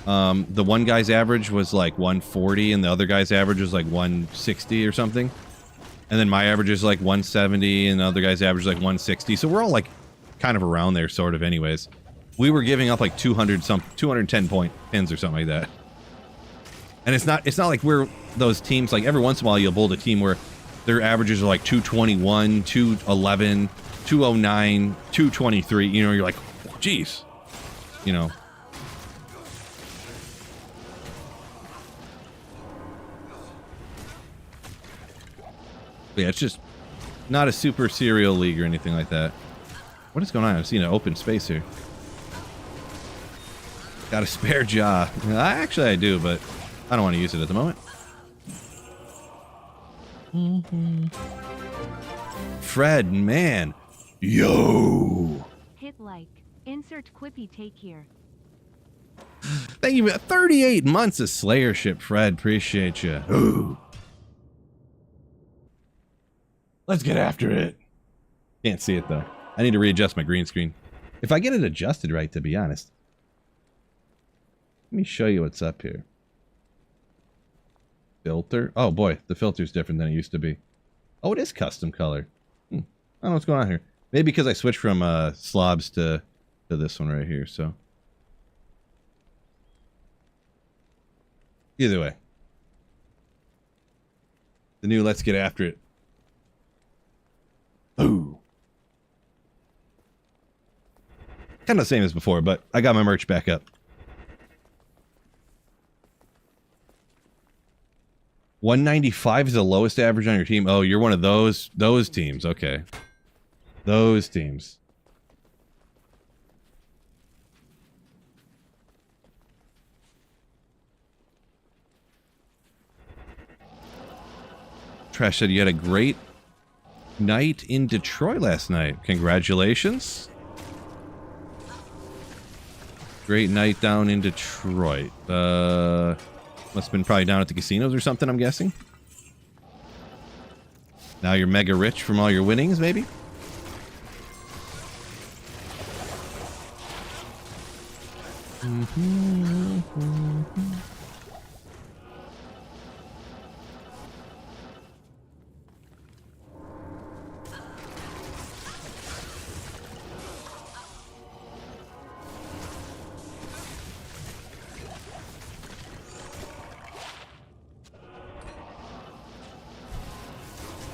The one guy's average was like 140, and the other guy's average was like 160 or something. And then my average is like 170, and the other guy's average is like 160. So we're all like kind of around there, sort of. Anyways, we were giving up like 210 point pins or something like that. And it's not like we're those teams, like every once in a while you'll bowl a team where their averages are like 221, 211, 209, 223. You know, you're like, oh, geez, you know. But yeah, it's just not a super serial league or anything like that. What is going on? I've seen an open space here. Got a spare jaw. Actually, I do, but I don't want to use it at the moment. Fred, man. Yo. Hit like. Insert quippy take here. Thank you. 38 months of Slayership, Fred. Appreciate you. Ooh. Let's get after it. Can't see it, though. I need to readjust my green screen. If I get it adjusted right, to be honest. Let me show you what's up here. Filter. Oh, boy. The filter's different than it used to be. Oh, it is custom color. I don't know what's going on here. Maybe because I switched from slobs to this one right here, so. Either way. The new Let's Get After It. Ooh. Kind of the same as before, but I got my merch back up. 195 is the lowest average on your team. Oh, you're one of those teams. Okay. Those teams. Trash said you had a great night in Detroit last night. Congratulations. Great night down in Detroit. Must have been probably down at the casinos or something, I'm guessing. Now you're mega rich from all your winnings, maybe?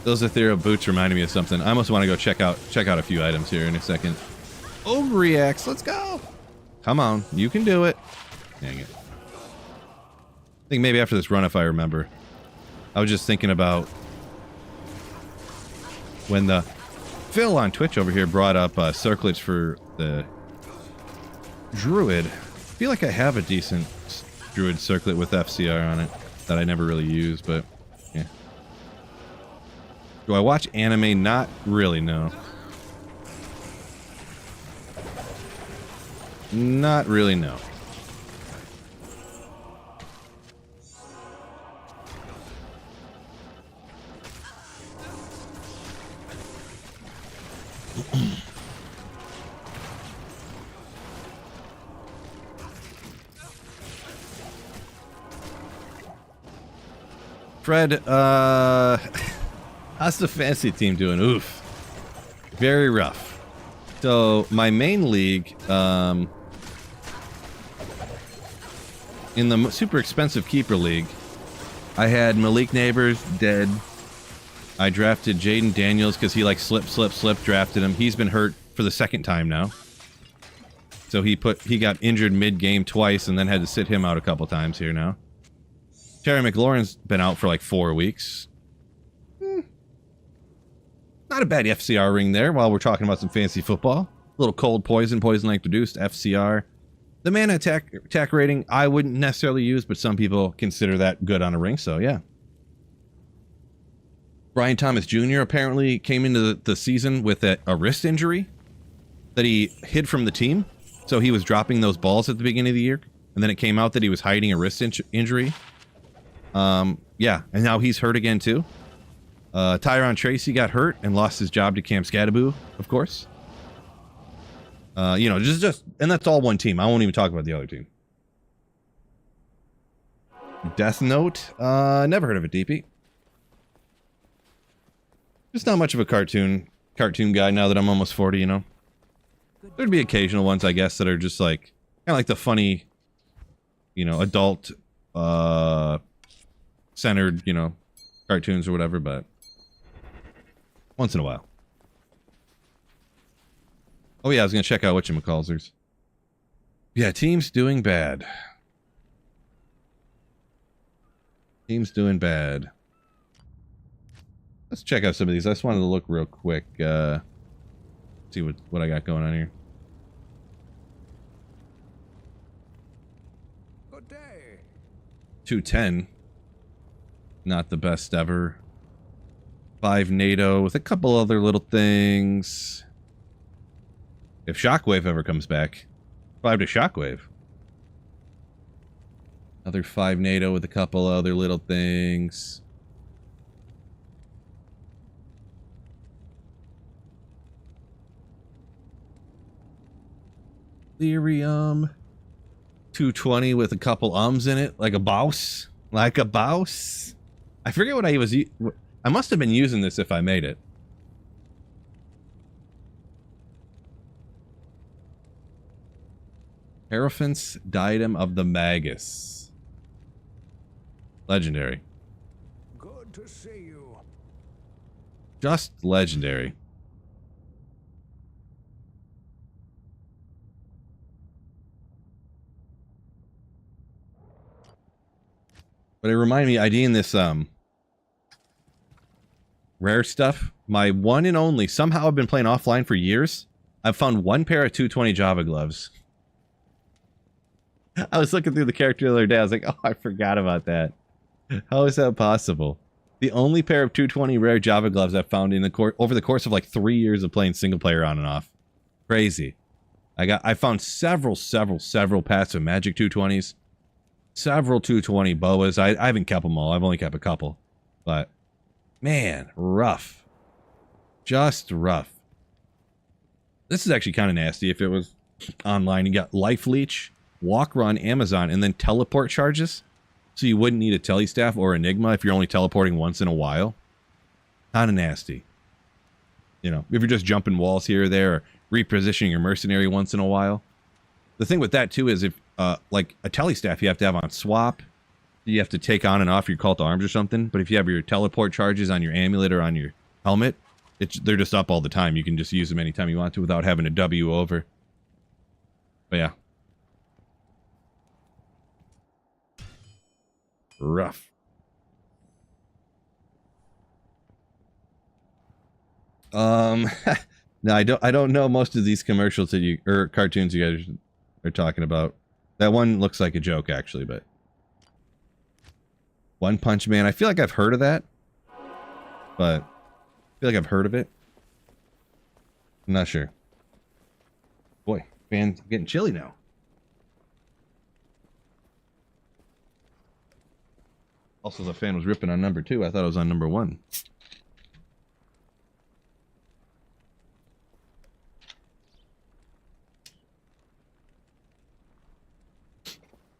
Those ethereal boots reminded me of something. I almost want to go check out a few items here in a second. Overreacts, let's go. Come on, you can do it. Dang it. I think maybe after this run, if I remember. I was just thinking about when the Phil on Twitch over here brought up circlets for the Druid. I feel like I have a decent druid circlet with FCR on it that I never really use, but yeah. Do I watch anime? Not really, no. Not really, no. Fred, how's the fantasy team doing? Oof. Very rough. So, my main league, in the super expensive keeper league, I had Malik Neighbors dead. I drafted Jaden Daniels because he like slip, drafted him. He's been hurt for the second time now. So he got injured mid-game twice and then had to sit him out a couple times here now. Terry McLaurin's been out for like 4 weeks. Not a bad FCR ring there while we're talking about some fantasy football. A little cold poison like produced, FCR. The mana attack rating I wouldn't necessarily use, but some people consider that good on a ring, so yeah. Brian Thomas Jr. apparently came into the season with a wrist injury that he hid from the team. So he was dropping those balls at the beginning of the year, and then it came out that he was hiding a wrist injury. Yeah, and now he's hurt again too. Tyron Tracy got hurt and lost his job to Cam Scadaboo, of course. You know, and that's all one team. I won't even talk about the other team. Death Note, never heard of it, DP. Just not much of a cartoon guy now that I'm almost 40, you know. There'd be occasional ones, I guess, that are just like, kind of like the funny, you know, adult, centered, you know, cartoons or whatever, but once in a while. Oh yeah, I was gonna check out whatchamacallsers. Yeah, team's doing bad. Team's doing bad. Let's check out some of these. I just wanted to look real quick, see what I got going on here. Good day. 210. Not the best ever. 5 NATO with a couple other little things. If Shockwave ever comes back. 5 to Shockwave. Another 5 NATO with a couple other little things. Ethereum. 220 with a couple ums in it. Like a bouse. Like a bouse. I forget what I was... I must have been using this if I made it. Hierophant's Diadem of the Magus. Legendary. Good to see you. Just legendary. But it reminded me, IDing this, rare stuff. My one and only, somehow I've been playing offline for years. I've found one pair of 220 Java gloves. I was looking through the character the other day. I was like, oh, I forgot about that. How is that possible? The only pair of 220 rare Java gloves I've found in the over the course of like 3 years of playing single player on and off. Crazy. I found several packs of Magic 220s. Several 220 boas. I haven't kept them all. I've only kept a couple. But, man, rough. Just rough. This is actually kind of nasty if it was online. You got Life Leech, Walk Run, Amazon, and then teleport charges. So you wouldn't need a Telestaff or Enigma if you're only teleporting once in a while. Kind of nasty. You know, if you're just jumping walls here or there, or repositioning your mercenary once in a while. The thing with that, too, is if, like, a Telestaff you have to have on swap. You have to take on and off your call to arms or something. But if you have your teleport charges on your amulet or on your helmet, they're just up all the time. You can just use them anytime you want to without having to W over. But yeah. Rough. No, I don't know most of these commercials that you or cartoons you guys are talking about. That one looks like a joke actually, but One Punch Man. I feel like I've heard of that, but I feel like I've heard of it. I'm not sure. Boy, fan's getting chilly now. Also, the fan was ripping on number 2. I thought it was on number 1.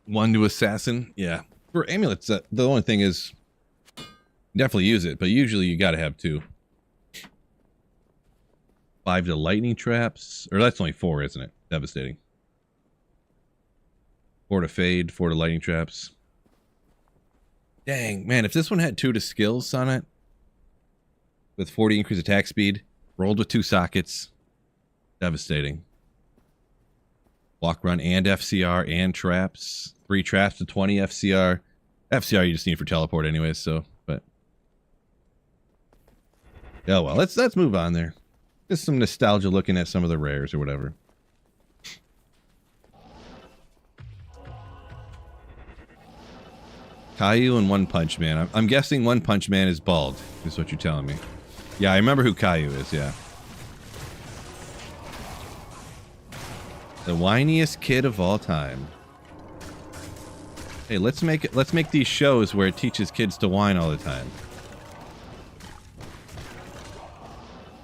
One to assassin. Yeah. For amulets, the only thing is, definitely use it, but usually you gotta have 2. 5 to lightning traps. Or that's only 4, isn't it? Devastating. 4 to fade, 4 to lightning traps. Dang, man, if this one had 2 to skills on it, with 40 increased attack speed, rolled with 2 sockets, devastating. Walk, run, and FCR, and traps. 3 traps to 20 FCR. FCR you just need for teleport anyways, so, but... yeah, well, let's move on there. Just some nostalgia looking at some of the rares or whatever. Caillou and One Punch Man. I'm guessing One Punch Man is bald, is what you're telling me. Yeah, I remember who Caillou is, yeah. The whiniest kid of all time. Hey, let's make these shows where it teaches kids to whine all the time.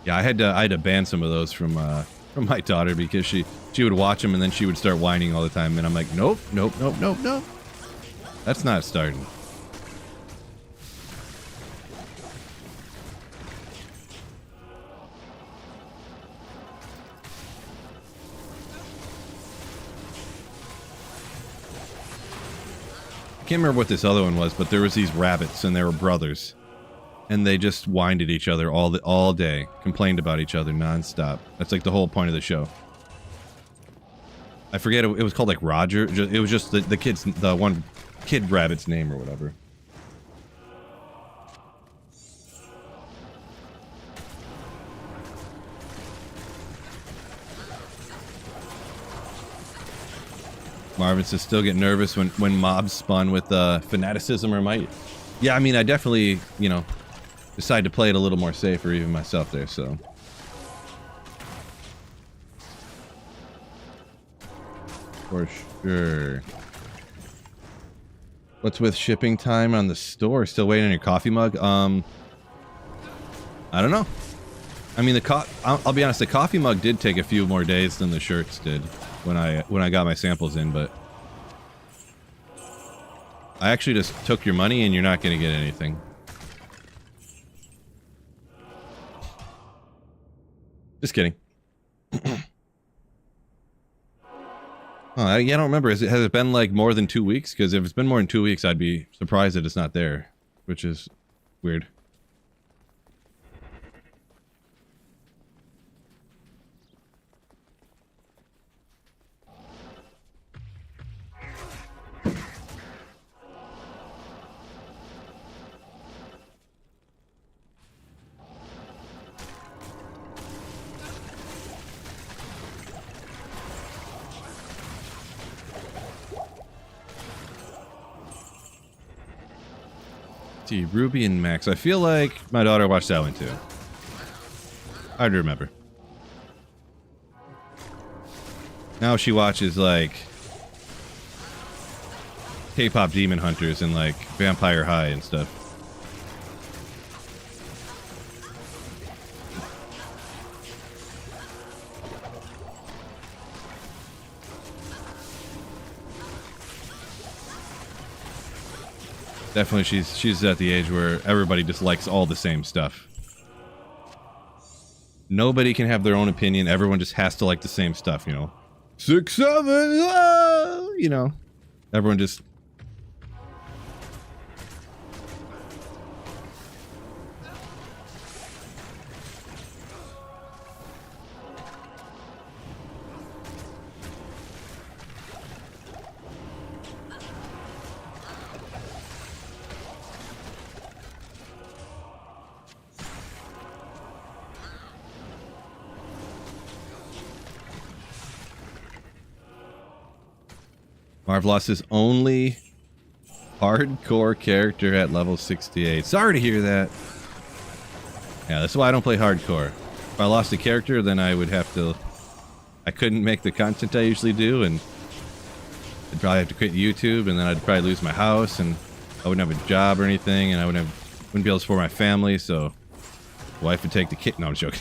Yeah, I had to ban some of those from my daughter because she would watch them and then she would start whining all the time and I'm like, nope, nope, nope, nope, nope. That's not starting. I can't remember what this other one was, but there was these rabbits and they were brothers. And they just whined at each other all day. Complained about each other nonstop. That's like the whole point of the show. I forget, it was called like Roger. It was just the one kid rabbit's name or whatever. Marvin says still get nervous when mobs spawn with fanaticism or might. Yeah, I mean, I definitely, you know, decide to play it a little more safer even myself there, so. For sure. What's with shipping time on the store? Still waiting on your coffee mug? I don't know. I mean, I'll be honest, the coffee mug did take a few more days than the shirts did when I got my samples in, but I actually just took your money and you're not going to get anything. Just kidding. Oh, yeah, I don't remember. Has it been like more than 2 weeks? Because if it's been more than 2 weeks, I'd be surprised that it's not there, which is weird. See, Ruby and Max. I feel like my daughter watched that one too. Hard to remember. Now she watches like K-pop Demon Hunters and like Vampire High and stuff. Definitely, she's at the age where everybody just likes all the same stuff. Nobody can have their own opinion. Everyone just has to like the same stuff, you know. 6, 7, you know. Everyone just... Marv lost his only Hardcore character at level 68. Sorry to hear that. Yeah, that's why I don't play hardcore. If I lost a character, then I would have to... I couldn't make the content I usually do, and I'd probably have to quit YouTube, and then I'd probably lose my house, and I wouldn't have a job or anything, and I wouldn't be able to support my family, so the wife would take the kid. No, I'm joking.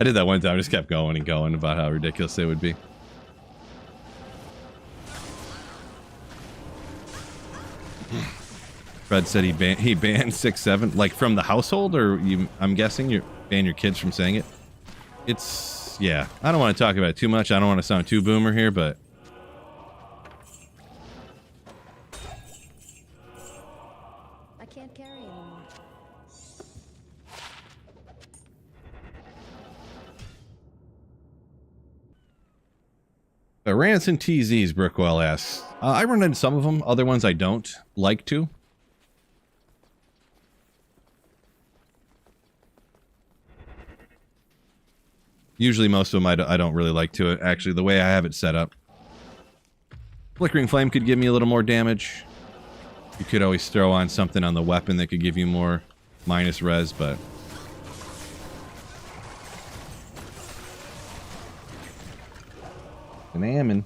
I did that one time. I just kept going and going about how ridiculous it would be. Fred said he banned 6-7, like from the household, or I'm guessing you ban your kids from saying it. It's, yeah, I don't want to talk about it too much. I don't want to sound too boomer here, but I can't carry anymore. Ranson TZs, Brookwell asks. I run into some of them, other ones I don't like to. Usually most of them I don't really like to, actually, the way I have it set up. Flickering Flame could give me a little more damage. You could always throw on something on the weapon that could give you more minus res, but... An Ammon.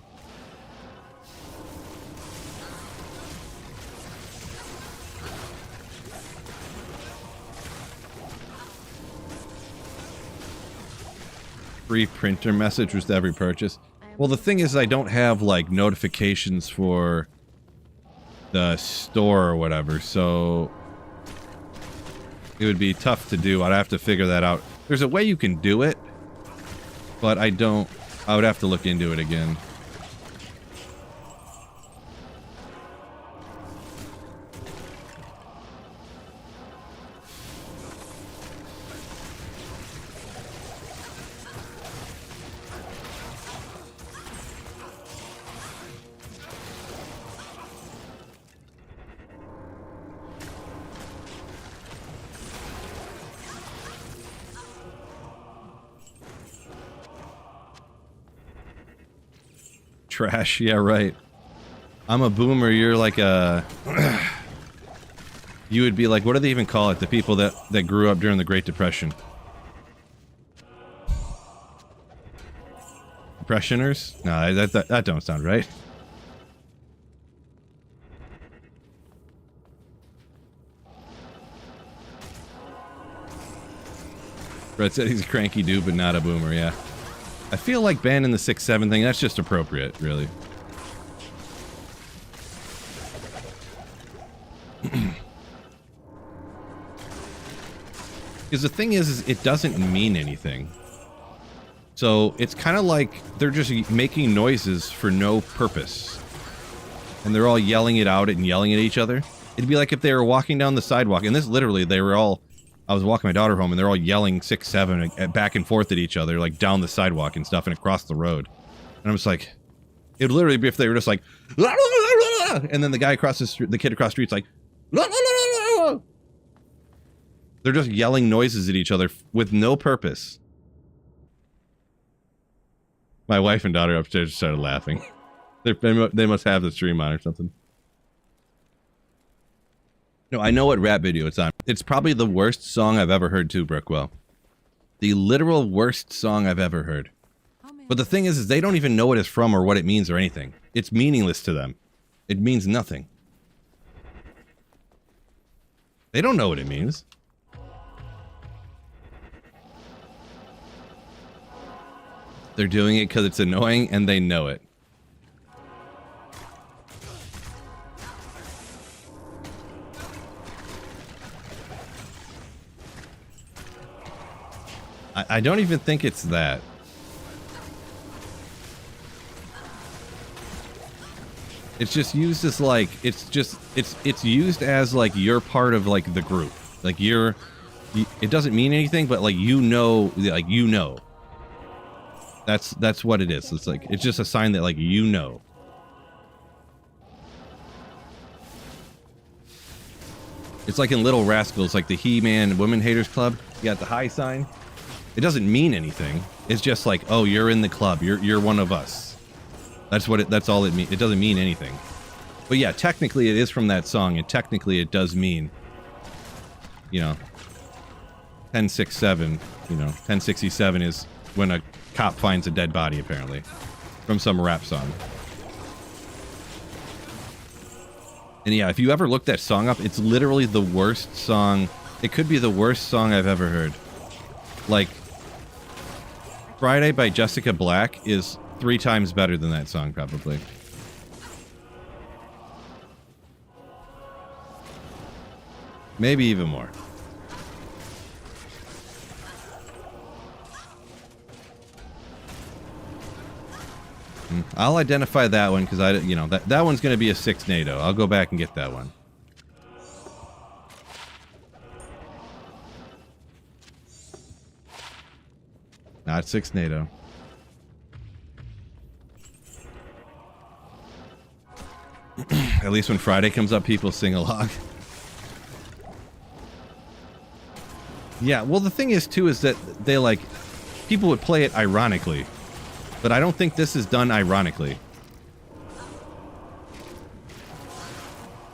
Free printer message with every purchase. Well, the thing is, I don't have like notifications for the store or whatever, so it would be tough to do. I'd have to figure that out. There's a way you can do it, but I would have to look into it again. Trash, yeah, right. I'm a boomer, you're like a... You would be like, what do they even call it? The people that grew up during the Great Depression. Depressioners? No, that don't sound right. Brett said he's a cranky dude, but not a boomer, yeah. I feel like banning the 6-7 thing, that's just appropriate, really. Because the thing is it doesn't mean anything. So it's kind of like they're just making noises for no purpose. And they're all yelling it out and yelling at each other. It'd be like if they were walking down the sidewalk, and this literally, they were all... I was walking my daughter home, and they're all yelling 6-7 back and forth at each other, like down the sidewalk and stuff, and across the road. And I'm just like, it'd literally be if they were just like, and then the guy across the street, the kid across the street's like, they're just yelling noises at each other with no purpose. My wife and daughter upstairs started laughing. They must have the stream on or something. No, I know what rap video it's on. It's probably the worst song I've ever heard too, Brookwell. The literal worst song I've ever heard. But the thing is they don't even know what it's from or what it means or anything. It's meaningless to them. It means nothing. They don't know what it means. They're doing it because it's annoying and they know it. I don't even think it's that. It's just used as like, it's used as like you're part of like the group. Like it doesn't mean anything, but like you know. That's what it is. It's like, it's just a sign that like you know. It's like in Little Rascals, like the He-Man Women Haters Club. You got the high sign. It doesn't mean anything. It's just like, oh, you're in the club. You're one of us. That's what that's all it means. It doesn't mean anything. But yeah, technically it is from that song, and technically it does mean, you know, 1067, you know, 1067 is when a cop finds a dead body, apparently, from some rap song. And yeah, if you ever look that song up, it's literally the worst song. It could be the worst song I've ever heard. Like, Friday by Jessica Black is 3 times better than that song, probably. Maybe even more. I'll identify that one because you know, that one's going to be a 6 NATO. I'll go back and get that one. Not 6 NATO. At least when Friday comes up, people sing along. Yeah, well, the thing is, too, is that they, like, people would play it ironically. But I don't think this is done ironically.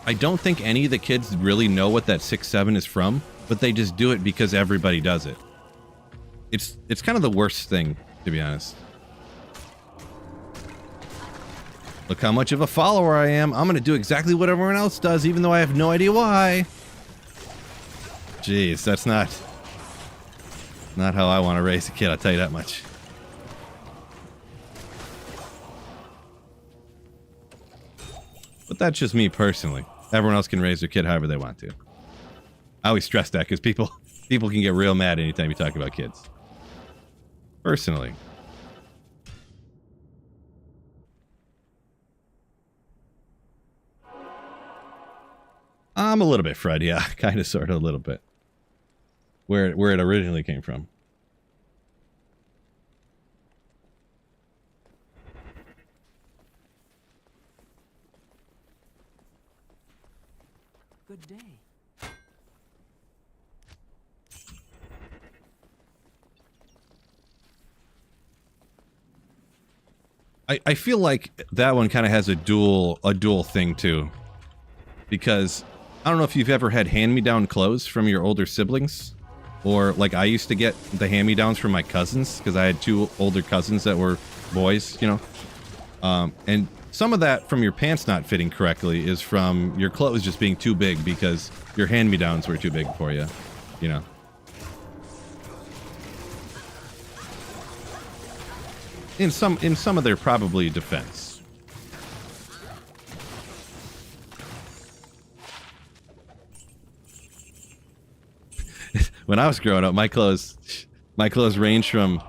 I don't think any of the kids really know what that 6-7 is from, but they just do it because everybody does it. It's kind of the worst thing, to be honest. Look how much of a follower I am. I'm going to do exactly what everyone else does, even though I have no idea why. Jeez, that's not how I want to raise a kid, I'll tell you that much. But that's just me personally. Everyone else can raise their kid however they want to. I always stress that because people can get real mad anytime you talk about kids. Personally. I'm a little bit Fred, yeah. Kind of, sort of, a little bit. Where it originally came from. Good day. I feel like that one kind of has a dual thing too. Because I don't know if you've ever had hand-me-down clothes from your older siblings. Or like I used to get the hand-me-downs from my cousins because I had 2 older cousins that were boys, you know. And some of that from your pants not fitting correctly is from your clothes just being too big because your hand-me-downs were too big for you, you know. In some of their probably defense. When I was growing up, my clothes ranged from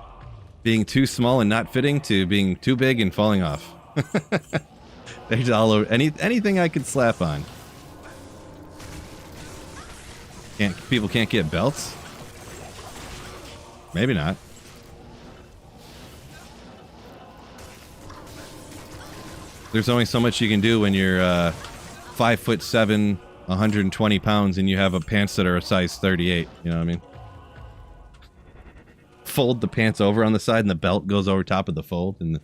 being too small and not fitting to being too big and falling off. There's all over anything I could slap on. People can't get belts? Maybe not. There's only so much you can do when you're 5'7", 120 pounds, and you have a pants that are a size 38. You know what I mean? Fold the pants over on the side, and the belt goes over top of the fold. And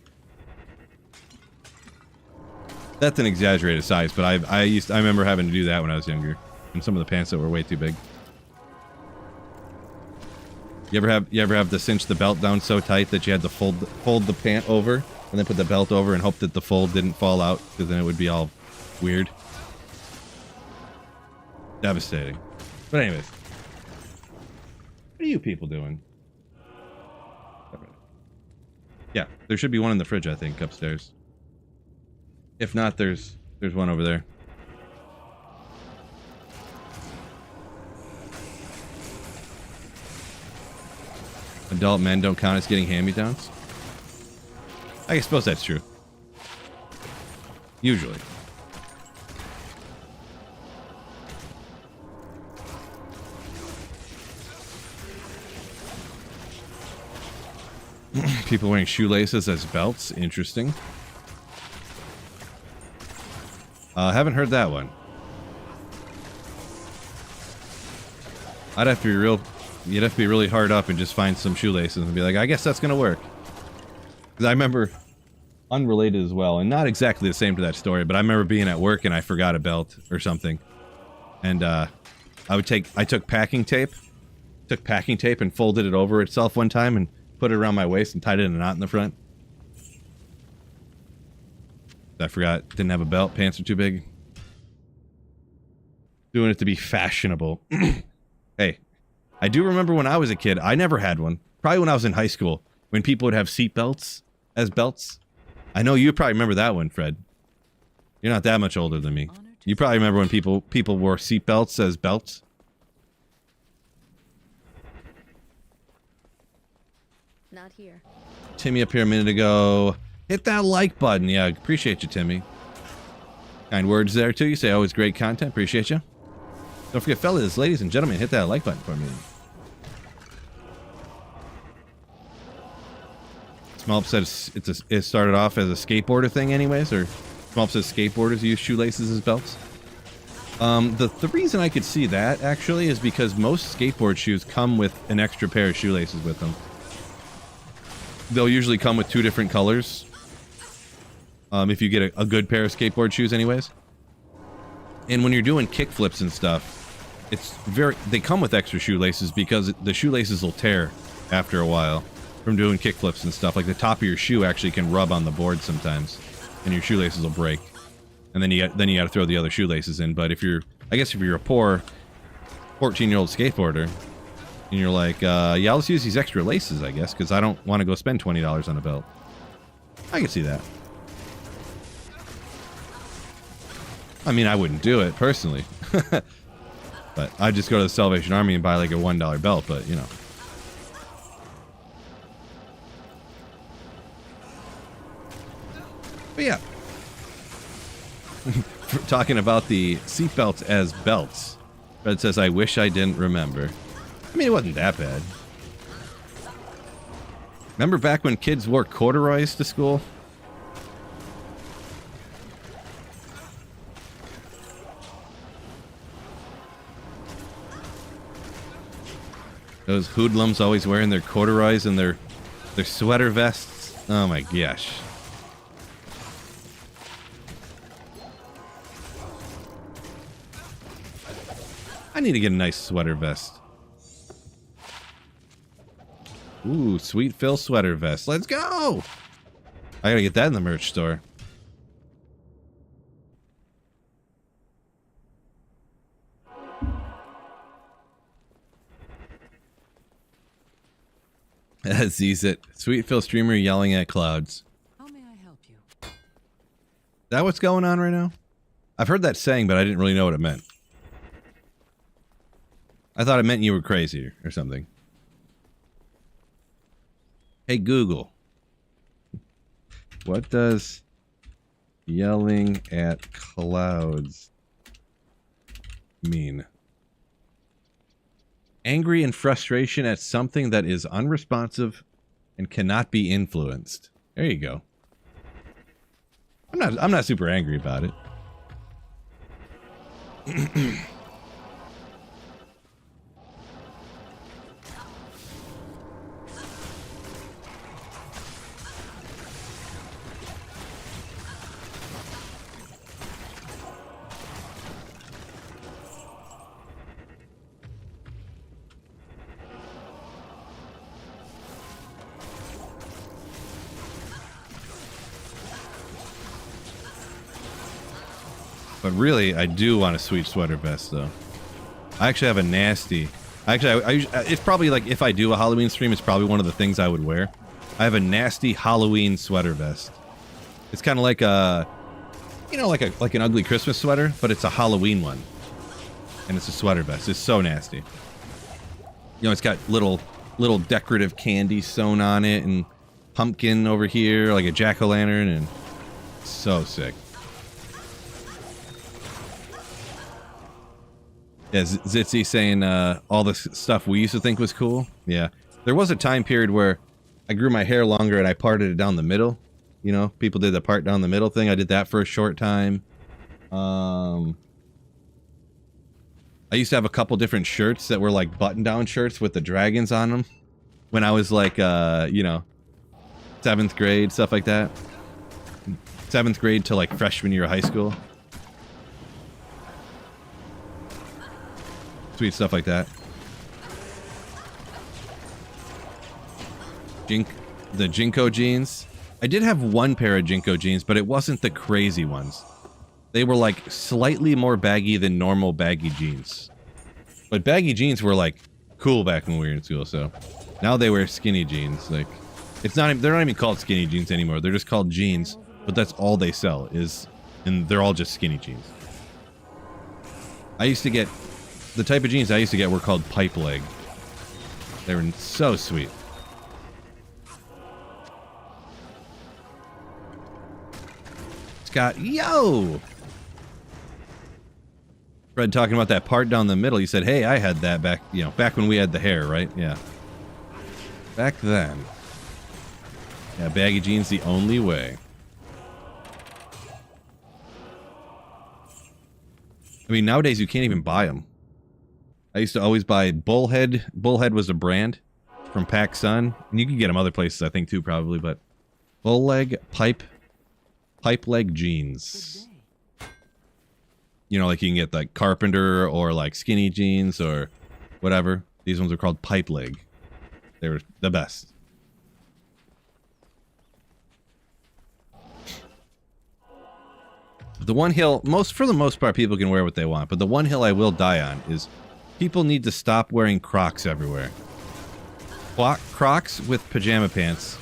that's an exaggerated size, but I remember having to do that when I was younger, and some of the pants that were way too big. You ever have to cinch the belt down so tight that you had to fold the pant over and then put the belt over and hope that the fold didn't fall out, because then it would be all weird. Devastating. But anyways, what are you people doing? Yeah, there should be one in the fridge, I think, upstairs. If not, there's one over there. Adult men don't count as getting hand-me-downs? I suppose that's true. Usually. People wearing shoelaces as belts. Interesting. Haven't heard that one. You'd have to be really hard up and just find some shoelaces and be like, I guess that's gonna work. Because I remember unrelated as well, and not exactly the same to that story, but I remember being at work and I forgot a belt or something. And I took packing tape and folded it over itself one time and put it around my waist and tied it in a knot in the front. I forgot, didn't have a belt, pants are too big. Doing it to be fashionable. Hey, I do remember when I was a kid, I never had one. Probably when I was in high school, when people would have seat belts as belts. I know you probably remember that one, Fred. You're not that much older than me. You probably remember when people wore seat belts as belts. Not here. Timmy up here a minute ago. Hit that like button. Yeah, appreciate you, Timmy. Kind words there, too. You say always great content. Appreciate you. Don't forget, fellas, ladies and gentlemen, hit that like button for me. Smallp says it started off as a skateboarder thing anyways, or Smallp says skateboarders use shoelaces as belts. The reason I could see that, actually, is because most skateboard shoes come with an extra pair of shoelaces with them. They'll usually come with 2 different colors. If you get a good pair of skateboard shoes anyways. And when you're doing kick flips and stuff, they come with extra shoelaces because the shoelaces will tear after a while from doing kick flips and stuff. Like the top of your shoe actually can rub on the board sometimes and your shoelaces will break. And then you got to throw the other shoelaces in. But if you're a poor 14-year-old skateboarder and you're like, yeah, let's use these extra laces, I guess, because I don't want to go spend $20 on a belt. I can see that. I mean, I wouldn't do it, personally. But I'd just go to the Salvation Army and buy, like, a $1 belt, but, you know. But, yeah. Talking about the seatbelts as belts. Fred says, I wish I didn't remember. I mean, it wasn't that bad. Remember back when kids wore corduroys to school? Those hoodlums always wearing their corduroys and their sweater vests. Oh my gosh. I need to get a nice sweater vest. Ooh, Sweet Phil sweater vest. Let's go! I gotta get that in the merch store. Z's it. Sweet Phil streamer yelling at clouds. How may I help you? Is that what's going on right now? I've heard that saying, but I didn't really know what it meant. I thought it meant you were crazy or something. Hey Google. What does yelling at clouds mean? Angry and frustration at something that is unresponsive and cannot be influenced. There you go. I'm not super angry about it. But really, I do want a sweet sweater vest, though. I actually have a nasty... Actually, it's probably like, if I do a Halloween stream, it's probably one of the things I would wear. I have a nasty Halloween sweater vest. It's kind of like a... You know, like an ugly Christmas sweater, but it's a Halloween one. And it's a sweater vest. It's so nasty. You know, it's got little decorative candy sewn on it, and pumpkin over here, like a jack-o'-lantern, and... So sick. Yeah, Zitzy saying all the stuff we used to think was cool. Yeah. There was a time period where I grew my hair longer and I parted it down the middle. You know, people did the part down the middle thing. I did that for a short time. I used to have a couple different shirts that were like button-down shirts with the dragons on them. When I was like, you know, 7th grade, stuff like that. 7th grade to like freshman year of high school. Sweet stuff like that. The Jinko jeans. I did have one pair of Jinko jeans, but it wasn't the crazy ones. They were like slightly more baggy than normal baggy jeans. But baggy jeans were like cool back when we were in school, so now they wear skinny jeans. Like they're not even called skinny jeans anymore. They're just called jeans, but that's all they sell and they're all just skinny jeans. I used to get the type of jeans I used to get were called pipe leg. They were so sweet. Scott, yo! Fred talking about that part down the middle. He said, hey, I had that back, back when we had the hair, right? Yeah. Back then. Yeah, baggy jeans the only way. I mean, nowadays you can't even buy them. I used to always buy Bullhead. Bullhead was a brand from PacSun. And you can get them other places, I think, too, probably. But Bull Leg Pipe leg jeans. Like you can get like Carpenter or like skinny jeans or whatever. These ones are called pipe leg. They were the best. The one hill, for the most part, people can wear what they want. But the one hill I will die on is people need to stop wearing Crocs everywhere. Crocs with pajama pants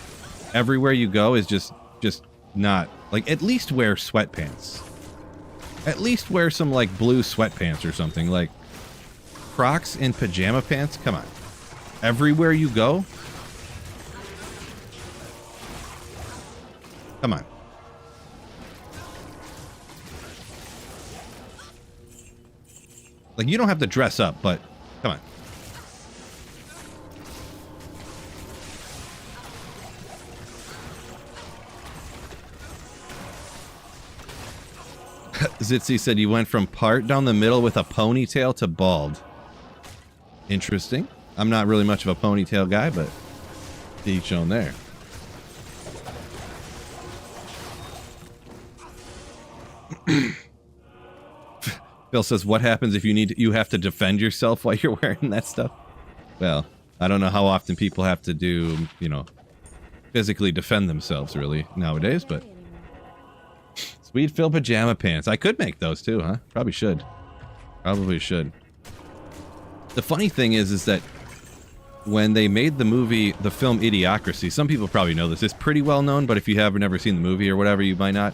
everywhere you go is just not, like, at least wear sweatpants. At least wear some, like, blue sweatpants or something. Like, Crocs and pajama pants? Come on. Everywhere you go? Come on. Like, you don't have to dress up, but come on. Zitzy said you went from part down the middle with a ponytail to bald. Interesting. I'm not really much of a ponytail guy, but to each own there. Phil says, what happens if you have to defend yourself while you're wearing that stuff? Well, I don't know how often people have to do, physically defend themselves really nowadays, but Sweet Phil pajama pants. I could make those too, huh? Probably should. Probably should. The funny thing is that when they made the film Idiocracy, some people probably know this. It's pretty well known, but if you haven't ever seen the movie or whatever, you might not.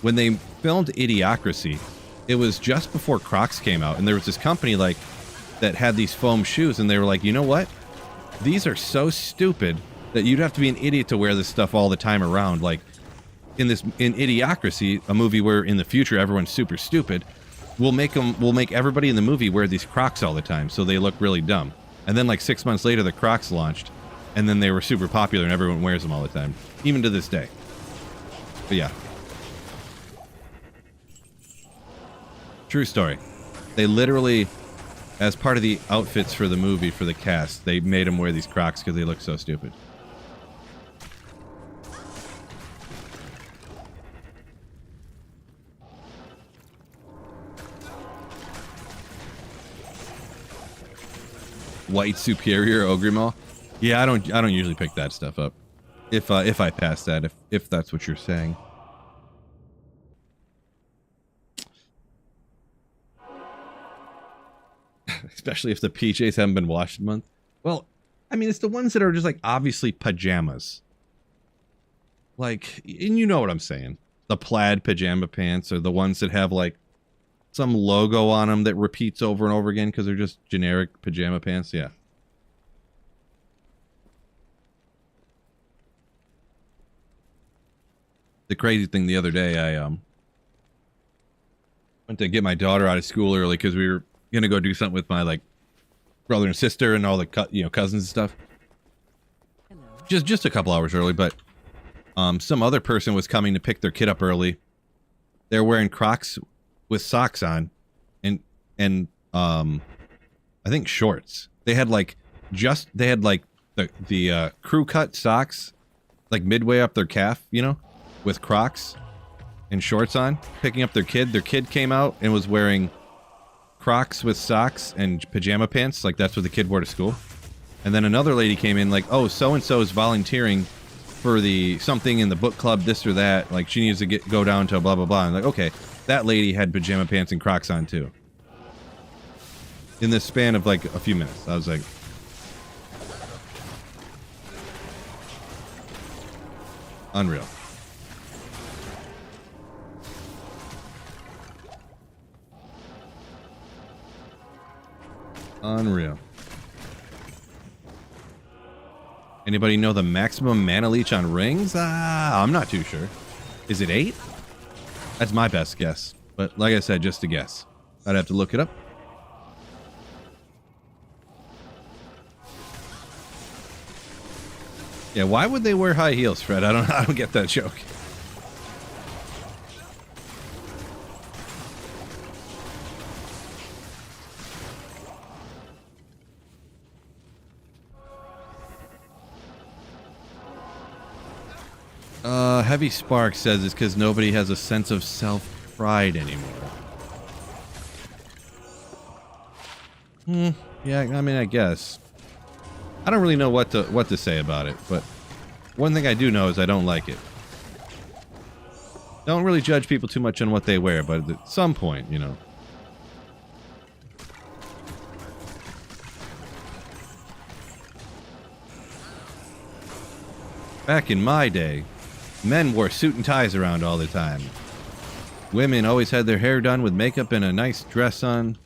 When they filmed Idiocracy, it was just before Crocs came out, and there was this company that had these foam shoes, and they were like, you know what? These are so stupid that you'd have to be an idiot to wear this stuff all the time around. Like, in Idiocracy, a movie where in the future everyone's super stupid, we'll make everybody in the movie wear these Crocs all the time, so they look really dumb. And then like 6 months later, the Crocs launched, and then they were super popular, and everyone wears them all the time, even to this day. But yeah. True story. They literally, as part of the outfits for the movie, for the cast, they made them wear these Crocs because they look so stupid. White Superior Ogrimal? Yeah, I don't usually pick that stuff up. If I pass that, if that's what you're saying. Especially if the PJs haven't been washed in a month. Well, I mean, it's the ones that are just like obviously pajamas. Like, and you know what I'm saying. The plaid pajama pants are the ones that have like some logo on them that repeats over and over again because they're just generic pajama pants. Yeah. The crazy thing the other day, I went to get my daughter out of school early because we were gonna go do something with my like brother and sister and all the cousins and stuff. Hello. Just a couple hours early, but some other person was coming to pick their kid up early. They're wearing Crocs with socks on, and I think shorts. They had like the crew cut socks, like midway up their calf, with Crocs, and shorts on, picking up their kid. Their kid came out and was wearing Crocs with socks and pajama pants. Like, that's what the kid wore to school. And then another lady came in like, oh, so-and-so is volunteering for the something in the book club, this or that. Like, she needs to go down to blah, blah, blah. And like, okay, that lady had pajama pants and Crocs on, too. In this span of, like, a few minutes. I was like... unreal. Unreal. Anybody know the maximum mana leech on rings? I'm not too sure. Is it 8? That's my best guess. But like I said, just a guess. I'd have to look it up. Yeah, why would they wear high heels, Fred? I don't get that joke. Heavy Spark says it's because nobody has a sense of self-pride anymore. Yeah, I mean, I guess. I don't really know what to say about it, but one thing I do know is I don't like it. Don't really judge people too much on what they wear, but at some point, you know. Back in my day, men wore suit and ties around all the time. Women always had their hair done with makeup and a nice dress on.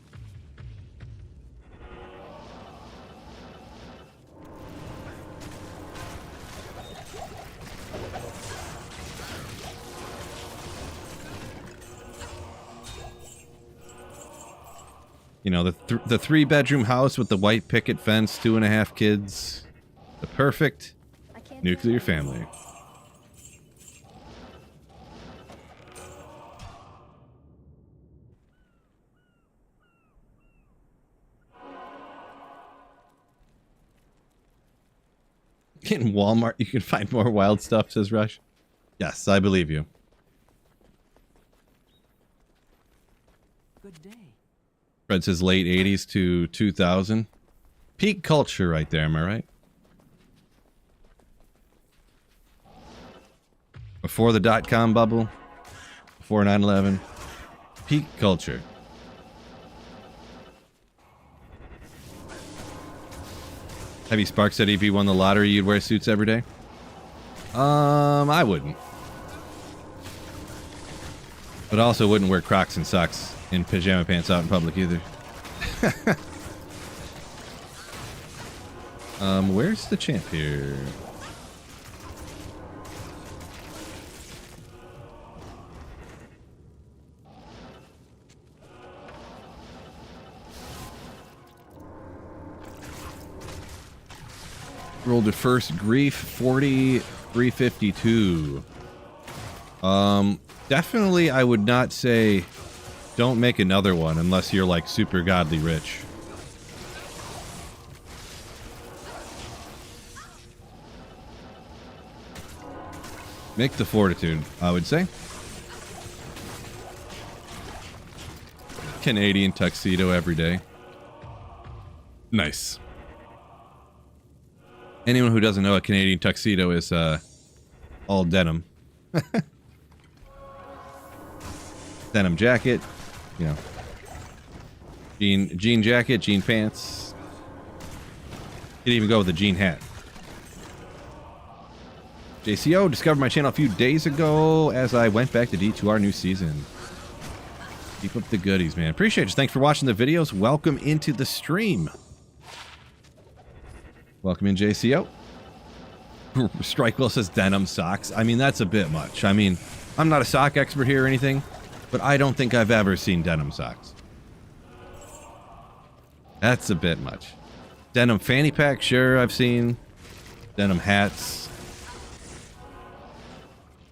You know, the 3-bedroom house with the white picket fence, 2.5 kids. The perfect nuclear family. In Walmart, you can find more wild stuff, says Rush. Yes, I believe you. Good day. Fred says late 80s to 2000. Peak culture right there, am I right? Before the dot-com bubble. Before 9/11. Peak culture. Heavy Spark said if you won the lottery, you'd wear suits every day. I wouldn't. But I also wouldn't wear Crocs and socks in pajama pants out in public either. Where's the champ here? Rolled at first grief 40 352. Definitely I would not say don't make another one unless you're like super godly rich. Make the fortitude, I would say. Canadian tuxedo every day. Nice. Anyone who doesn't know a Canadian tuxedo is all denim. Denim jacket, you know. Jean jacket, jean pants. Could even go with a jean hat. JCO discovered my channel a few days ago as I went back to D2R new season. Keep up the goodies, man. Appreciate it. Thanks for watching the videos. Welcome into the stream. Welcome in, JCO. Strikewill says denim socks. I mean, that's a bit much. I mean, I'm not a sock expert here or anything, but I don't think I've ever seen denim socks. That's a bit much. Denim fanny pack, sure, I've seen. Denim hats.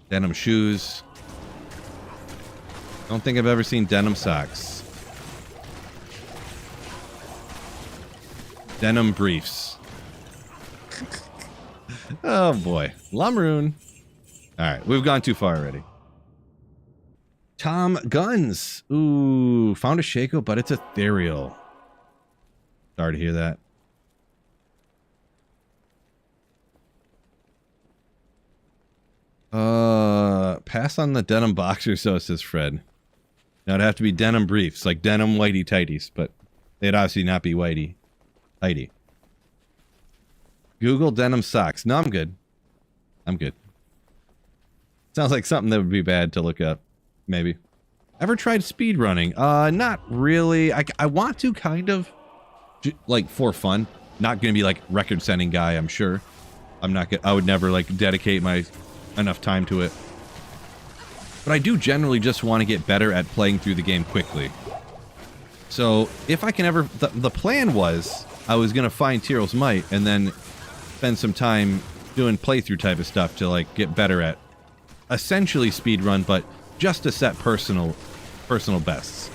Denim shoes. Don't think I've ever seen denim socks. Denim briefs. Oh boy. Lumroon. Alright, we've gone too far already. Tom Guns. Ooh, found a Shaco, but it's ethereal. Sorry to hear that. Pass on the denim boxer, so says Fred. Now it'd have to be denim briefs, like denim whitey tighties, but they'd obviously not be whitey tighty. Google denim socks. No, I'm good. I'm good. Sounds like something that would be bad to look up. Maybe. Ever tried speed running? Not really. I want to, kind of. Like, for fun. Not gonna be, like, record-setting guy, I'm sure. I'm not gonna... I would never, like, dedicate my... enough time to it. But I do generally just want to get better at playing through the game quickly. So, if I can ever... The plan was, I was gonna find Tyrell's Might, and then spend some time doing playthrough type of stuff to, like, get better at essentially speedrun, but just to set personal bests.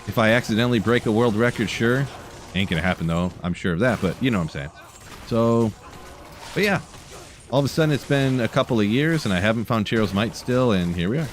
If I accidentally break a world record, sure. Ain't gonna happen, though. I'm sure of that, but you know what I'm saying. So, but yeah. All of a sudden, it's been a couple of years, and I haven't found Tyrell's Might still, and here we are.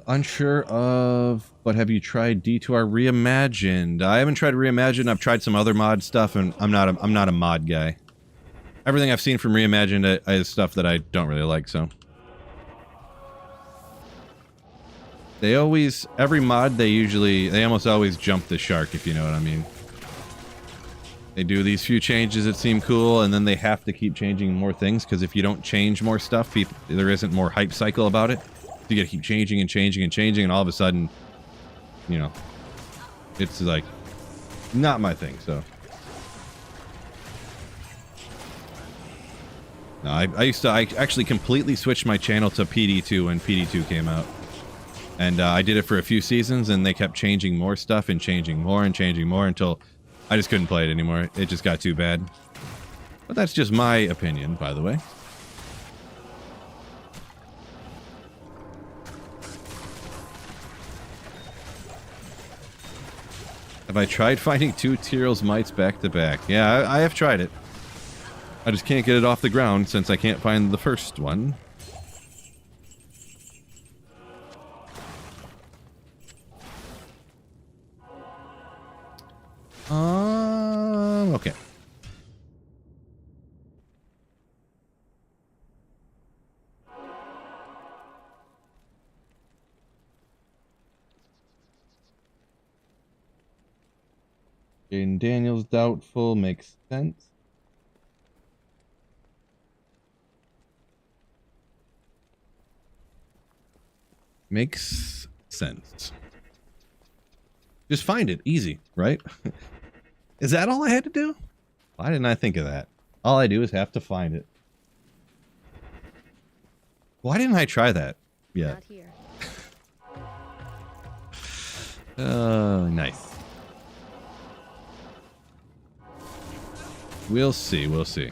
Unsure of, but have you tried D2R Reimagined? I haven't tried Reimagined. I've tried some other mod stuff, and I'm not a mod guy. Everything I've seen from Reimagined is stuff that I don't really like. So they always, every mod they almost always jump the shark, if you know what I mean. They do these few changes that seem cool, and then they have to keep changing more things, because if you don't change more stuff, there isn't more hype cycle about it. You gotta keep changing and changing and changing, and all of a sudden, you know, it's like not my thing. So no, I actually completely switched my channel to PD2 when PD2 came out, and I did it for a few seasons, and they kept changing more stuff and changing more until I just couldn't play it anymore. It just got too bad. But that's just my opinion, by the way. Have I tried finding 2 Tyrell's Mights back to back? Yeah, I have tried it. I just can't get it off the ground since I can't find the first one. Okay. Jaden Daniels, doubtful, makes sense. Makes sense. Just find it. Easy, right? Is that all I had to do? Why didn't I think of that? All I do is have to find it. Why didn't I try that? Yeah. Not here. Nice. We'll see, we'll see.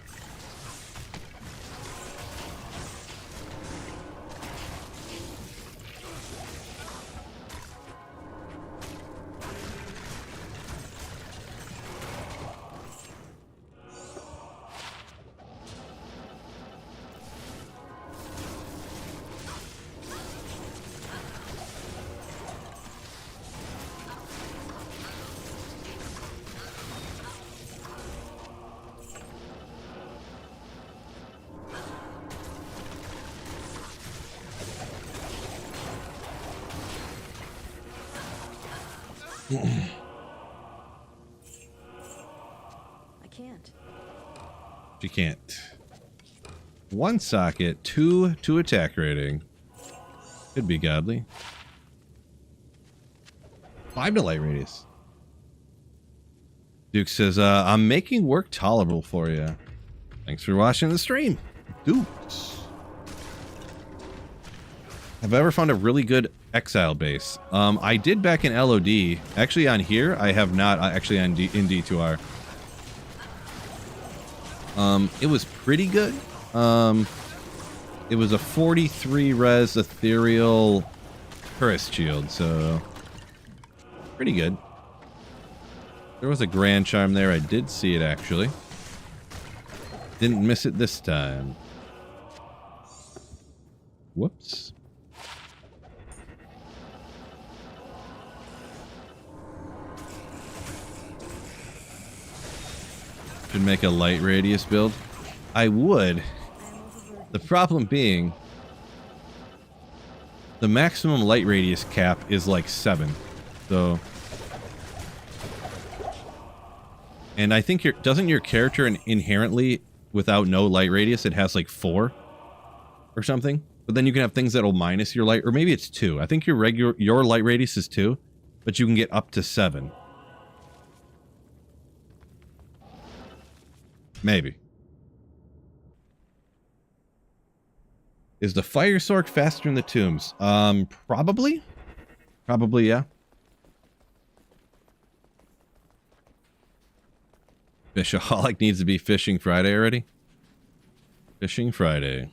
I can't. She can't. 1 socket, 2 attack rating. Could be godly. 5 to light radius. Duke says, I'm making work tolerable for you. Thanks for watching the stream. Dukes. have I ever found a really good exile base? I did back in LOD. Actually, on here, I have not. Actually, in D2R. It was pretty good. It was a 43 res ethereal tourist shield, so pretty good. There was a Grand Charm there. I did see it, actually. Didn't miss it this time. Whoops. Should make a light radius build. I would. The problem being, the maximum light radius cap is like 7. So, and I think doesn't your character inherently, without no light radius, it has like 4 or something? But then you can have things that'll minus your light, or maybe it's 2. I think your light radius is 2, but you can get up to 7. Maybe. Is the Fire Sork faster in the tombs? Probably. Probably, yeah. Fishaholic needs to be Fishing Friday already. Fishing Friday.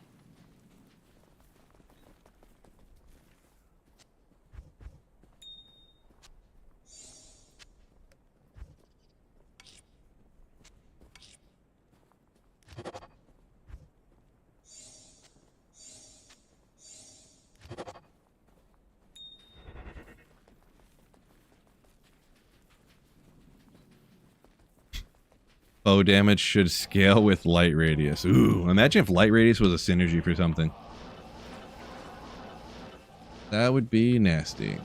Bow damage should scale with light radius. Ooh, imagine if light radius was a synergy for something. That would be nasty.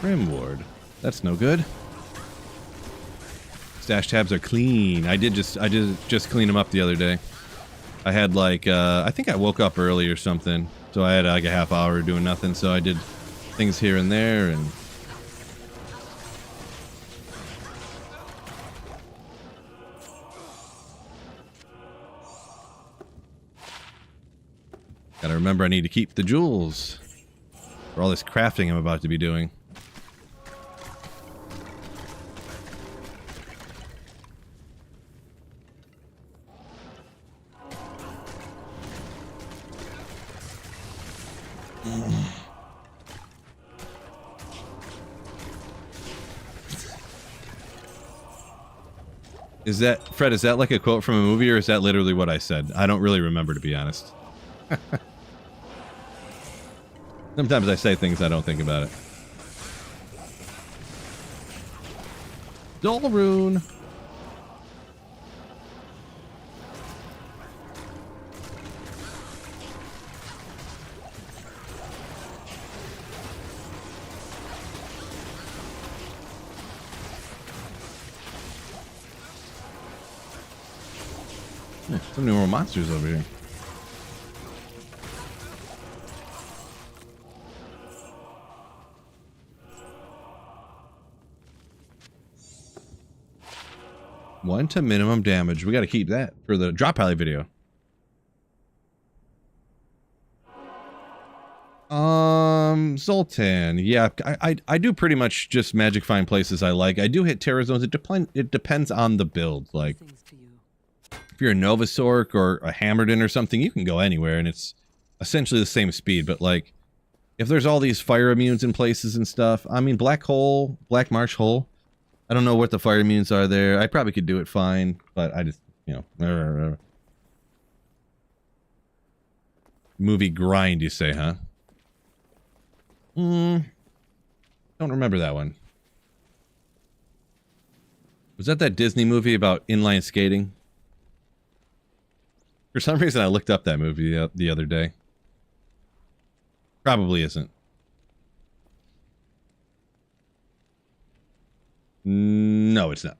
Rimward. That's no good. Stash tabs are clean. I did just clean them up the other day. I had like I think I woke up early or something, so I had like a half hour doing nothing. So I did things here and there, and gotta remember I need to keep the jewels for all this crafting I'm about to be doing. Is that, Fred, is that like a quote from a movie, or is that literally what I said? I don't really remember, to be honest. Sometimes I say things I don't think about it. Dolrune! Yeah, so many more monsters over here. One to minimum damage. We got to keep that for the drop alley video. Zoltan. Yeah, I do pretty much just magic find places I like. I do hit terror zones. It depends on the build. Like, if you're a Novasork or a Hammerden or something, you can go anywhere, and it's essentially the same speed. But, like, if there's all these fire immunes in places and stuff, I mean, Black Marsh Hole, I don't know what the fire immunes are there. I probably could do it fine, but I just, you know. Movie grind, you say, huh? Don't remember that one. Was that Disney movie about inline skating? For some reason, I looked up that movie the other day. Probably isn't. No, it's not.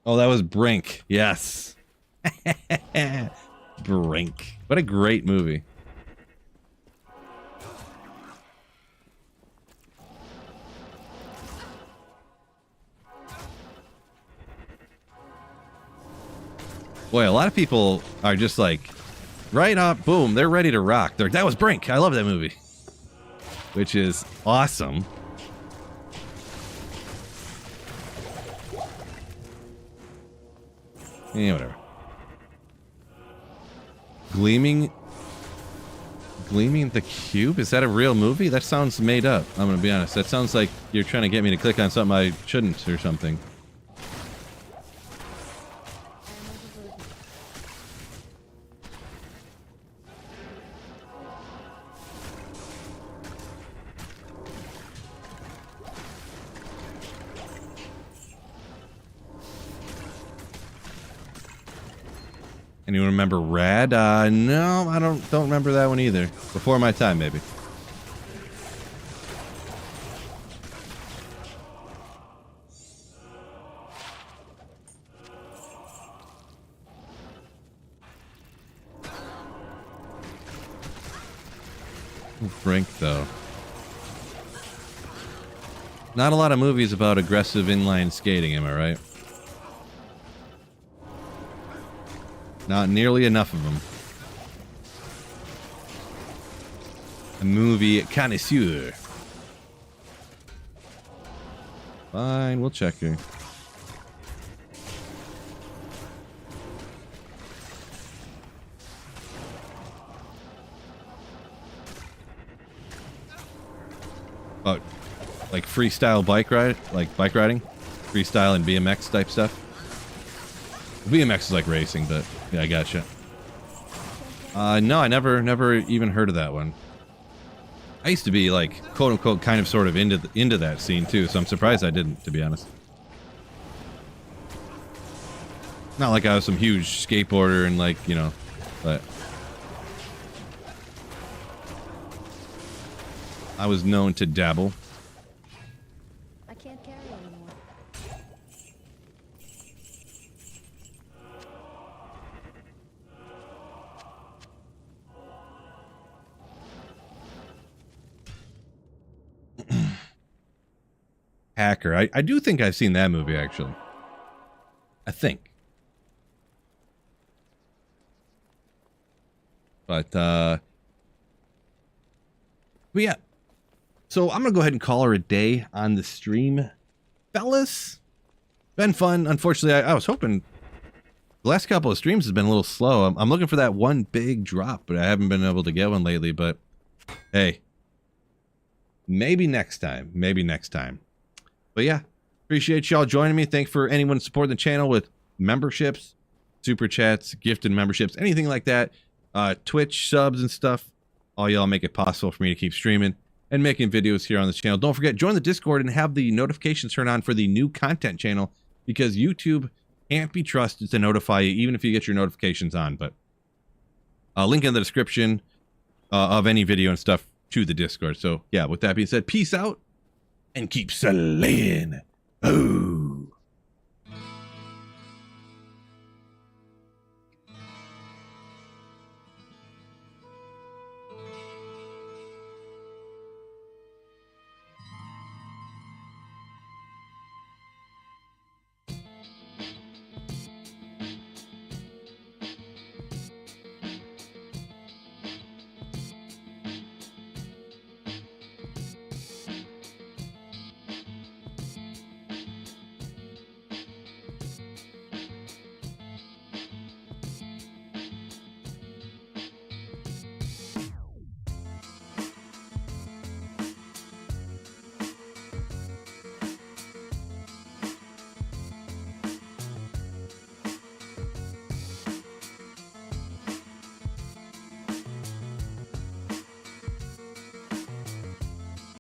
Oh, that was Brink. Yes. Brink. What a great movie. Boy, a lot of people are just like, right up, boom, they're ready to rock. They're, that was Brink. I love that movie. Which is awesome. Yeah, whatever. Gleaming the Cube? Is that a real movie? That sounds made up, I'm gonna be honest. That sounds like you're trying to get me to click on something I shouldn't or something. Anyone remember Rad? No, I don't remember that one either. Before my time, maybe. Brink, though. Not a lot of movies about aggressive inline skating, am I right? Not nearly enough of them. A movie connoisseur. Fine, we'll check her. Oh, like freestyle bike ride? Like bike riding? Freestyle and BMX type stuff? BMX is like racing, but yeah, I gotcha. No, I never even heard of that one. I used to be like, quote unquote, kind of sort of into that scene too, so I'm surprised I didn't, to be honest. Not like I was some huge skateboarder and like, you know, but I was known to dabble. I can't carry anymore. Hacker. I do think I've seen that movie, actually. I think. But yeah. So I'm going to go ahead and call her a day on the stream. Fellas, been fun. Unfortunately, I was hoping the last couple of streams has been a little slow. I'm looking for that one big drop, but I haven't been able to get one lately. But hey, maybe next time. Maybe next time. But yeah, appreciate y'all joining me. Thanks for anyone supporting the channel with memberships, super chats, gifted memberships, anything like that. Twitch subs and stuff. All y'all make it possible for me to keep streaming and making videos here on this channel. Don't forget, join the Discord and have the notifications turned on for the new content channel, because YouTube can't be trusted to notify you even if you get your notifications on. But link in the description of any video and stuff to the Discord. So yeah, with that being said, peace out and keep slaying. Oh.